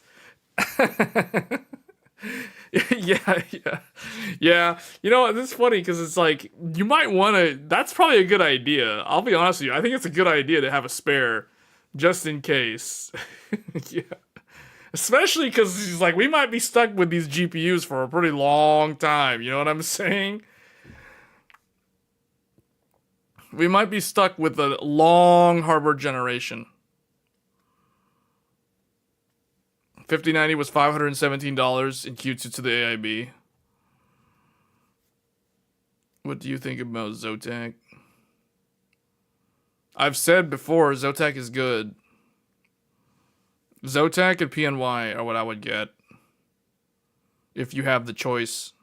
Yeah. You know, this is funny because it's like, you might want to. That's probably a good idea. I'll be honest with you. I think it's a good idea to have a spare, just in case. Yeah. Especially because he's like, we might be stuck with these GPUs for a pretty long time. You know what I'm saying? We might be stuck with a long hardware generation. 5090 was $517 in Q2 to the AIB. What do you think about Zotac? I've said before, Zotac is good. Zotac and PNY are what I would get if you have the choice.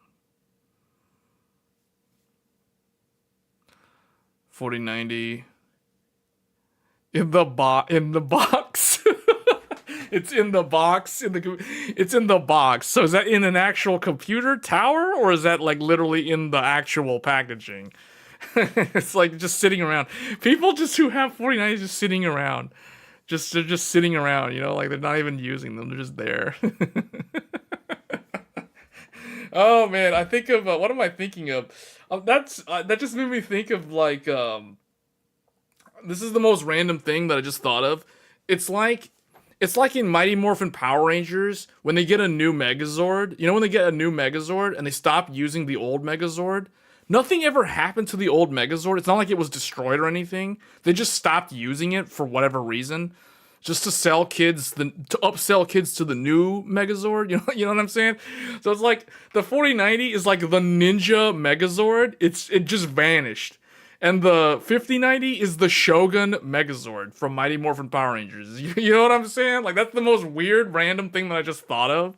4090 in the box. It's in the box. It's in the box. So is that in an actual computer tower, or is that like literally in the actual packaging? It's like just sitting around. People just who have 4090s just sitting around. They're just sitting around, you know, like they're not even using them. They're just there. Oh man, I think of what am I thinking of? That just made me think of like this is the most random thing that I just thought of. It's like in Mighty Morphin Power Rangers when they get a new Megazord. You know when they get a new Megazord and they stop using the old Megazord? Nothing ever happened to the old Megazord. It's not like it was destroyed or anything. They just stopped using it for whatever reason. Just to upsell kids to the new Megazord, you know what I'm saying? So it's like the 4090 is like the Ninja Megazord. It just vanished. And the 5090 is the Shogun Megazord from Mighty Morphin Power Rangers. You know what I'm saying? Like, that's the most weird, random thing that I just thought of.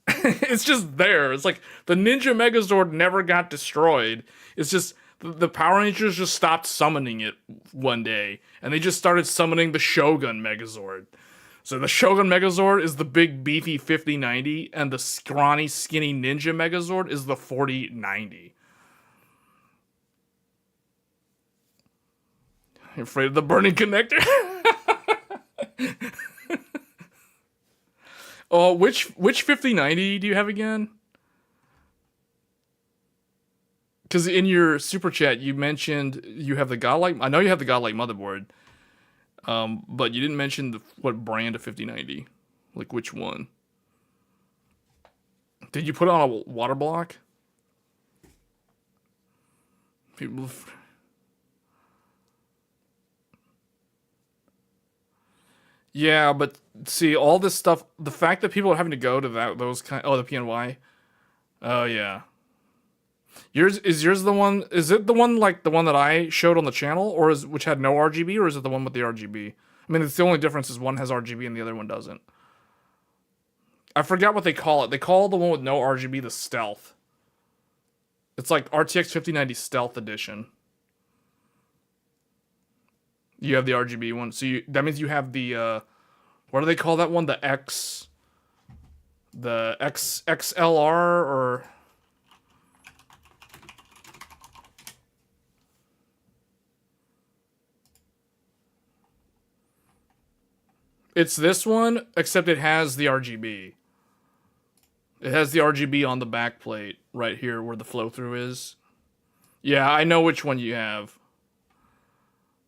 It's just there. It's like the Ninja Megazord never got destroyed. It's just the Power Rangers just stopped summoning it one day, and they just started summoning the Shogun Megazord. So the Shogun Megazord is the big beefy 5090, and the scrawny skinny Ninja Megazord is the 4090. You're afraid of the burning connector? Oh, which 5090 do you have again? Because in your super chat you mentioned you have the Godlike. I know you have the Godlike motherboard, but you didn't mention what brand of 5090. Like which one? Did you put it on a water block? People. Yeah, but see, all this stuff, the fact that people are having to go to those kind, the PNY. Oh yeah. Is yours the one, is it the one like the one that I showed on the channel, or which had no RGB, or is it the one with the RGB? I mean, it's the only difference is one has RGB and the other one doesn't. I forgot what they call it. They call the one with no RGB the Stealth. It's like RTX 5090 Stealth Edition. You have the RGB one, so that means you have the what do they call that one? The XLR or it's this one, except it has the RGB. It has the RGB on the back plate right here where the flow through is. Yeah, I know which one you have.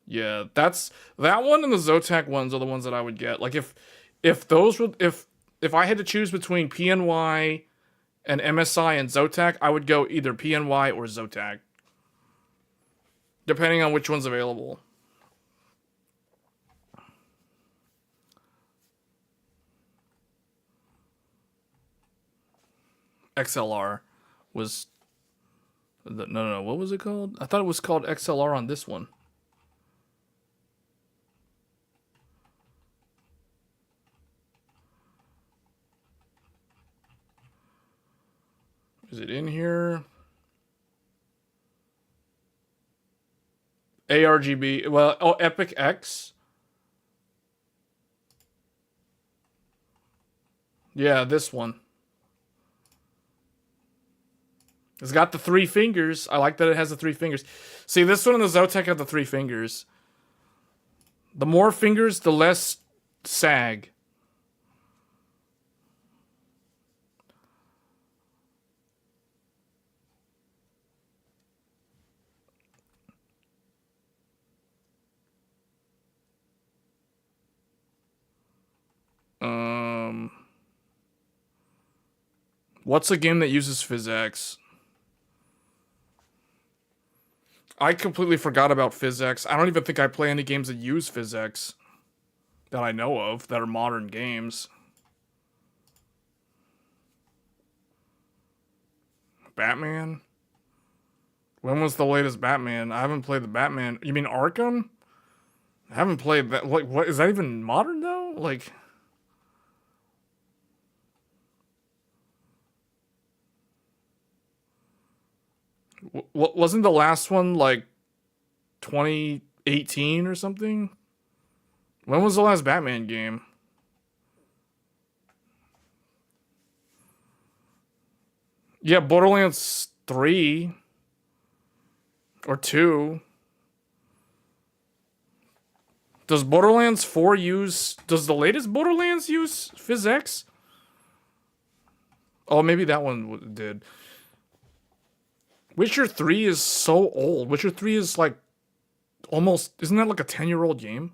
Yeah, that one and the Zotac ones are the ones that I would get. Like if I had to choose between PNY and MSI and Zotac, I would go either PNY or Zotac, depending on which one's available. XLR was no, what was it called? I thought it was called XLR on this one. Is it in here? ARGB. Well, oh, Epic X. Yeah, this one. It's got the 3 fingers. I like that it has the 3 fingers. See, this one in the Zotac have the 3 fingers. The more fingers, the less sag. What's a game that uses PhysX? I completely forgot about PhysX. I don't even think I play any games that use PhysX that I know of that are modern games. Batman? When was the latest Batman? I haven't played the Batman. You mean Arkham? I haven't played that. Like, what is that even modern though? Like, what wasn't the last one like 2018 or something? When was the last Batman game? Yeah, Borderlands 3 or 2. Does Borderlands 4 use... Does the latest Borderlands use PhysX? Oh, maybe that one did. Witcher 3 is so old. Witcher 3 is like... Almost... Isn't that like a 10-year-old game?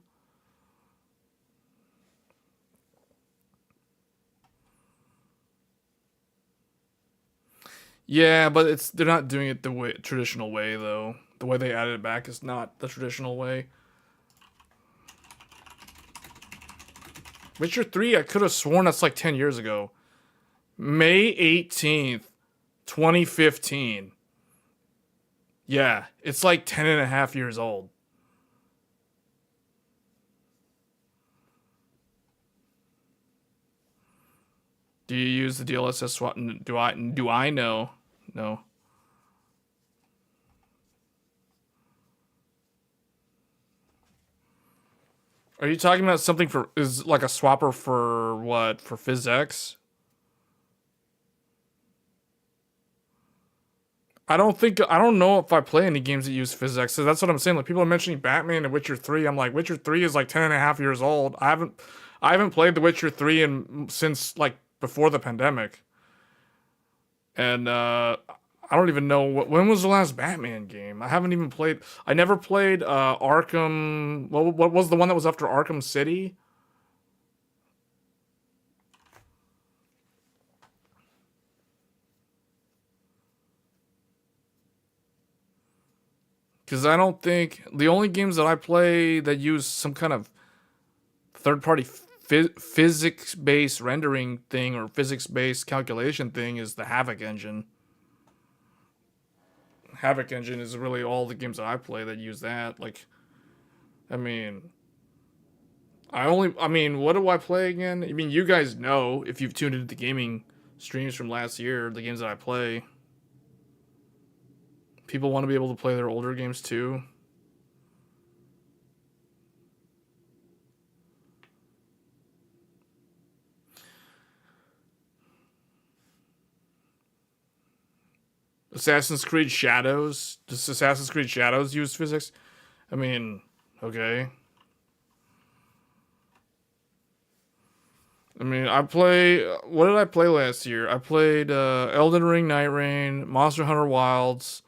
Yeah, but they're not doing it the traditional way, though. The way they added it back is not the traditional way. Witcher 3, I could have sworn that's like 10 years ago. May 18th, 2015. Yeah, it's like 10 and a half years old. Do you use the DLSS swap? Do I know? No. Are you talking about something for, is like a swapper for what? For PhysX? I don't know if I play any games that use PhysX. So that's what I'm saying. Like, people are mentioning Batman and Witcher 3. I'm like, Witcher 3 is like 10 and a half years old. I haven't played The Witcher 3 since like before the pandemic. And I don't even know when was the last Batman game. I haven't even played. I never played Arkham. What was the one that was after Arkham City? Because I don't think the only games that I play that use some kind of third-party physics-based rendering thing or physics-based calculation thing is the Havoc engine. Havoc engine is really all the games that I play that use that. Like, I mean, what do I play again? I mean, you guys know if you've tuned into the gaming streams from last year, the games that I play. People want to be able to play their older games too. Assassin's Creed Shadows. Does Assassin's Creed Shadows use physics? I mean, okay. I mean, what did I play last year? I played Elden Ring, Night Rain, Monster Hunter Wilds,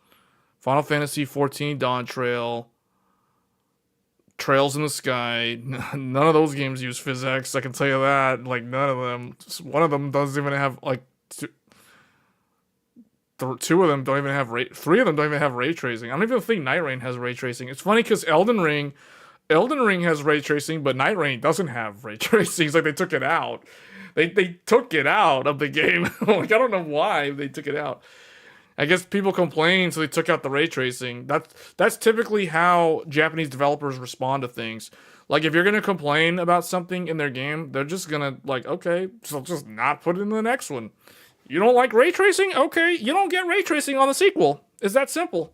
Final Fantasy XIV Dawn Trail, Trails in the Sky. None of those games use PhysX, I can tell you that. Like, none of them. One of them doesn't even have, like, two of them don't even have three of them don't even have ray tracing. I don't even think Night Rain has ray tracing. It's funny because Elden Ring has ray tracing, but Night Rain doesn't have ray tracing. It's like they took it out. They took it out of the game. Like, I don't know why they took it out. I guess people complained, so they took out the ray tracing. That's typically how Japanese developers respond to things. Like, if you're gonna complain about something in their game, they're just gonna, like, okay, so just not put it in the next one. You don't like ray tracing? Okay, you don't get ray tracing on the sequel. It's that simple.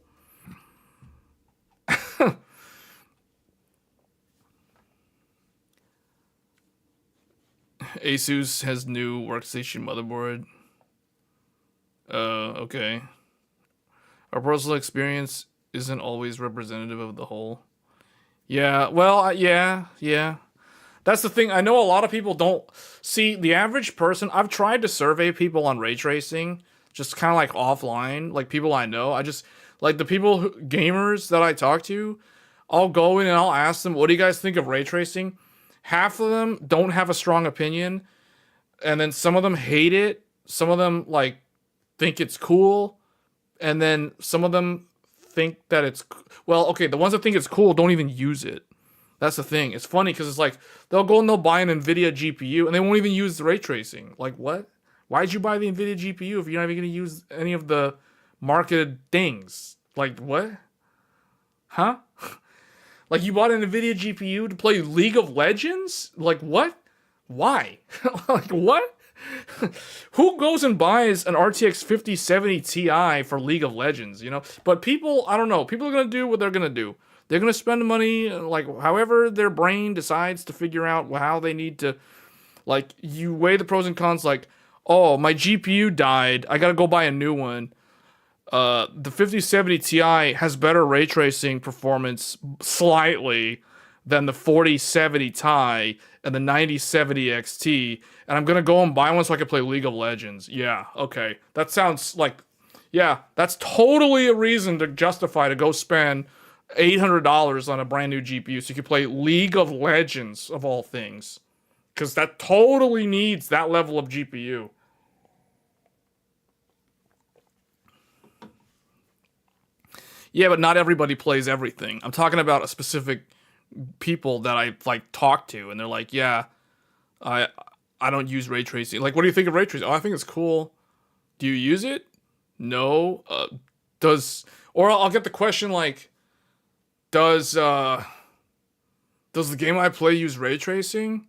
Asus has new workstation motherboard. Okay. Our personal experience isn't always representative of the whole. Yeah, well, yeah. That's the thing. I know a lot of people don't see the average person. I've tried to survey people on ray tracing, just kind of like offline, like people I know. I just like the people, gamers that I talk to. I'll go in and I'll ask them, "What do you guys think of ray tracing?" Half of them don't have a strong opinion, and then some of them hate it. Some of them like think it's cool, and then some of them think that it's well. Okay, the ones that think it's cool don't even use it. That's the thing. It's funny because it's like they'll go and they'll buy an NVIDIA GPU and they won't even use the ray tracing. Like what? Why'd you buy the NVIDIA GPU if you're not even going to use any of the marketed things? Like what? Huh? Like you bought an NVIDIA GPU to play League of Legends? Like what? Why? Like what? Who goes and buys an RTX 5070 Ti for League of Legends, you know? But people, I don't know. People are going to do what they're going to do. They're going to spend the money, like, however their brain decides to figure out how they need to, like, you weigh the pros and cons, like, oh, my GPU died. I got to go buy a new one. The 5070 Ti has better ray tracing performance slightly than the 4070 Ti and the 9070 XT. And I'm going to go and buy one so I can play League of Legends. Yeah, okay. That sounds like, yeah, that's totally a reason to justify to go spend $800 on a brand new GPU so you can play League of Legends of all things. Because that totally needs that level of GPU. Yeah, but not everybody plays everything. I'm talking about a specific people that I like talk to, and they're like, "Yeah, I don't use ray tracing." Like, what do you think of ray tracing? Oh, I think it's cool. Do you use it? No. Or I'll get the question like, does the game I play use ray tracing?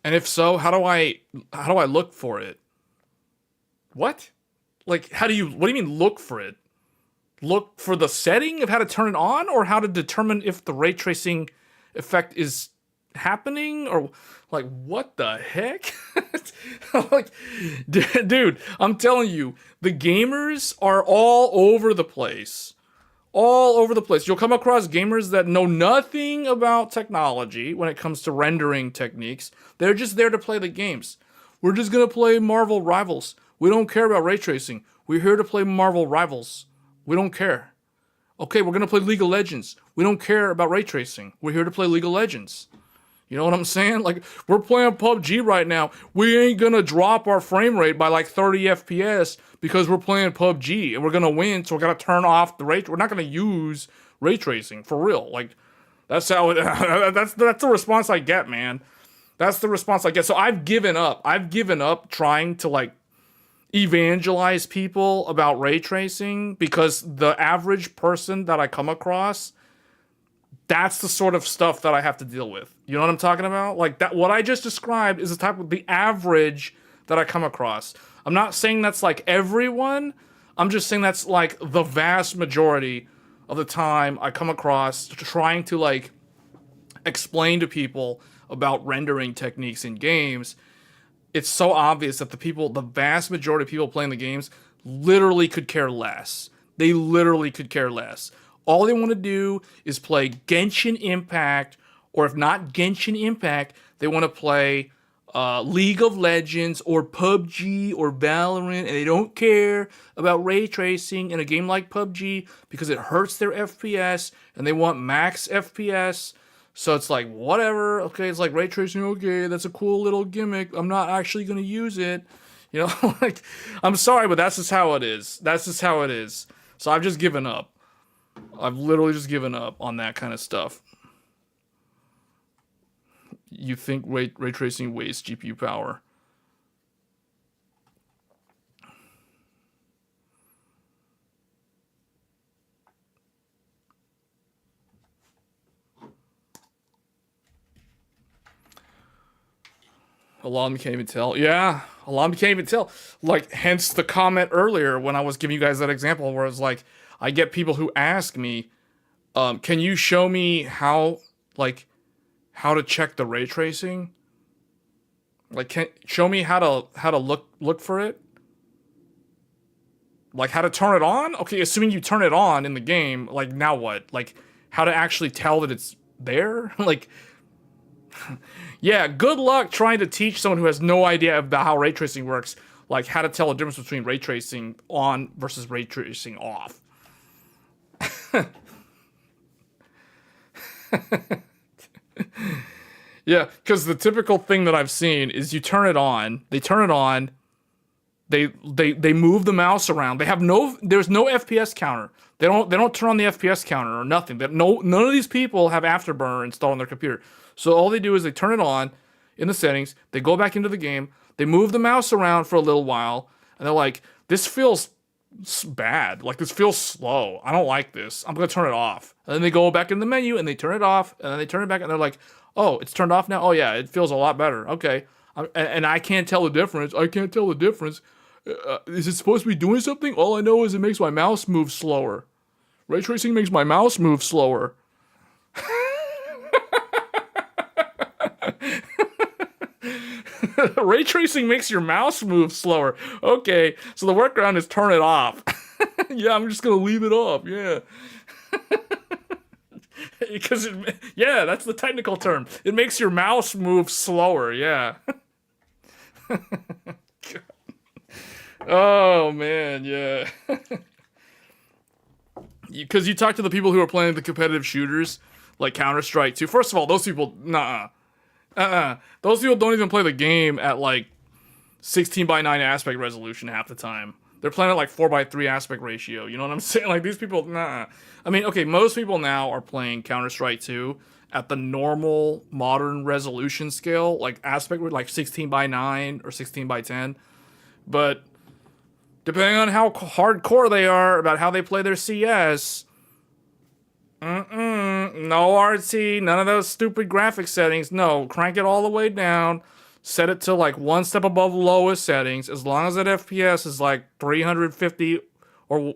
And if so, how do I look for it? What? Like, what do you mean look for it? Look for the setting of how to turn it on, or how to determine if the ray tracing effect is happening, or like what the heck? Like, dude, I'm telling you, the gamers are all over the place. All over the place. You'll come across gamers that know nothing about technology when it comes to rendering techniques. They're just there to play the games. We're just gonna play Marvel Rivals. We don't care about ray tracing. We're here to play Marvel Rivals. We don't care. Okay, we're going to play League of Legends. We don't care about ray tracing. We're here to play League of Legends. You know what I'm saying? Like, we're playing PUBG right now. We ain't going to drop our frame rate by like 30 FPS because we're playing PUBG and we're going to win, so we're going to turn off the ray. We're not going to use ray tracing for real. Like, that's how it, that's the response I get, man. That's the response I get. So I've given up. I've given up trying to like evangelize people about ray tracing, because the average person that I come across, that's the sort of stuff that I have to deal with. You know what I'm talking about? Like that, what I just described is the type of the average that I come across. I'm not saying that's like everyone. I'm just saying that's like the vast majority of the time I come across trying to like explain to people about rendering techniques in games. It's so obvious that the vast majority of people playing the games literally could care less. They literally could care less. All they want to do is play Genshin Impact, or if not Genshin Impact, they want to play League of Legends or PUBG or Valorant, and they don't care about ray tracing in a game like PUBG because it hurts their FPS, and they want max FPS. So it's like, whatever, okay, it's like ray tracing, okay, that's a cool little gimmick. I'm not actually going to use it. You know, like, I'm sorry, but that's just how it is. That's just how it is. So I've just given up. I've literally just given up on that kind of stuff. You think ray tracing wastes GPU power? A lot of them can't even tell. Yeah, A lot of them can't even tell. Like, hence the comment earlier when I was giving you guys that example where it's like, I get people who ask me, can you show me how to check the ray tracing? Like, show me how to look for it? Like, how to turn it on? Okay, assuming you turn it on in the game, like, now what? Like, how to actually tell that it's there? Like, yeah, good luck trying to teach someone who has no idea about how ray tracing works, like, how to tell the difference between ray tracing on versus ray tracing off. Yeah, because the typical thing that I've seen is you turn it on, they move the mouse around. There's no FPS counter. They don't turn on the FPS counter or nothing. None of these people have Afterburner installed on their computer. So all they do is they turn it on in the settings, they go back into the game, they move the mouse around for a little while, and they're like, this feels bad. Like, this feels slow. I don't like this. I'm gonna turn it off. And then they go back in the menu and they turn it off, and then they turn it back and they're like, oh, it's turned off now? Oh yeah, it feels a lot better. Okay. And I can't tell the difference. I can't tell the difference. Is it supposed to be doing something? All I know is it makes my mouse move slower. Ray tracing makes my mouse move slower. Ray tracing makes your mouse move slower. Okay, so the workaround is turn it off. Yeah, I'm just gonna leave it off. Yeah. Because yeah, that's the technical term. It makes your mouse move slower. Yeah. Oh man, yeah. Because you talk to the people who are playing the competitive shooters, like Counter-Strike 2. First of all, those people, those people don't even play the game at like 16:9 aspect resolution half the time. They're playing at like 4:3 aspect ratio. You know what I'm saying? Like, these people, I mean, okay, most people now are playing Counter-Strike 2 at the normal modern resolution scale, like aspect, like 16:9 or 16:10. But depending on how hardcore they are about how they play their CS, no RT, none of those stupid graphic settings. No, crank it all the way down. Set it to like one step above lowest settings. As long as that FPS is like 350 or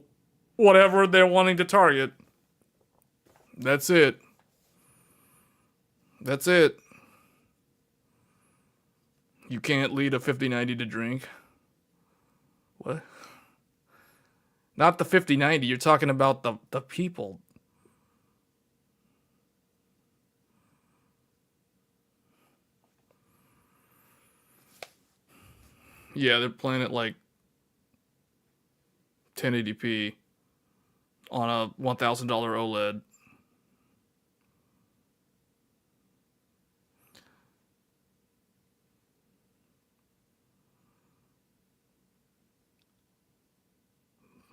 whatever they're wanting to target. That's it. That's it. You can't lead a 5090 to drink. What? Not the 5090. You're talking about the people. Yeah, they're playing it like 1080p on a $1,000 OLED.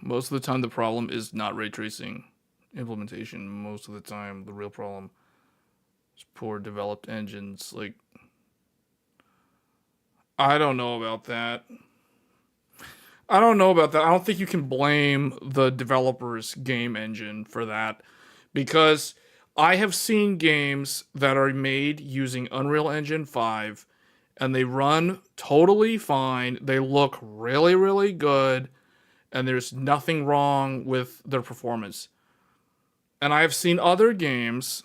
Most of the time, the problem is not ray tracing implementation. Most of the time, the real problem is poor developed engines. Like, I don't know about that. I don't think you can blame the developer's game engine for that, because I have seen games that are made using Unreal Engine 5 and they run totally fine. They look really, really good, and there's nothing wrong with their performance. And I've seen other games.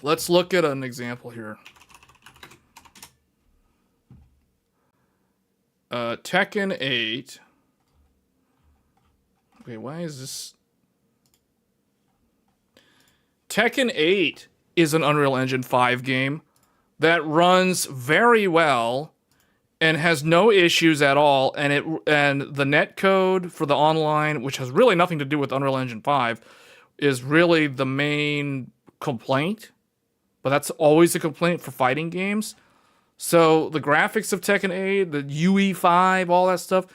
Let's look at an example here. Tekken 8. Okay, why is this? Tekken 8 is an Unreal Engine 5 game that runs very well and has no issues at all, and the netcode for the online, which has really nothing to do with Unreal Engine 5, is really the main complaint. But that's always a complaint for fighting games. So the graphics of Tekken 8, the UE5, all that stuff,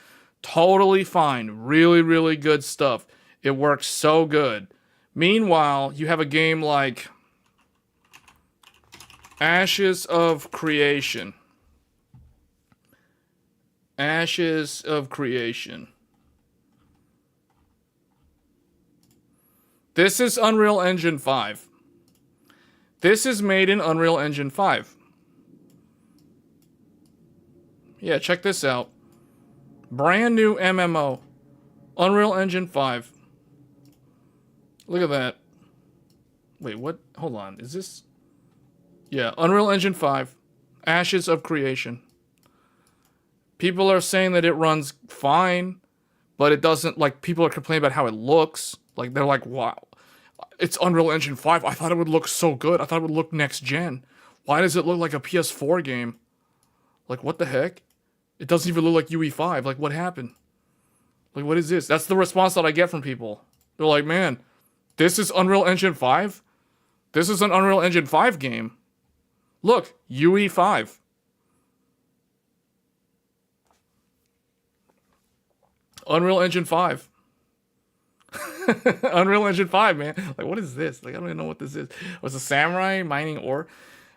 totally fine. Really, really good stuff. It works so good. Meanwhile, you have a game like Ashes of Creation. Ashes of Creation. This is Unreal Engine 5. This is made in Unreal Engine 5. Yeah, check this out. Brand new MMO. Unreal Engine 5. Look at that. Wait, what? Hold on. Is this... Yeah, Unreal Engine 5. Ashes of Creation. People are saying that it runs fine, but it doesn't... Like, people are complaining about how it looks. Like, they're like, wow. It's Unreal Engine 5. I thought it would look so good. I thought it would look next gen. Why does it look like a PS4 game? Like, what the heck? It doesn't even look like UE5. Like, what happened? Like, what is this? That's the response that I get from people. They're like, man, this is Unreal Engine 5? This is an Unreal Engine 5 game. Look, UE5. Unreal Engine 5. Unreal Engine 5, man. Like, what is this? Like, I don't even know what this is. Was a samurai mining ore?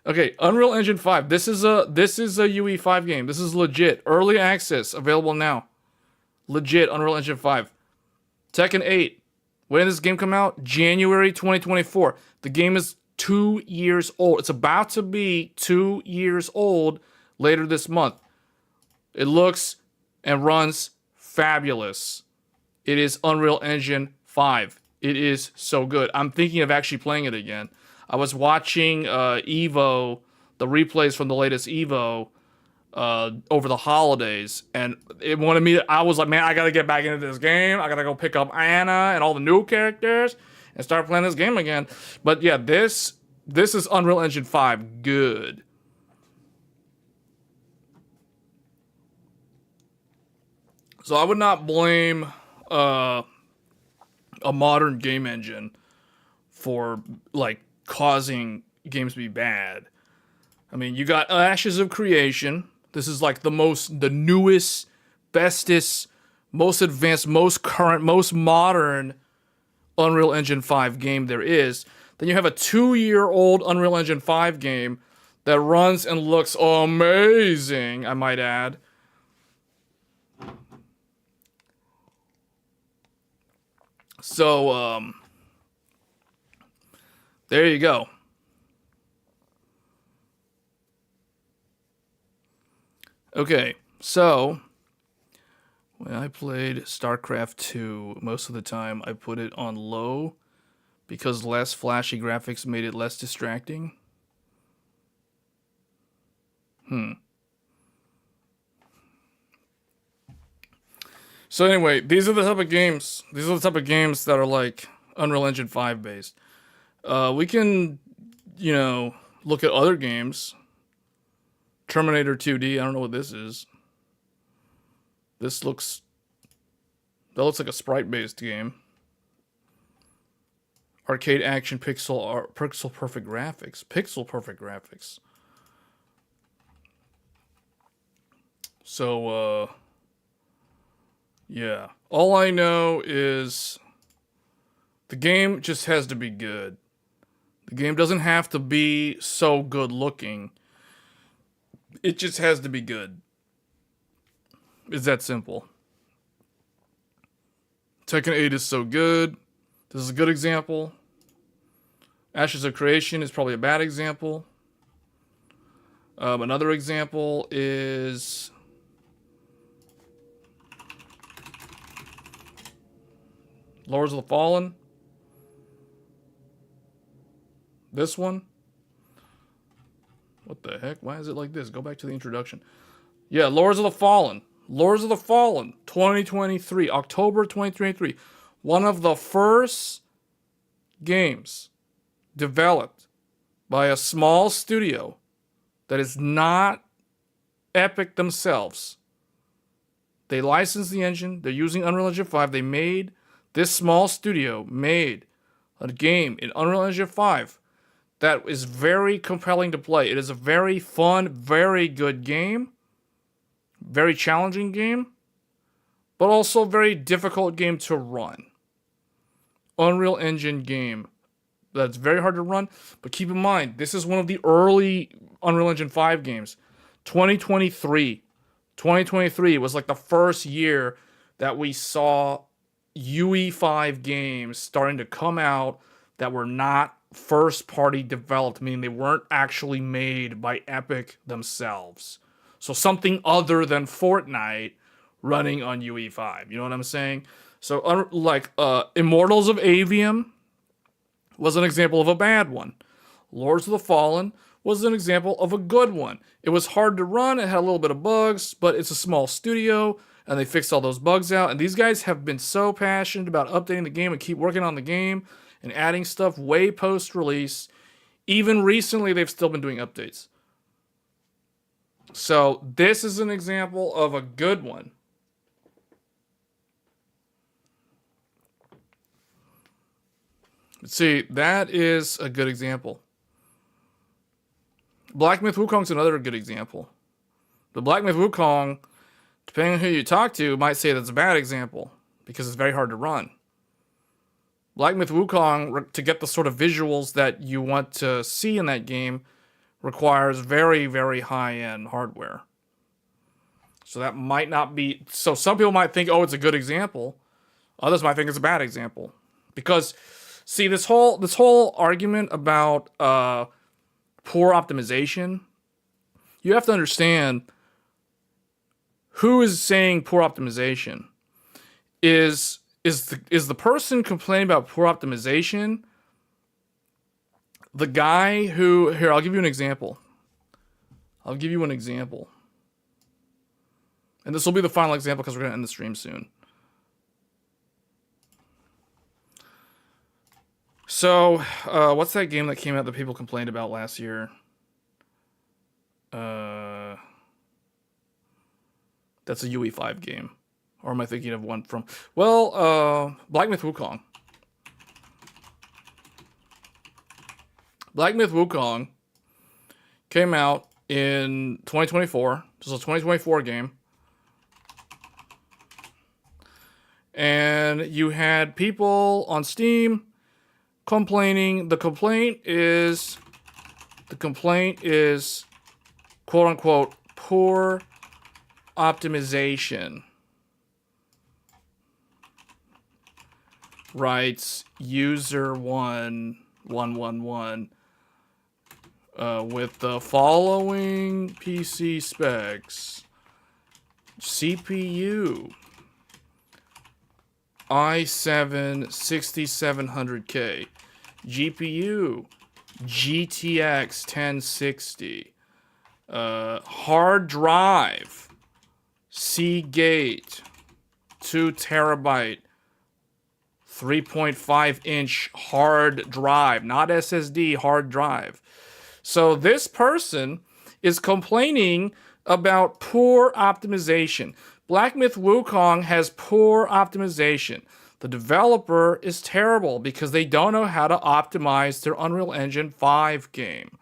Okay, Unreal Engine 5. This is a UE5 game. This is legit. Early access available now. Legit Unreal Engine 5. Tekken 8. When did this game come out? January 2024. The game is 2 years old. It's about to be 2 years old later this month. It looks and runs fabulous. It is Unreal Engine 5. It is so good. I'm thinking of actually playing it again. I was watching Evo, the replays from the latest Evo, over the holidays, and it wanted me to, I was like, man, I gotta get back into this game. I gotta go pick up Anna and all the new characters and start playing this game again. But yeah, this is Unreal Engine 5 good. So I would not blame a modern game engine for like causing games to be bad. I mean, you got Ashes of Creation. This is like the newest, bestest, most advanced, most current, most modern Unreal Engine 5 game there is. Then you have a 2-year-old Unreal Engine 5 game that runs and looks amazing, I might add. So, there you go. Okay, so when I played StarCraft 2, most of the time I put it on low because less flashy graphics made it less distracting. So anyway, these are the type of games. These are the type of games that are like Unreal Engine 5 based. We can, look at other games. Terminator 2D. I don't know what this is. That looks like a sprite-based game. Arcade action pixel perfect graphics. Pixel perfect graphics. So, yeah. All I know is the game just has to be good. The game doesn't have to be so good looking. It just has to be good. It's that simple. Tekken 8 is so good. This is a good example. Ashes of Creation is probably a bad example. Another example is Lords of the Fallen. This one. What the heck? Why is it like this? Go back to the introduction. Yeah, Lords of the Fallen. Lords of the Fallen, 2023, October 2023. One of the first games developed by a small studio that is not Epic themselves. They licensed the engine. They're using Unreal Engine 5. This small studio made a game in Unreal Engine 5 that is very compelling to play. It is a very fun, very good game. Very challenging game. But also very difficult game to run. Unreal Engine game that's very hard to run. But keep in mind, this is one of the early Unreal Engine 5 games. 2023. 2023 was like the first year that we saw UE5 games starting to come out that were not first party developed, meaning they weren't actually made by Epic themselves. So something other than Fortnite running on UE5. You know what I'm saying? So like Immortals of Avium was an example of a bad one. Lords of the Fallen was an example of a good one. It was hard to run, it had a little bit of bugs, but it's a small studio, and they fixed all those bugs out. And these guys have been so passionate about updating the game and keep working on the game and adding stuff way post-release. Even recently, they've still been doing updates. So this is an example of a good one. See, that is a good example. Black Myth Wukong's another good example. The Black Myth Wukong, depending on who you talk to, might say that's a bad example because it's very hard to run. Black Myth Wukong, to get the sort of visuals that you want to see in that game, requires very, very high-end hardware. So that might not be... So some people might think, oh, it's a good example. Others might think it's a bad example. Because, see, this whole argument about poor optimization, you have to understand who is saying poor optimization. Is the person complaining about poor optimization the guy who... Here, I'll give you an example. And this will be the final example because we're going to end the stream soon. So, what's that game that came out that people complained about last year? That's a UE5 game. Or am I thinking of one from... Well, Black Myth Wukong. Black Myth Wukong came out in 2024. This is a 2024 game. And you had people on Steam complaining. The complaint is quote unquote poor optimization. Writes user 1111 with the following PC specs: CPU i7 6700K, GPU GTX 1060, hard drive Seagate 2 terabyte 3.5-inch hard drive, not SSD, hard drive. So this person is complaining about poor optimization. Black Myth Wukong has poor optimization. The developer is terrible because they don't know how to optimize their Unreal Engine 5 game.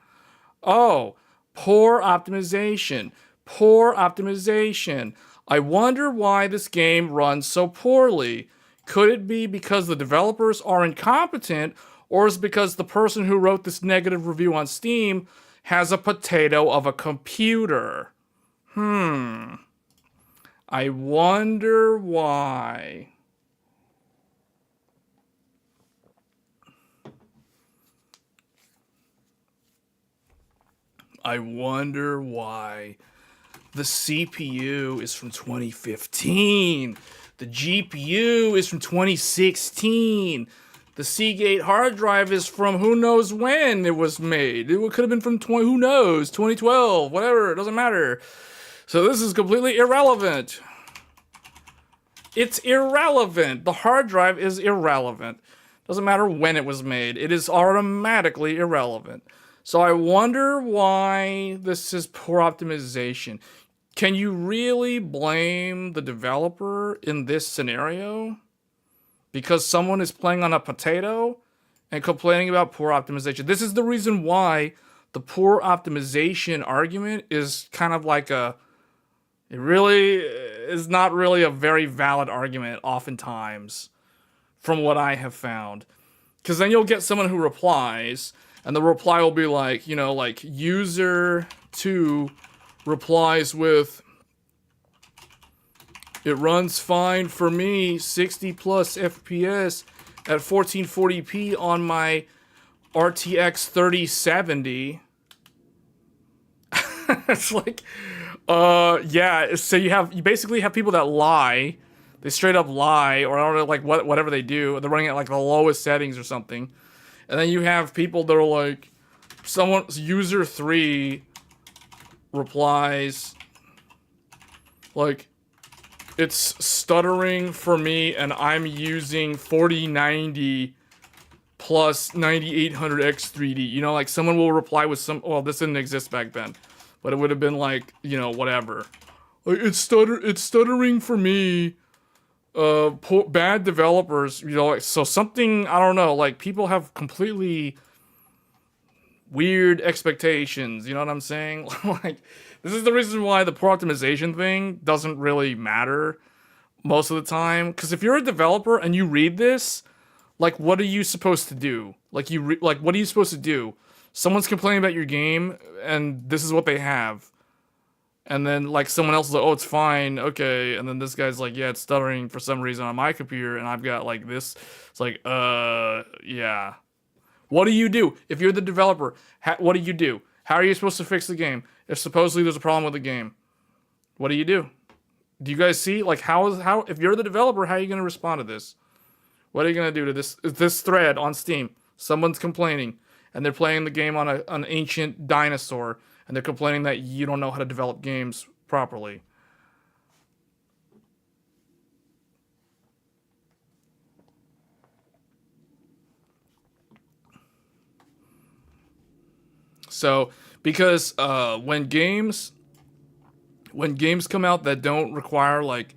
Oh, poor optimization. Poor optimization. I wonder why this game runs so poorly. Could it be because the developers are incompetent, or is it because the person who wrote this negative review on Steam has a potato of a computer? I wonder why. I wonder why. The CPU is from 2015. The GPU is from 2016. The Seagate hard drive is from who knows when it was made. It could have been from 2012, whatever, it doesn't matter. So this is completely irrelevant. It's irrelevant. The hard drive is irrelevant. Doesn't matter when it was made. It is automatically irrelevant. So I wonder why this is poor optimization. Can you really blame the developer in this scenario? Because someone is playing on a potato and complaining about poor optimization. This is the reason why the poor optimization argument is kind of like it really is not really a very valid argument oftentimes from what I have found. Because then you'll get someone who replies, and the reply will be like, like user 2 replies with, it runs fine for me, 60 plus FPS at 1440p on my RTX 3070. It's like, Yeah. So you basically have people that lie. They straight up lie, or I don't know, like whatever they do. They're running at like the lowest settings or something. And then you have people that are like, user 3 replies like, it's stuttering for me and I'm using 4090 plus 9800X3D. You know, like someone will reply with well, this didn't exist back then, but it would have been like, you know, whatever. Like, it's stuttering for me. Bad developers, you know, like, so something, I don't know, like people have completely weird expectations, you know what I'm saying? Like, this is the reason why the poor optimization thing doesn't really matter most of the time. Because if you're a developer and you read this, like, what are you supposed to do? Like, what are you supposed to do? Someone's complaining about your game, and this is what they have. And then, like, someone else is like, oh, it's fine, okay. And then this guy's like, yeah, it's stuttering for some reason on my computer, and I've got, like, this. It's like, yeah. What do you do? If you're the developer, what do you do? How are you supposed to fix the game if supposedly there's a problem with the game? What do you do? Do you guys see, like, how if you're the developer, how are you going to respond to this? What are you going to do to this thread on Steam? Someone's complaining, and they're playing the game on an ancient dinosaur, and they're complaining that you don't know how to develop games properly. So, because when games come out that don't require like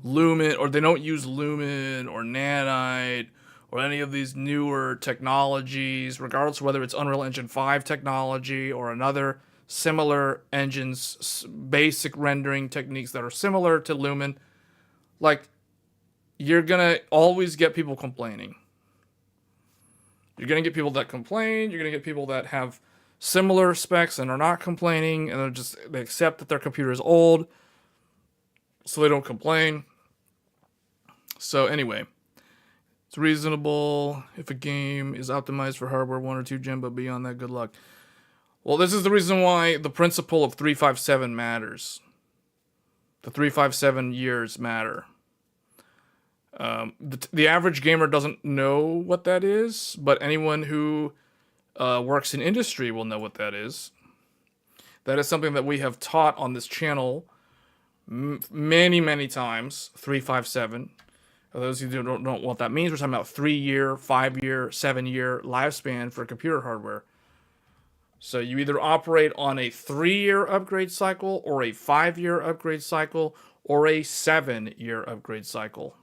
Lumen, or they don't use Lumen or Nanite or any of these newer technologies, regardless of whether it's Unreal Engine 5 technology or another similar engines, basic rendering techniques that are similar to Lumen, like, you're gonna always get people complaining. You're gonna get people that complain, you're gonna get people that have similar specs and are not complaining, and they accept that their computer is old, so they don't complain. So anyway, it's reasonable if a game is optimized for hardware 1 or 2 gen, but beyond that, good luck. Well, this is the reason why the principle of 357 matters. The 357 years matter. The average gamer doesn't know what that is, but anyone who works in industry will know what that is. That is something that we have taught on this channel many, many times. 357. For those of you who don't know what that means, we're talking about 3-year, 5-year, 7-year lifespan for computer hardware. So you either operate on a 3-year upgrade cycle, or a 5-year upgrade cycle, or a 7-year upgrade cycle.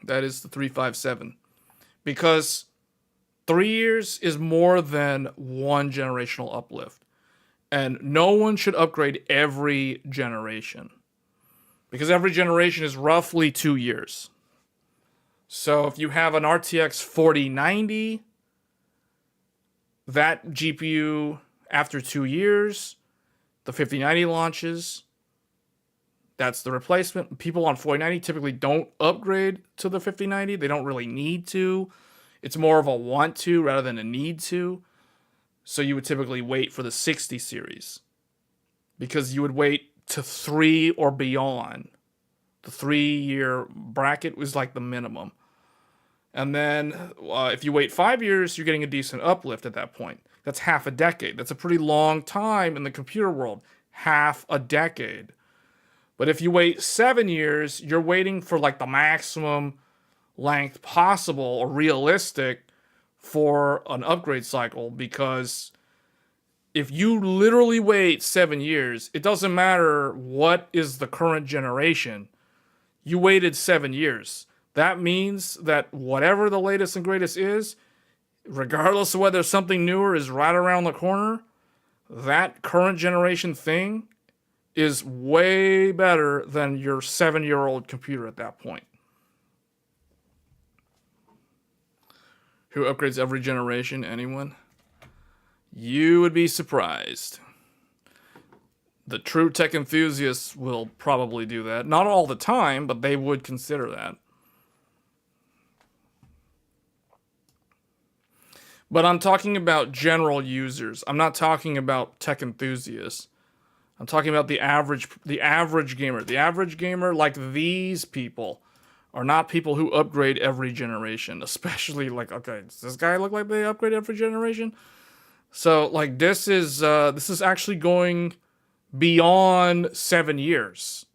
That is the 357. Because 3 years is more than one generational uplift. And no one should upgrade every generation. Because every generation is roughly 2 years. So if you have an RTX 4090, that GPU, after 2 years, the 5090 launches. That's the replacement. People on 4090 typically don't upgrade to the 5090. They don't really need to. It's more of a want to rather than a need to. So you would typically wait for the 60 series. Because you would wait to 3 or beyond. The 3-year bracket was like the minimum. And then if you wait 5 years, you're getting a decent uplift at that point. That's half a decade. That's a pretty long time in the computer world. Half a decade. But if you wait 7 years, you're waiting for like the maximum length possible or realistic for an upgrade cycle. Because if you literally wait 7 years, it doesn't matter what is the current generation. You waited 7 years. That means that whatever the latest and greatest is, regardless of whether something newer is right around the corner, that current generation thing is way better than your 7-year-old computer at that point. Who upgrades every generation? Anyone? You would be surprised. The true tech enthusiasts will probably do that. Not all the time, but they would consider that. But I'm talking about general users. I'm not talking about tech enthusiasts. I'm talking about the average gamer. The average gamer, like these people, are not people who upgrade every generation. Especially like, okay, does this guy look like they upgrade every generation? So like this is actually going beyond 7 years.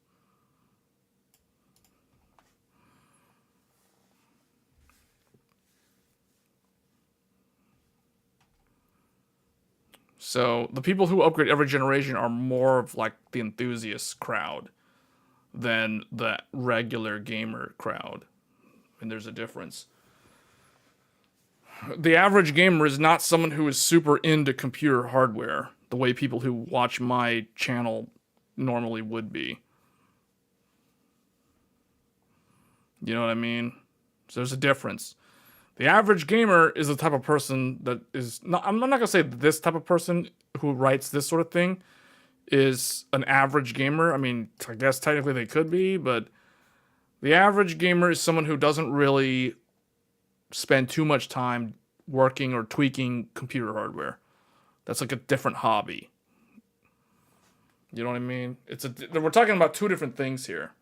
So the people who upgrade every generation are more of like the enthusiast crowd than the regular gamer crowd. And there's a difference. The average gamer is not someone who is super into computer hardware the way people who watch my channel normally would be. You know what I mean? So there's a difference. The average gamer is the type of person that is not, I'm not going to say this type of person who writes this sort of thing is an average gamer. I mean, I guess technically they could be, but the average gamer is someone who doesn't really spend too much time working or tweaking computer hardware. That's like a different hobby. You know what I mean? We're talking about two different things here.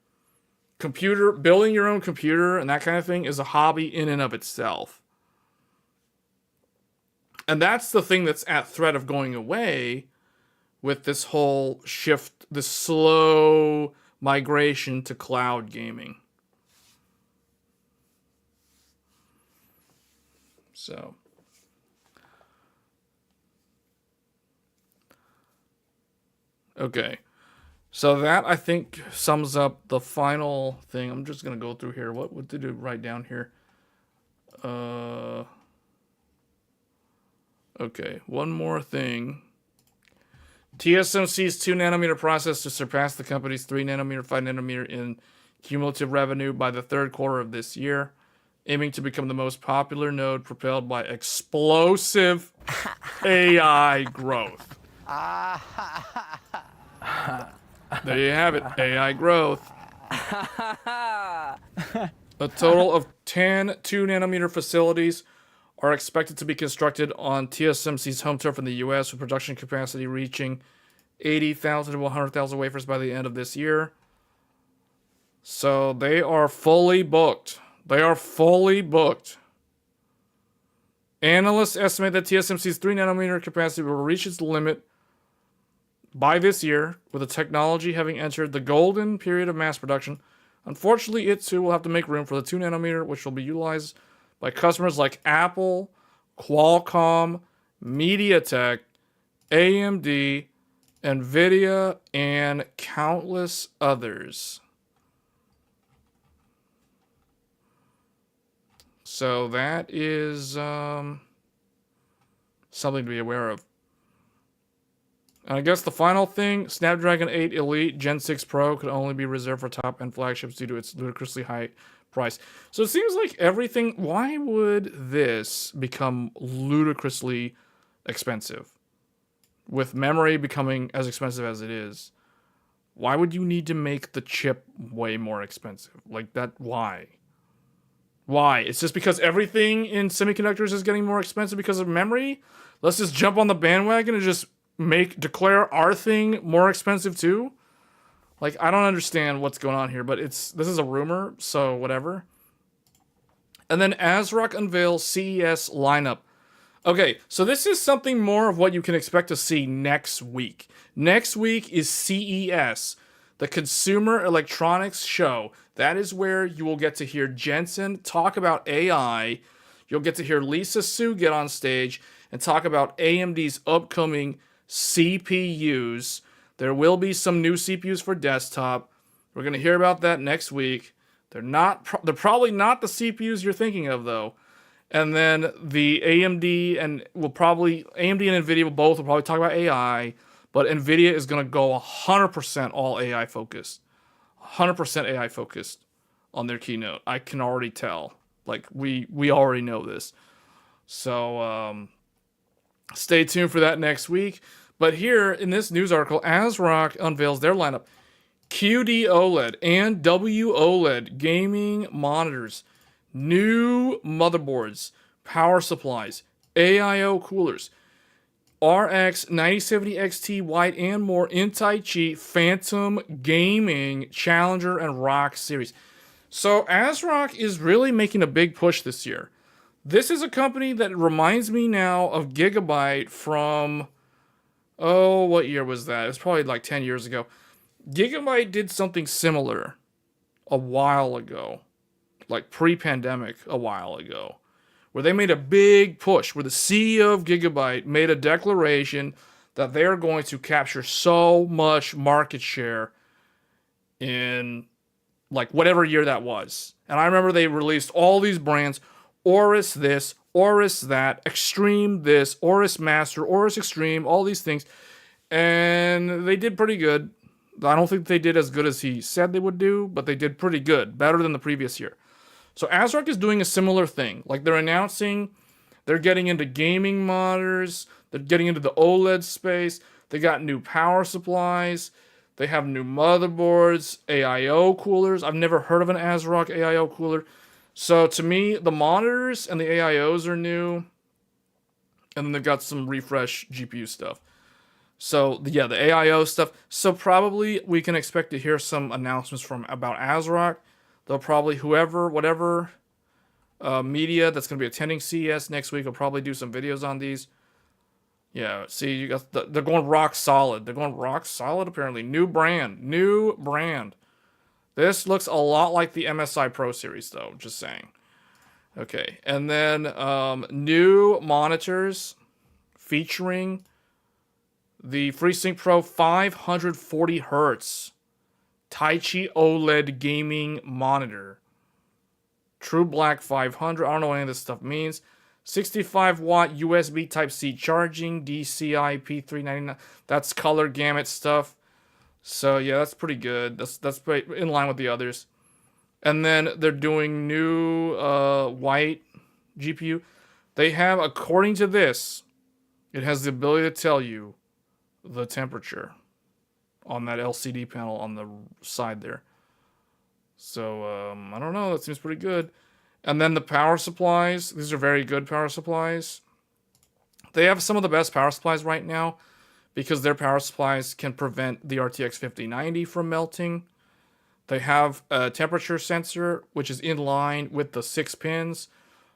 Building your own computer and that kind of thing is a hobby in and of itself. And that's the thing that's at threat of going away with this whole shift, this slow migration to cloud gaming. So. Okay. So that, I think, sums up the final thing. I'm just going to go through here. What did it write down here? Okay, one more thing. TSMC's 2nm process to surpass the company's 3nm, 5nm in cumulative revenue by the third quarter of this year, aiming to become the most popular node propelled by explosive AI growth. There you have it, AI growth. A total of 10 2nm facilities are expected to be constructed on TSMC's home turf in the US, with production capacity reaching 80,000 to 100,000 wafers by the end of this year. So they are fully booked. Analysts estimate that TSMC's 3nm capacity will reach its limit by this year, with the technology having entered the golden period of mass production. Unfortunately, it too will have to make room for the 2nm, which will be utilized by customers like Apple, Qualcomm, MediaTek, AMD, NVIDIA, and countless others. So that is something to be aware of. And I guess the final thing, Snapdragon 8 Elite Gen 6 Pro could only be reserved for top-end flagships due to its ludicrously high price. So it seems like everything, why would this become ludicrously expensive? With memory becoming as expensive as it is, why would you need to make the chip way more expensive? Like that, why? Why? It's just because everything in semiconductors is getting more expensive because of memory? Let's just jump on the bandwagon and just declare our thing more expensive too? Like, I don't understand what's going on here, but this is a rumor, so whatever. And then ASRock unveils CES lineup. Okay, so this is something more of what you can expect to see next week. Next week is CES, the Consumer Electronics Show. That is where you will get to hear Jensen talk about AI. You'll get to hear Lisa Su get on stage and talk about AMD's upcoming CPUs. There will be some new CPUs for desktop. We're going to hear about that next week. They're probably not the CPUs you're thinking of though. And then the AMD and NVIDIA will probably talk about AI, but NVIDIA is going to go 100% all AI focused. 100% AI focused on their keynote. I can already tell. Like we already know this. So stay tuned for that next week. But here in this news article, ASRock unveils their lineup. QD OLED and WOLED gaming monitors, new motherboards, power supplies, AIO coolers, RX 9070 XT White and more in Tai Chi Phantom Gaming Challenger and Rock series. So ASRock is really making a big push this year. This is a company that reminds me now of Gigabyte from, oh, what year was that? It was probably like 10 years ago. Gigabyte did something similar a while ago, like pre-pandemic a while ago, where they made a big push, where the CEO of Gigabyte made a declaration that they're going to capture so much market share in like whatever year that was. And I remember they released all these brands, Aorus this, Aorus that, Extreme this, Aorus Master, Aorus Extreme, all these things. And they did pretty good. I don't think they did as good as he said they would do, but they did pretty good, better than the previous year. So ASRock is doing a similar thing. Like they're announcing they're getting into gaming monitors, they're getting into the OLED space, they got new power supplies, they have new motherboards, AIO coolers. I've never heard of an ASRock AIO cooler. So to me, the monitors and the AIOs are new, and then they've got some refresh GPU stuff. So yeah, the AIO stuff. So probably we can expect to hear some announcements from about ASRock. They'll probably whatever media that's going to be attending CES next week will probably do some videos on these. Yeah, see, you got they're going rock solid. They're going rock solid apparently. New brand. This looks a lot like the MSI Pro series though. Just saying. Okay, and then new monitors featuring the FreeSync Pro 540 Hertz Tai Chi OLED gaming monitor. True Black 500. I don't know what any of this stuff means. 65 watt USB Type-C charging. DCI P399. That's color gamut stuff. So yeah, that's pretty good. That's in line with the others. And then they're doing new white GPU. They have, according to this, it has the ability to tell you the temperature on that LCD panel on the side there. So, I don't know. That seems pretty good. And then the power supplies. These are very good power supplies. They have some of the best power supplies right now because their power supplies can prevent the RTX 5090 from melting. They have a temperature sensor, which is in line with the 6 pins.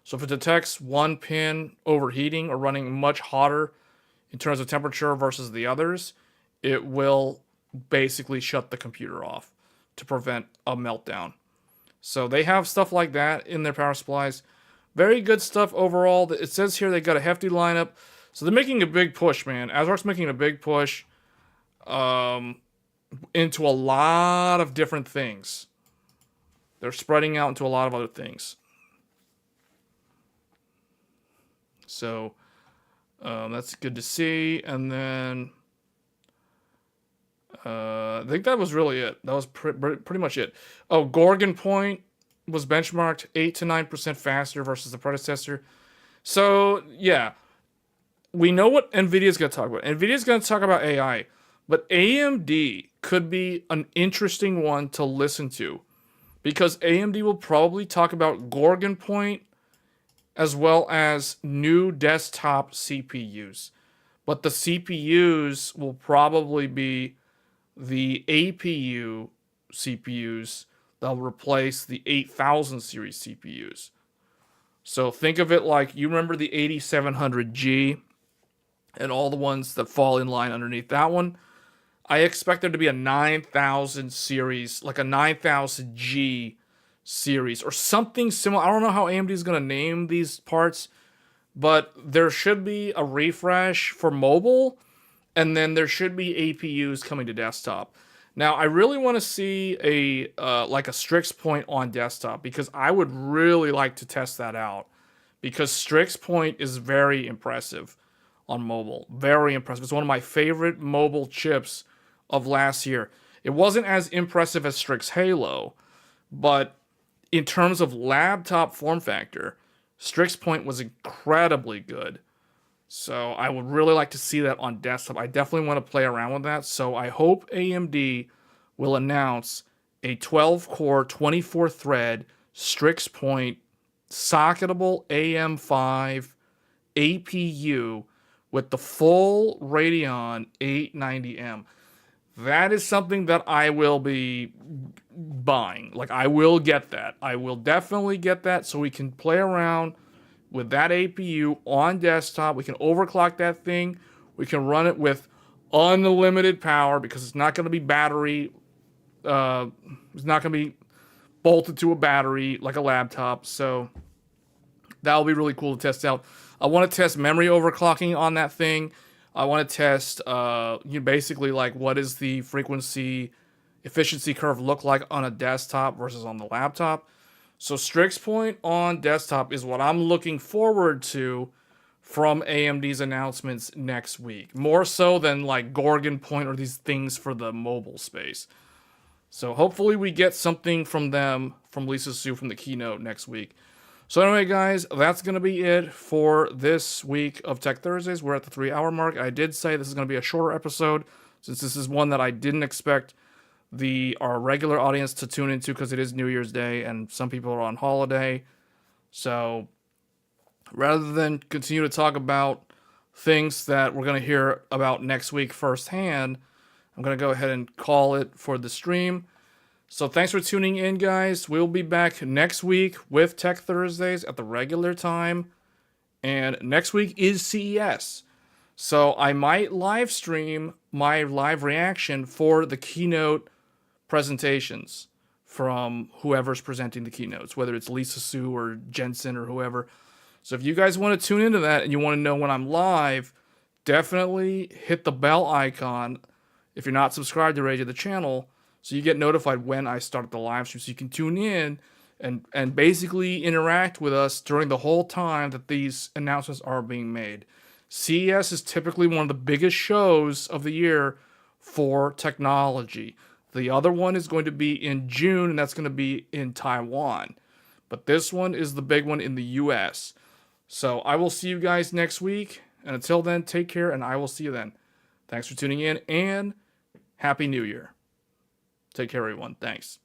So if it detects one pin overheating or running much hotter in terms of temperature versus the others, it will basically shut the computer off to prevent a meltdown. So they have stuff like that in their power supplies. Very good stuff overall. It says here they got a hefty lineup. So they're making a big push, man. ASRock's making a big push into a lot of different things. They're spreading out into a lot of other things. So that's good to see. And then I think that was really it. That was pretty much it. Oh, Gorgon Point was benchmarked 8 to 9% faster versus the predecessor. So, yeah. We know what NVIDIA's going to talk about. NVIDIA's going to talk about AI. But AMD could be an interesting one to listen to. Because AMD will probably talk about Gorgon Point as well as new desktop CPUs. But the CPUs will probably be the APU CPUs that'll replace the 8000 series CPUs. So think of it like, you remember the 8700G and all the ones that fall in line underneath that one? I expect there to be a 9000 series, like a 9000G series or something similar. I don't know how AMD is going to name these parts, but there should be a refresh for mobile, and then there should be APUs coming to desktop. Now, I really want to see like a Strix Point on desktop because I would really like to test that out because Strix Point is very impressive on mobile. Very impressive. It's one of my favorite mobile chips of last year. It wasn't as impressive as Strix Halo, but in terms of laptop form factor, Strix Point was incredibly good. So I would really like to see that on desktop. I definitely want to play around with that. So I hope AMD will announce a 12-core, 24-thread Strix Point socketable AM5 APU with the full Radeon 890M. That is something that I will be buying. Like, I will get that. I will definitely get that so we can play around with that APU on desktop. We can overclock that thing. We can run it with unlimited power because it's not going to be battery. It's not going to be bolted to a battery like a laptop. So that'll be really cool to test out. I want to test memory overclocking on that thing. I want to test, basically like what is the frequency efficiency curve look like on a desktop versus on the laptop. So Strix Point on desktop is what I'm looking forward to from AMD's announcements next week. More so than like Gorgon Point or these things for the mobile space. So hopefully we get something from them, from Lisa Su, from the keynote next week. So anyway, guys, that's going to be it for this week of Tech Thursdays. We're at the 3-hour mark. I did say this is going to be a shorter episode, since this is one that I didn't expect our regular audience to tune into because it is New Year's Day and some people are on holiday. So rather than continue to talk about things that we're going to hear about next week firsthand, I'm going to go ahead and call it for the stream. So thanks for tuning in, guys. We'll be back next week with Tech Thursdays at the regular time. And next week is CES. So I might live stream my live reaction for the keynote presentations from whoever's presenting the keynotes, whether it's Lisa Su or Jensen or whoever. So if you guys want to tune into that and you want to know when I'm live, definitely hit the bell icon if you're not subscribed already to the channel, so you get notified when I start the live stream, so you can tune in and basically interact with us during the whole time that these announcements are being made. CES is typically one of the biggest shows of the year for technology. The other one is going to be in June, and that's going to be in Taiwan. But this one is the big one in the US. So I will see you guys next week. And until then, take care, and I will see you then. Thanks for tuning in, and Happy New Year. Take care, everyone. Thanks.